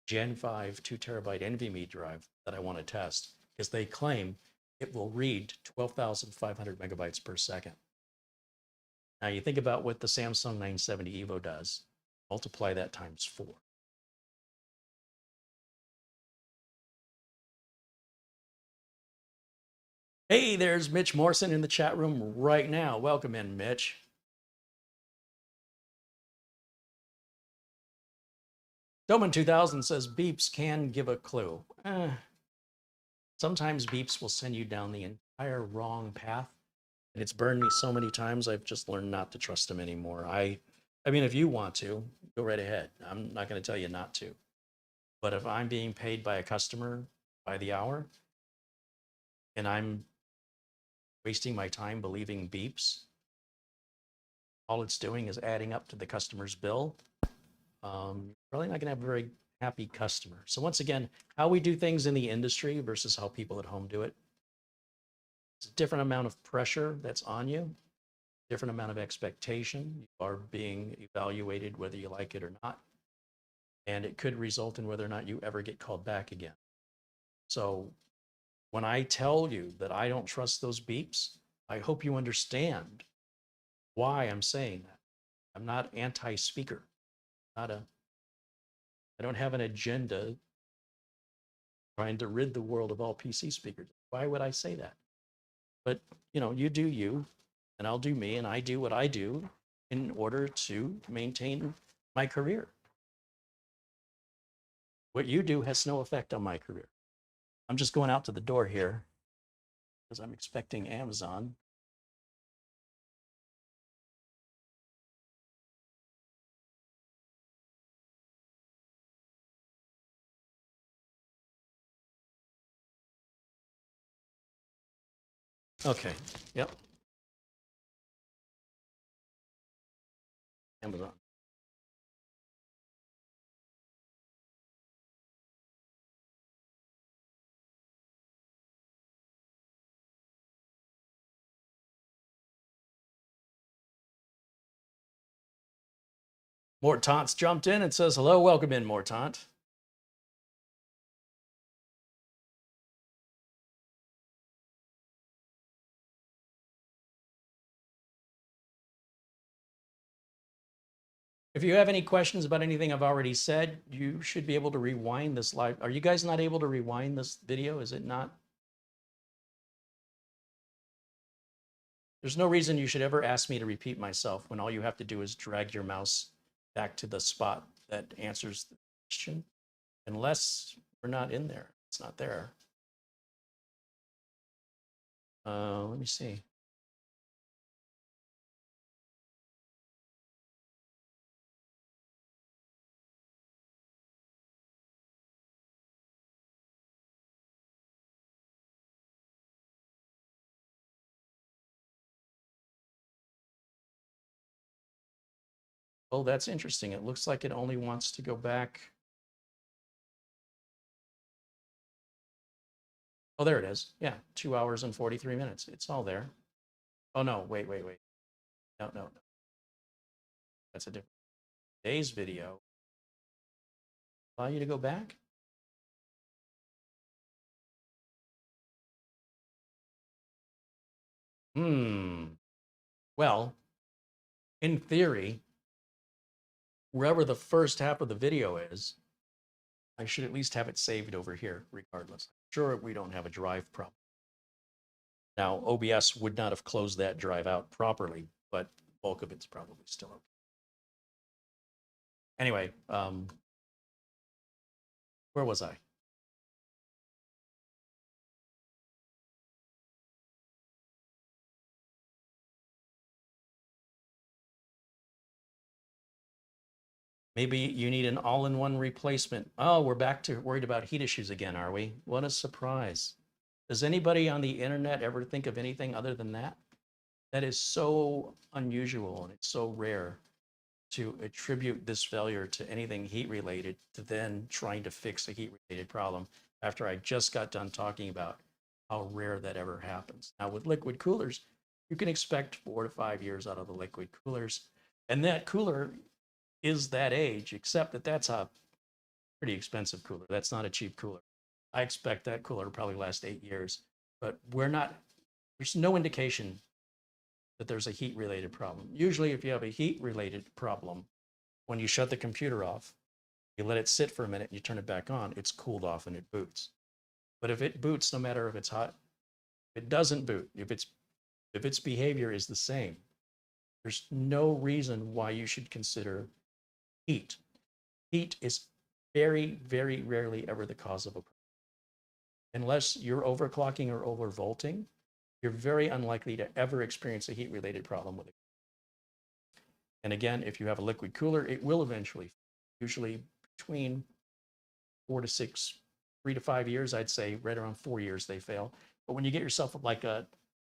Gen 5 2 terabyte NVMe drive that I want to test, because they claim it will read 12,500 megabytes per second. Now you think about what the Samsung 970 EVO does, multiply that times 4. Hey, there's Mitch Morrison in the chat room right now. Welcome in, Mitch. Doman 2000 says beeps can give a clue. Sometimes beeps will send you down the entire wrong path. And it's burned me so many times, I've just learned not to trust them anymore. I mean, if you want to, go right ahead. I'm not going to tell you not to. But if I'm being paid by a customer by the hour, and I'm wasting my time believing beeps, all it's doing is adding up to the customer's bill. You're probably not going to have a very happy customer. So once again, how we do things in the industry versus how people at home do it. It's a different amount of pressure that's on you, different amount of expectation. You are being evaluated whether you like it or not. And it could result in whether or not you ever get called back again. So when I tell you that I don't trust those beeps, I hope you understand why I'm saying that. I'm not anti-speaker. I don't have an agenda trying to rid the world of all PC speakers. Why would I say that? But, you know, you do you, and I'll do me, and I do what I do in order to maintain my career. What you do has no effect on my career. I'm just going out to the door here because I'm expecting Amazon. Okay, yep. Amazon. Mortant's jumped in and says, hello, welcome in, Mortant. If you have any questions about anything I've already said, you should be able to rewind this live. Are you guys not able to rewind this video? Is it not? There's no reason you should ever ask me to repeat myself when all you have to do is drag your mouse back to the spot that answers the question, unless we're not in there. It's not there. Let me see. Oh, that's interesting. It looks like it only wants to go back. Oh, there it is. Yeah, 2 hours and 43 minutes. It's all there. Oh, no, wait. No. That's a different day's video. Allow you to go back? Well, in theory, wherever the first half of the video is, I should at least have it saved over here regardless. Sure, we don't have a drive problem. Now, OBS would not have closed that drive out properly, but the bulk of it's probably still okay. Anyway, where was I? Maybe you need an all-in-one replacement. Oh, we're back to worried about heat issues again, are we? What a surprise. Does anybody on the internet ever think of anything other than that? That is so unusual and it's so rare to attribute this failure to anything heat related to then trying to fix a heat related problem after I just got done talking about how rare that ever happens. Now with liquid coolers, you can expect 4 to 5 years out of the liquid coolers. And that cooler is that age, except that that's a pretty expensive cooler. That's not a cheap cooler. I expect that cooler to probably last 8 years, but there's no indication that there's a heat related problem. Usually if you have a heat related problem, when you shut the computer off, you let it sit for a minute and you turn it back on, it's cooled off and it boots. But if it boots, no matter if it's hot, if it doesn't boot, if its behavior is the same, there's no reason why you should consider heat. Heat is very, very rarely ever the cause of a problem. Unless you're overclocking or overvolting, you're very unlikely to ever experience a heat-related problem with it. And again, if you have a liquid cooler, it will eventually, usually between 4 to 6, 3 to 5 years, I'd say right around 4 years they fail. But when you get yourself like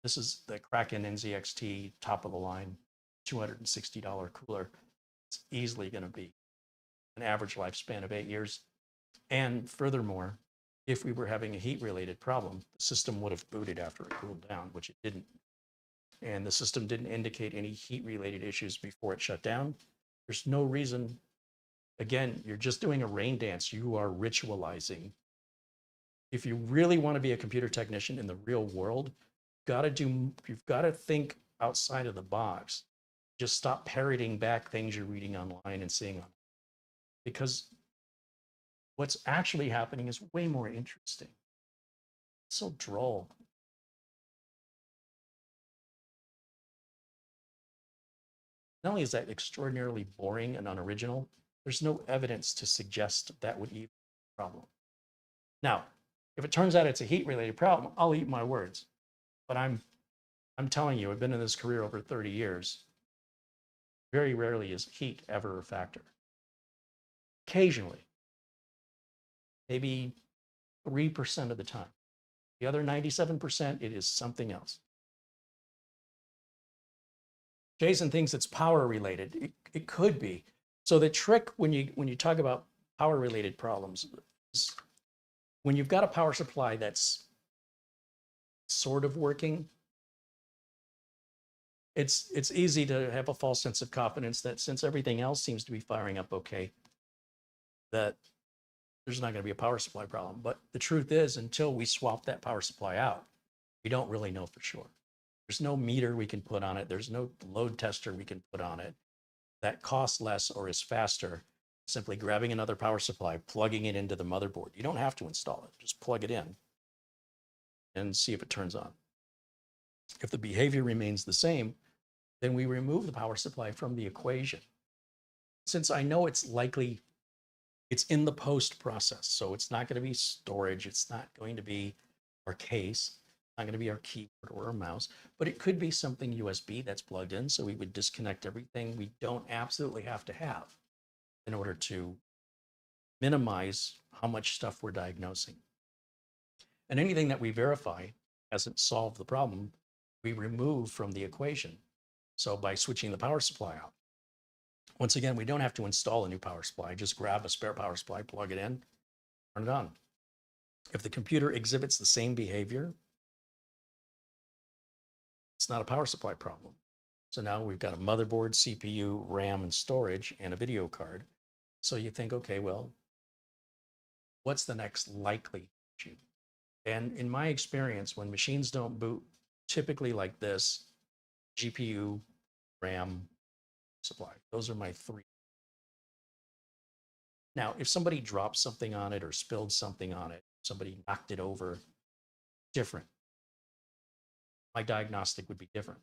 this is the Kraken NZXT top of the line, $260 cooler, it's easily going to be an average lifespan of 8 years. And furthermore, if we were having a heat-related problem, the system would have booted after it cooled down, which it didn't. And the system didn't indicate any heat-related issues before it shut down. There's no reason. Again, you're just doing a rain dance. You are ritualizing. If you really want to be a computer technician in the real world, you've got to think outside of the box. Just stop parroting back things you're reading online and seeing on. Because what's actually happening is way more interesting. It's so droll. Not only is that extraordinarily boring and unoriginal, there's no evidence to suggest that would even be a problem. Now, if it turns out it's a heat-related problem, I'll eat my words. But I'm telling you, I've been in this career over 30 years. Very rarely is heat ever a factor. Occasionally, maybe 3% of the time. The other 97%, it is something else. Jason thinks it's power related. It could be. So the trick when you talk about power related problems is when you've got a power supply that's sort of working, it's easy to have a false sense of confidence that since everything else seems to be firing up okay, that there's not going to be a power supply problem. But the truth is, until we swap that power supply out, we don't really know for sure. There's no meter we can put on it. There's no load tester we can put on it that costs less or is faster. Simply grabbing another power supply, plugging it into the motherboard. You don't have to install it. Just plug it in and see if it turns on. If the behavior remains the same, then we remove the power supply from the equation. Since I know it's likely, it's in the post process, so it's not going to be storage. It's not going to be our case. It's not going to be our keyboard or our mouse, but it could be something USB that's plugged in. So we would disconnect everything we don't absolutely have to have in order to minimize how much stuff we're diagnosing. And anything that we verify hasn't solved the problem, we remove from the equation. So by switching the power supply out, once again, we don't have to install a new power supply. Just grab a spare power supply, plug it in, turn it on. If the computer exhibits the same behavior, it's not a power supply problem. So now we've got a motherboard, CPU, RAM, and storage, and a video card. So you think, okay, well, what's the next likely issue? And in my experience, when machines don't boot, typically like this, GPU, RAM, supply. Those are my three. Now, if somebody dropped something on it or spilled something on it, somebody knocked it over, different. My diagnostic would be different.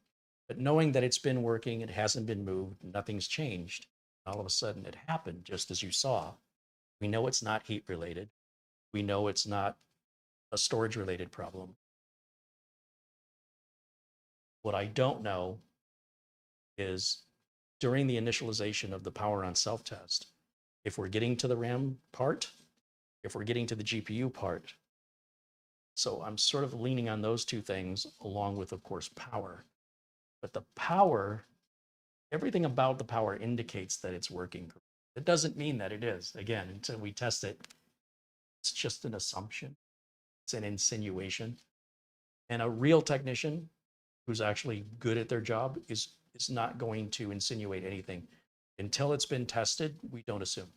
But knowing that it's been working, it hasn't been moved, nothing's changed, All of a sudden it happened just as you saw. We know it's not heat related. We know it's not a storage related problem. What I don't know is during the initialization of the power on self-test, if we're getting to the RAM part, if we're getting to the GPU part. So I'm sort of leaning on those two things along with, of course, power. But the power, everything about the power indicates that it's working. It doesn't mean that it is. Again, until we test it, it's just an assumption. It's an insinuation. And a real technician who's actually good at their job is not going to insinuate anything. Until it's been tested, we don't assume.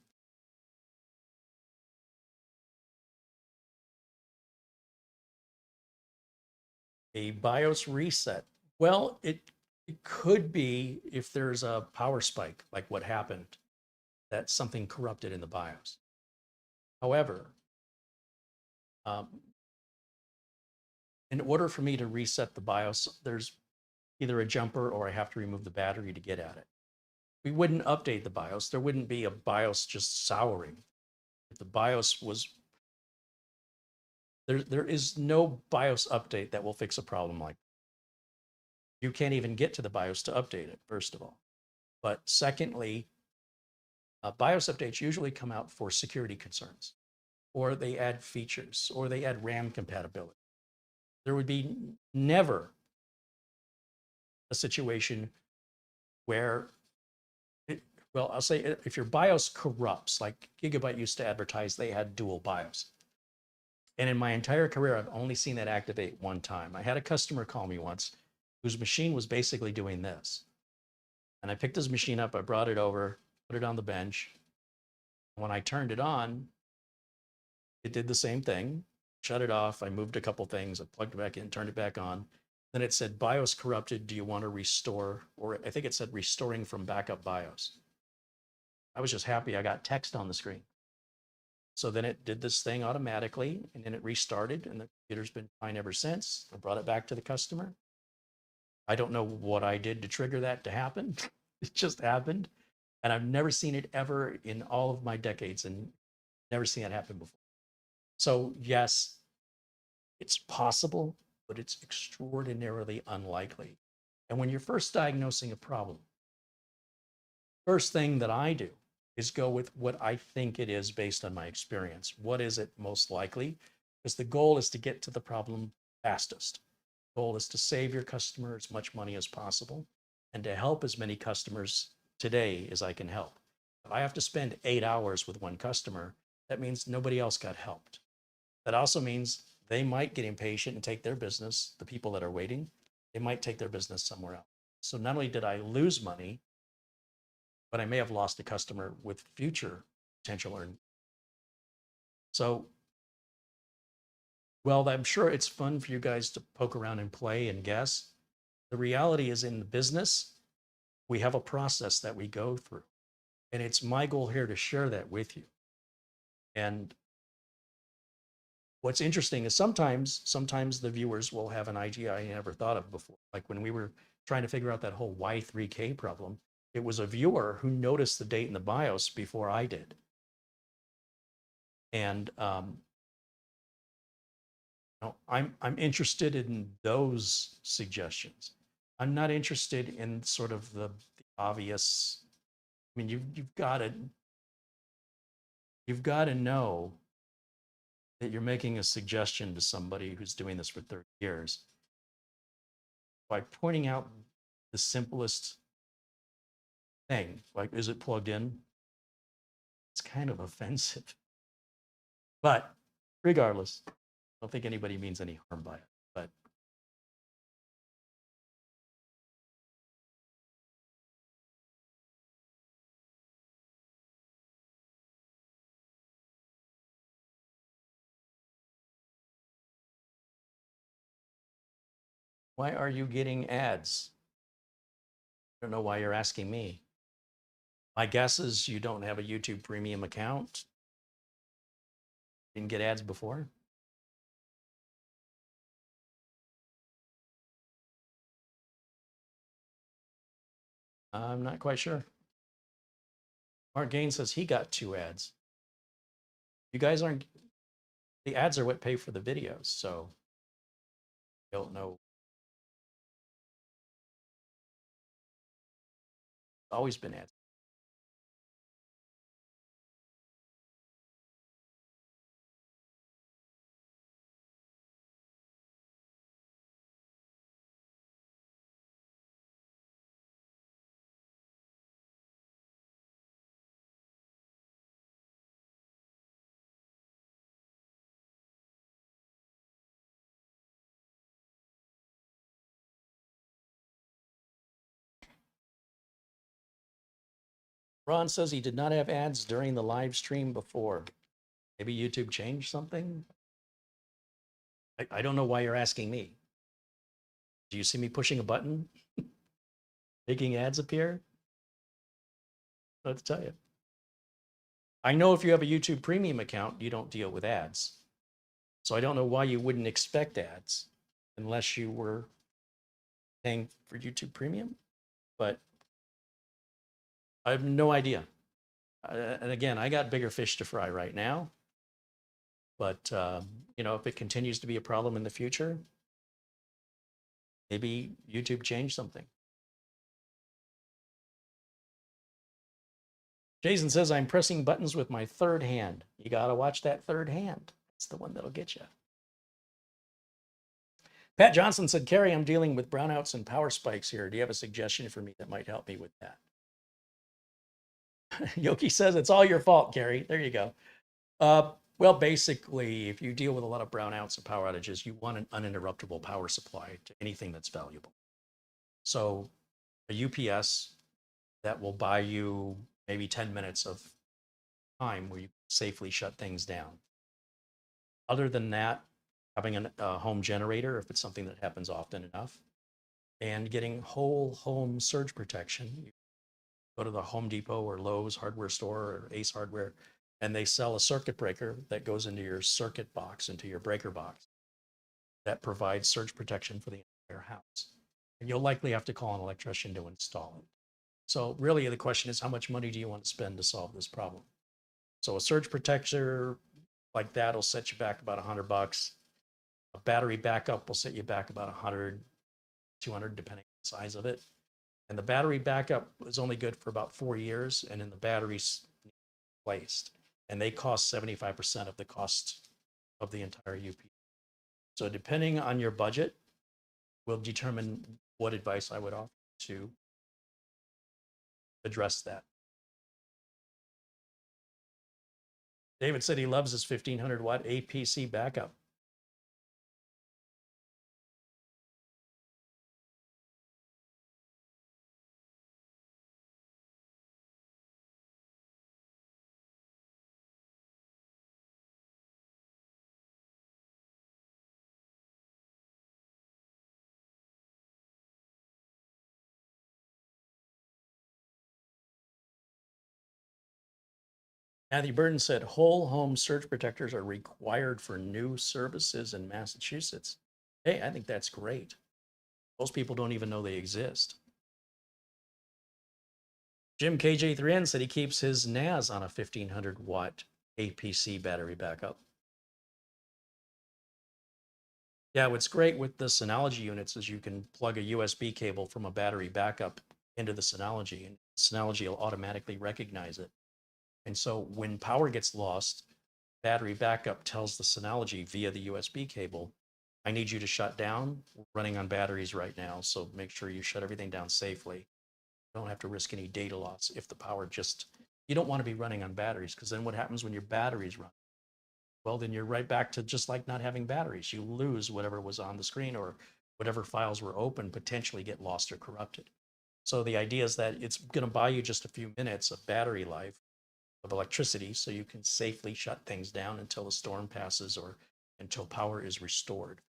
A BIOS reset. Well, it could be if there's a power spike, like what happened, that something corrupted in the BIOS. However, in order for me to reset the BIOS, there's either a jumper or I have to remove the battery to get at it. We wouldn't update the BIOS. There wouldn't be a BIOS just souring. If the BIOS was, there is no BIOS update that will fix a problem like that. You can't even get to the BIOS to update it, first of all. But secondly, BIOS updates usually come out for security concerns, or they add features, or they add RAM compatibility. There would be never a situation where, well, I'll say if your BIOS corrupts, like Gigabyte used to advertise they had dual BIOS. And in my entire career, I've only seen that activate one time. I had a customer call me once whose machine was basically doing this. And I picked his machine up, I brought it over, put it on the bench. When I turned it on, it did the same thing, shut it off. I moved a couple things, I plugged it back in, turned it back on. Then it said BIOS corrupted. Do you want to restore? Or I think it said restoring from backup BIOS. I was just happy I got text on the screen. So then it did this thing automatically and then it restarted and the computer's been fine ever since. I brought it back to the customer. I don't know what I did to trigger that to happen. It just happened. And I've never seen it ever in all of my decades and never seen it happen before. So yes, it's possible, but it's extraordinarily unlikely. And when you're first diagnosing a problem, first thing that I do is go with what I think it is based on my experience. What is it most likely? Because the goal is to get to the problem fastest. The goal is to save your customer as much money as possible and to help as many customers today as I can help. If I have to spend 8 hours with one customer, that means nobody else got helped. That also means they might get impatient and take their business, the people that are waiting, they might take their business somewhere else. So not only did I lose money, but I may have lost a customer with future potential earn. So, well, I'm sure it's fun for you guys to poke around and play and guess. The reality is in the business, we have a process that we go through. And it's my goal here to share that with you. And what's interesting is sometimes the viewers will have an idea I never thought of before. Like when we were trying to figure out that whole Y3K problem, it was a viewer who noticed the date in the BIOS before I did. And I'm interested in those suggestions. I'm not interested in sort of the obvious. I mean, you've got to know that you're making a suggestion to somebody who's doing this for 30 years by pointing out the simplest thing, like, is it plugged in? It's kind of offensive. But regardless, I don't think anybody means any harm by it. But why are you getting ads? I don't know why you're asking me. My guess is you don't have a YouTube premium account. Didn't get ads before. I'm not quite sure. Mark Gaines says he got 2 ads. You guys aren't, the ads are what pay for the videos, so I don't know. Always been ads. Ron says he did not have ads during the live stream before. Maybe YouTube changed something? I don't know why you're asking me. Do you see me pushing a button? Making ads appear? Let's tell you. I know if you have a YouTube premium account, you don't deal with ads. So I don't know why you wouldn't expect ads unless you were paying for YouTube premium, but I have no idea. And again, I got bigger fish to fry right now, but you know, if it continues to be a problem in the future, maybe YouTube changed something. Jason says, I'm pressing buttons with my third hand. You got to watch that third hand. It's the one that'll get you. Pat Johnson said, Carey, I'm dealing with brownouts and power spikes here. Do you have a suggestion for me that might help me with that? Yoki says, it's all your fault, Carey. There you go. Well, basically, if you deal with a lot of brownouts and power outages, you want an uninterruptible power supply to anything that's valuable. So a UPS that will buy you maybe 10 minutes of time where you safely shut things down. Other than that, having a home generator, if it's something that happens often enough, and getting whole home surge protection. You go to the Home Depot or Lowe's hardware store or Ace Hardware, and they sell a circuit breaker that goes into your circuit box, into your breaker box, that provides surge protection for the entire house. And you'll likely have to call an electrician to install it. So really the question is, how much money do you want to spend to solve this problem? So a surge protector like that will set you back about $100. A battery backup will set you back about 100, 200, depending on the size of it. And the battery backup is only good for about 4 years, and then the batteries replaced. And they cost 75% of the cost of the entire UPS. So depending on your budget, will determine what advice I would offer to address that. David said he loves his 1500 watt APC backup. Matthew Burton said whole home surge protectors are required for new services in Massachusetts. Hey, I think that's great. Most people don't even know they exist. Jim KJ3N said he keeps his NAS on a 1500 watt APC battery backup. Yeah, what's great with the Synology units is you can plug a USB cable from a battery backup into the Synology, and Synology will automatically recognize it. And so when power gets lost, battery backup tells the Synology via the USB cable, I need you to shut down. We're running on batteries right now, so make sure you shut everything down safely. You don't have to risk any data loss if the power just, you don't want to be running on batteries, because then what happens when your batteries run? Well, then you're right back to just like not having batteries. You lose whatever was on the screen, or whatever files were open potentially get lost or corrupted. So the idea is that it's going to buy you just a few minutes of battery life of electricity so you can safely shut things down until the storm passes or until power is restored.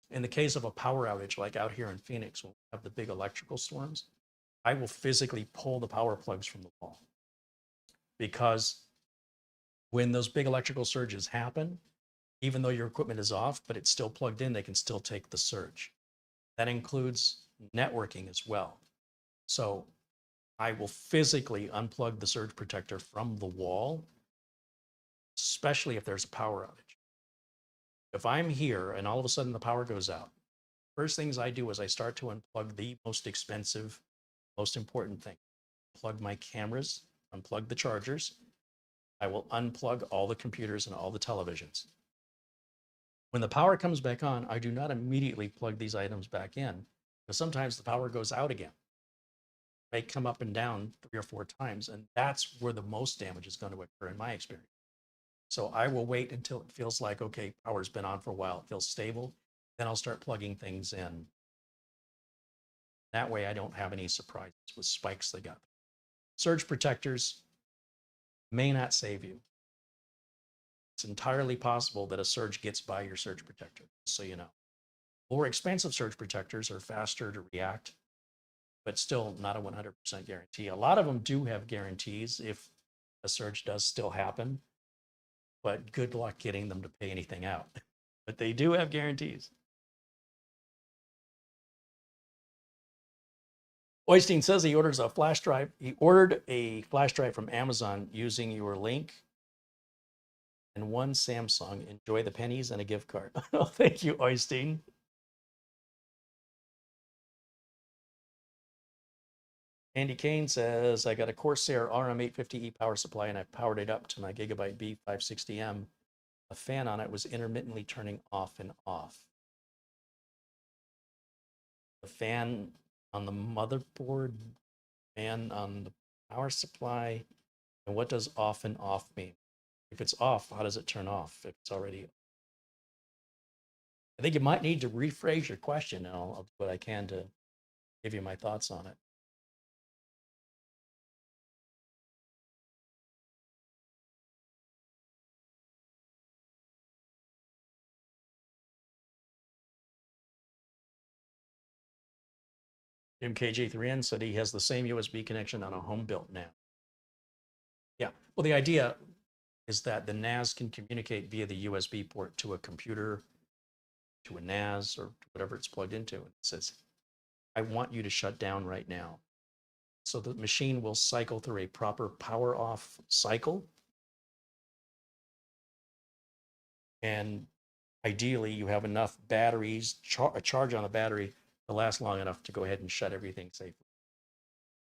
In the case of a power outage, like out here in Phoenix, when we have the big electrical storms, I will physically pull the power plugs from the wall, because when those big electrical surges happen, even though your equipment is off, but it's still plugged in, they can still take the surge. That includes networking as well. So I will physically unplug the surge protector from the wall, especially if there's a power outage. If I'm here and all of a sudden the power goes out, first things I do is I start to unplug the most expensive, most important thing. Plug my cameras, unplug the chargers. I will unplug all the computers and all the televisions. When the power comes back on, I do not immediately plug these items back in, because sometimes the power goes out again. It may come up and down 3 or 4 times, and that's where the most damage is going to occur in my experience. So I will wait until it feels like, okay, power's been on for a while, it feels stable, then I'll start plugging things in. That way I don't have any surprises with spikes they got. Surge protectors may not save you. It's entirely possible that a surge gets by your surge protector, so you know. More expensive surge protectors are faster to react, but still not a 100% guarantee. A lot of them do have guarantees if a surge does still happen, but good luck getting them to pay anything out. But they do have guarantees. Oystein says he orders a flash drive. He ordered a flash drive from Amazon using your link and one Samsung. Enjoy the pennies and a gift card. Oh, thank you, Oystein. Andy Kane says, I got a Corsair RM850E power supply and I powered it up to my Gigabyte B560M. A fan on it was intermittently turning off and off. The fan on the motherboard, fan on the power supply, and what does off and off mean? If it's off, how does it turn off if it's already? I think you might need to rephrase your question, and I'll do what I can to give you my thoughts on it. MKJ3N said he has the same USB connection on a home-built NAS. Yeah, well, the idea is that the NAS can communicate via the USB port to a computer, to a NAS, or whatever it's plugged into. And it says, I want you to shut down right now. So the machine will cycle through a proper power off cycle. And ideally, you have enough batteries, a charge on the battery to last long enough to go ahead and shut everything safely.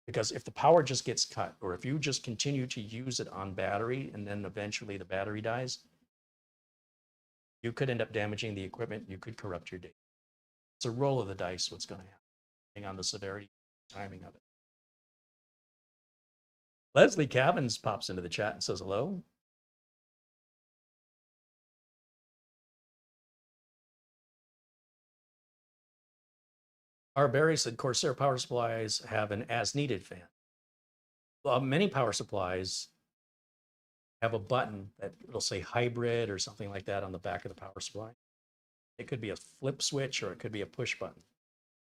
Because if the power just gets cut, or if you just continue to use it on battery and then eventually the battery dies, you could end up damaging the equipment. You could corrupt your data. It's a roll of the dice what's going to happen, depending on the severity, timing of it. Leslie Cavins pops into the chat and says hello. R. Barry said Corsair power supplies have an as-needed fan. Well, many power supplies have a button that it'll say hybrid or something like that on the back of the power supply. It could be a flip switch or it could be a push button.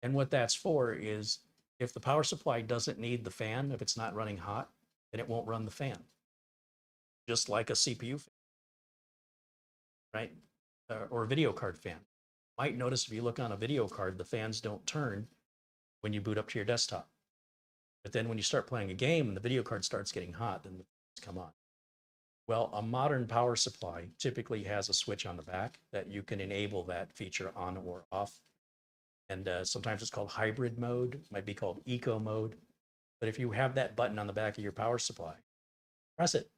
And what that's for is if the power supply doesn't need the fan, if it's not running hot, then it won't run the fan. Just like a CPU fan, right? Or a video card fan. Might notice if you look on a video card, the fans don't turn when you boot up to your desktop. But then when you start playing a game and the video card starts getting hot, then the fans come on. Well, a modern power supply typically has a switch on the back that you can enable that feature on or off. And sometimes it's called hybrid mode, it might be called eco mode. But if you have that button on the back of your power supply, press it,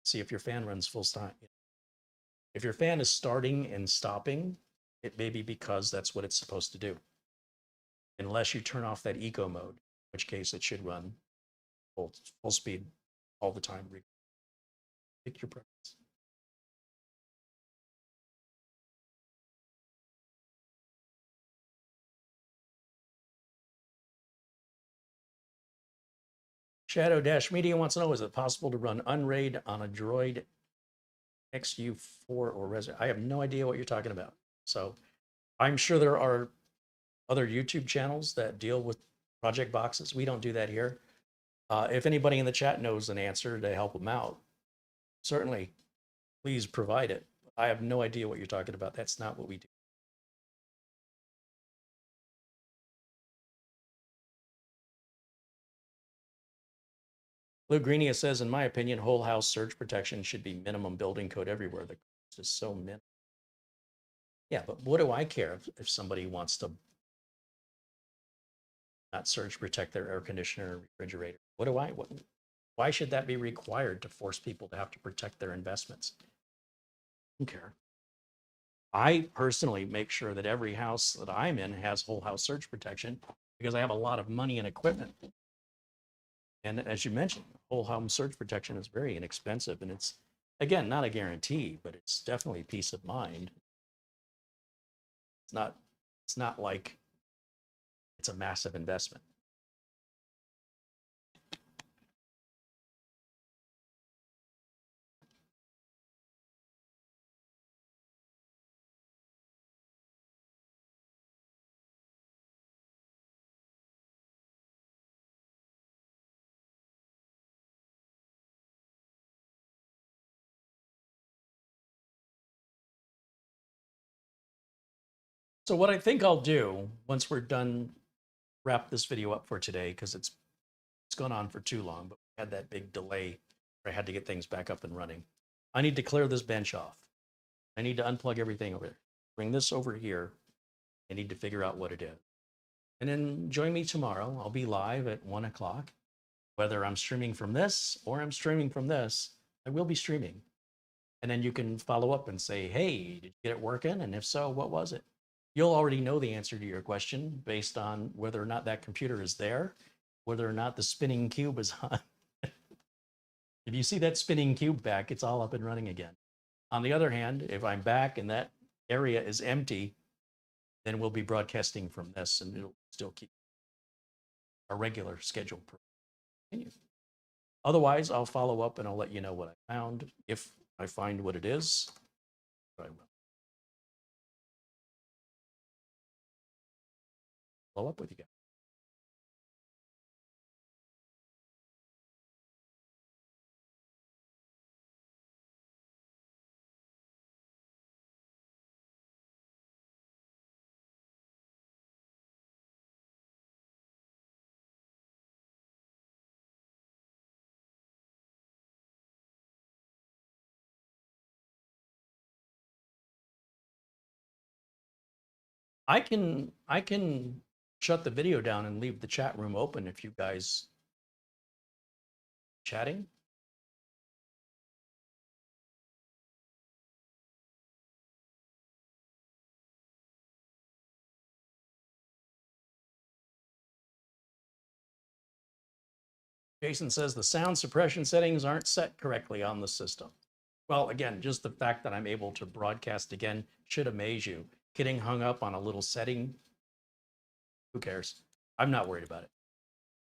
see if your fan runs full time. If your fan is starting and stopping, it may be because that's what it's supposed to do. Unless you turn off that eco mode, in which case it should run full speed all the time. Pick your preference. Shadow Dash Media wants to know, is it possible to run Unraid on a Droid XU4 or Resident? I have no idea what you're talking about. So I'm sure there are other YouTube channels that deal with project boxes. We don't do that here. If anybody in the chat knows an answer to help them out, certainly please provide it. I have no idea what you're talking about. That's not what we do. Lou Greenia says, in my opinion, whole house surge protection should be minimum building code everywhere. The cost is so minimal. Yeah, but what do I care if somebody wants to not surge protect their air conditioner or refrigerator? Why should that be required to force people to have to protect their investments? I don't care. I personally make sure that every house that I'm in has whole house surge protection because I have a lot of money and equipment. And as you mentioned, whole home surge protection is very inexpensive, and it's, again, not a guarantee, but it's definitely peace of mind. It's not like it's a massive investment. So what I think I'll do once we're done, wrap this video up for today, because it's gone on for too long, but we had that big delay where I had to get things back up and running. I need to clear this bench off. I need to unplug everything over there. Bring this over here. I need to figure out what it is. And then join me tomorrow. I'll be live at 1 o'clock. Whether I'm streaming from this or I'm streaming from this, I will be streaming. And then you can follow up and say, hey, did you get it working? And if so, what was it? You'll already know the answer to your question based on whether or not that computer is there, whether or not the spinning cube is on. If you see that spinning cube back, it's all up and running again. On the other hand, if I'm back and that area is empty, then we'll be broadcasting from this and it'll still keep our regular schedule continue. Otherwise, I'll follow up and I'll let you know what I found. If I find what it is, I will follow up with you guys. I can shut the video down and leave the chat room open if you guys chatting. Jason says the sound suppression settings aren't set correctly on the system. Well, again, just the fact that I'm able to broadcast again should amaze you. Getting hung up on a little setting, who cares? I'm not worried about it.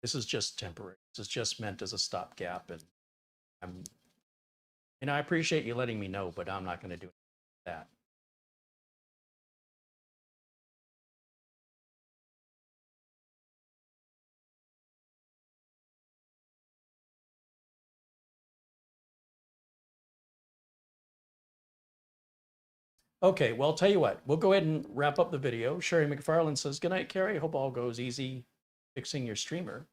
This is just temporary. This is just meant as a stopgap. And I appreciate you letting me know, but I'm not going to do that. Okay, well, I'll tell you what, we'll go ahead and wrap up the video. Sherry McFarland says, good night, Carey. Hope all goes easy fixing your streamer.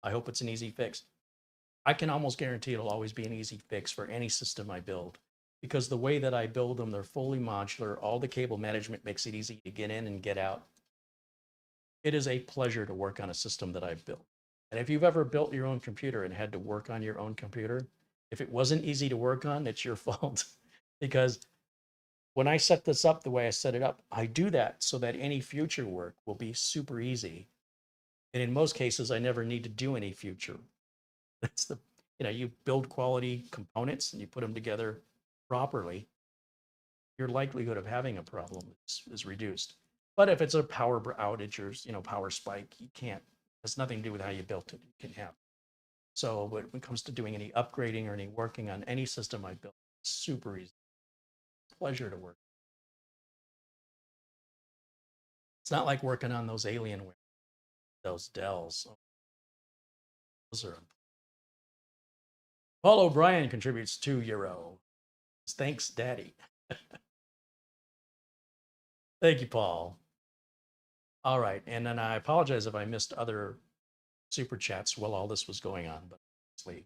I hope it's an easy fix. I can almost guarantee it'll always be an easy fix for any system I build because the way that I build them, they're fully modular. All the cable management makes it easy to get in and get out. It is a pleasure to work on a system that I've built. And if you've ever built your own computer and had to work on your own computer, if it wasn't easy to work on, it's your fault. Because when I set this up the way I set it up, I do that so that any future work will be super easy. And in most cases, I never need to do any future. That's the, you build quality components and you put them together properly, your likelihood of having a problem is reduced. But if it's a power outage or power spike, you can't. It has nothing to do with how you built it. You can have. So when it comes to doing any upgrading or any working on any system I built, it's super easy. Pleasure to work. It's not like working on those Alienware, those Dells. Those are. Paul O'Brien contributes €2. Thanks, Daddy. Thank you, Paul. All right, and then I apologize if I missed other super chats while all this was going on, but honestly,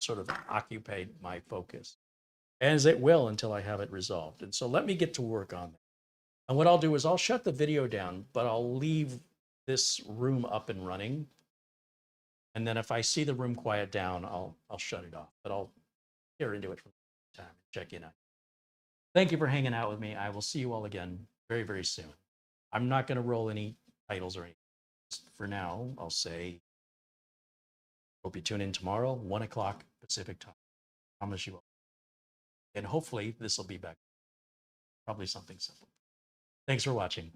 sort of occupied my focus, as it will until I have it resolved. And so let me get to work on that. And what I'll do is I'll shut the video down, but I'll leave this room up and running. And then if I see the room quiet down, I'll shut it off. But I'll peer into it from time and check in on it. Thank you for hanging out with me. I will see you all again very, very soon. I'm not going to roll any titles or anything. Just for now, I'll say, hope you tune in tomorrow, 1 o'clock Pacific time. I promise you will. And hopefully this will be back. Probably something simple. Thanks for watching.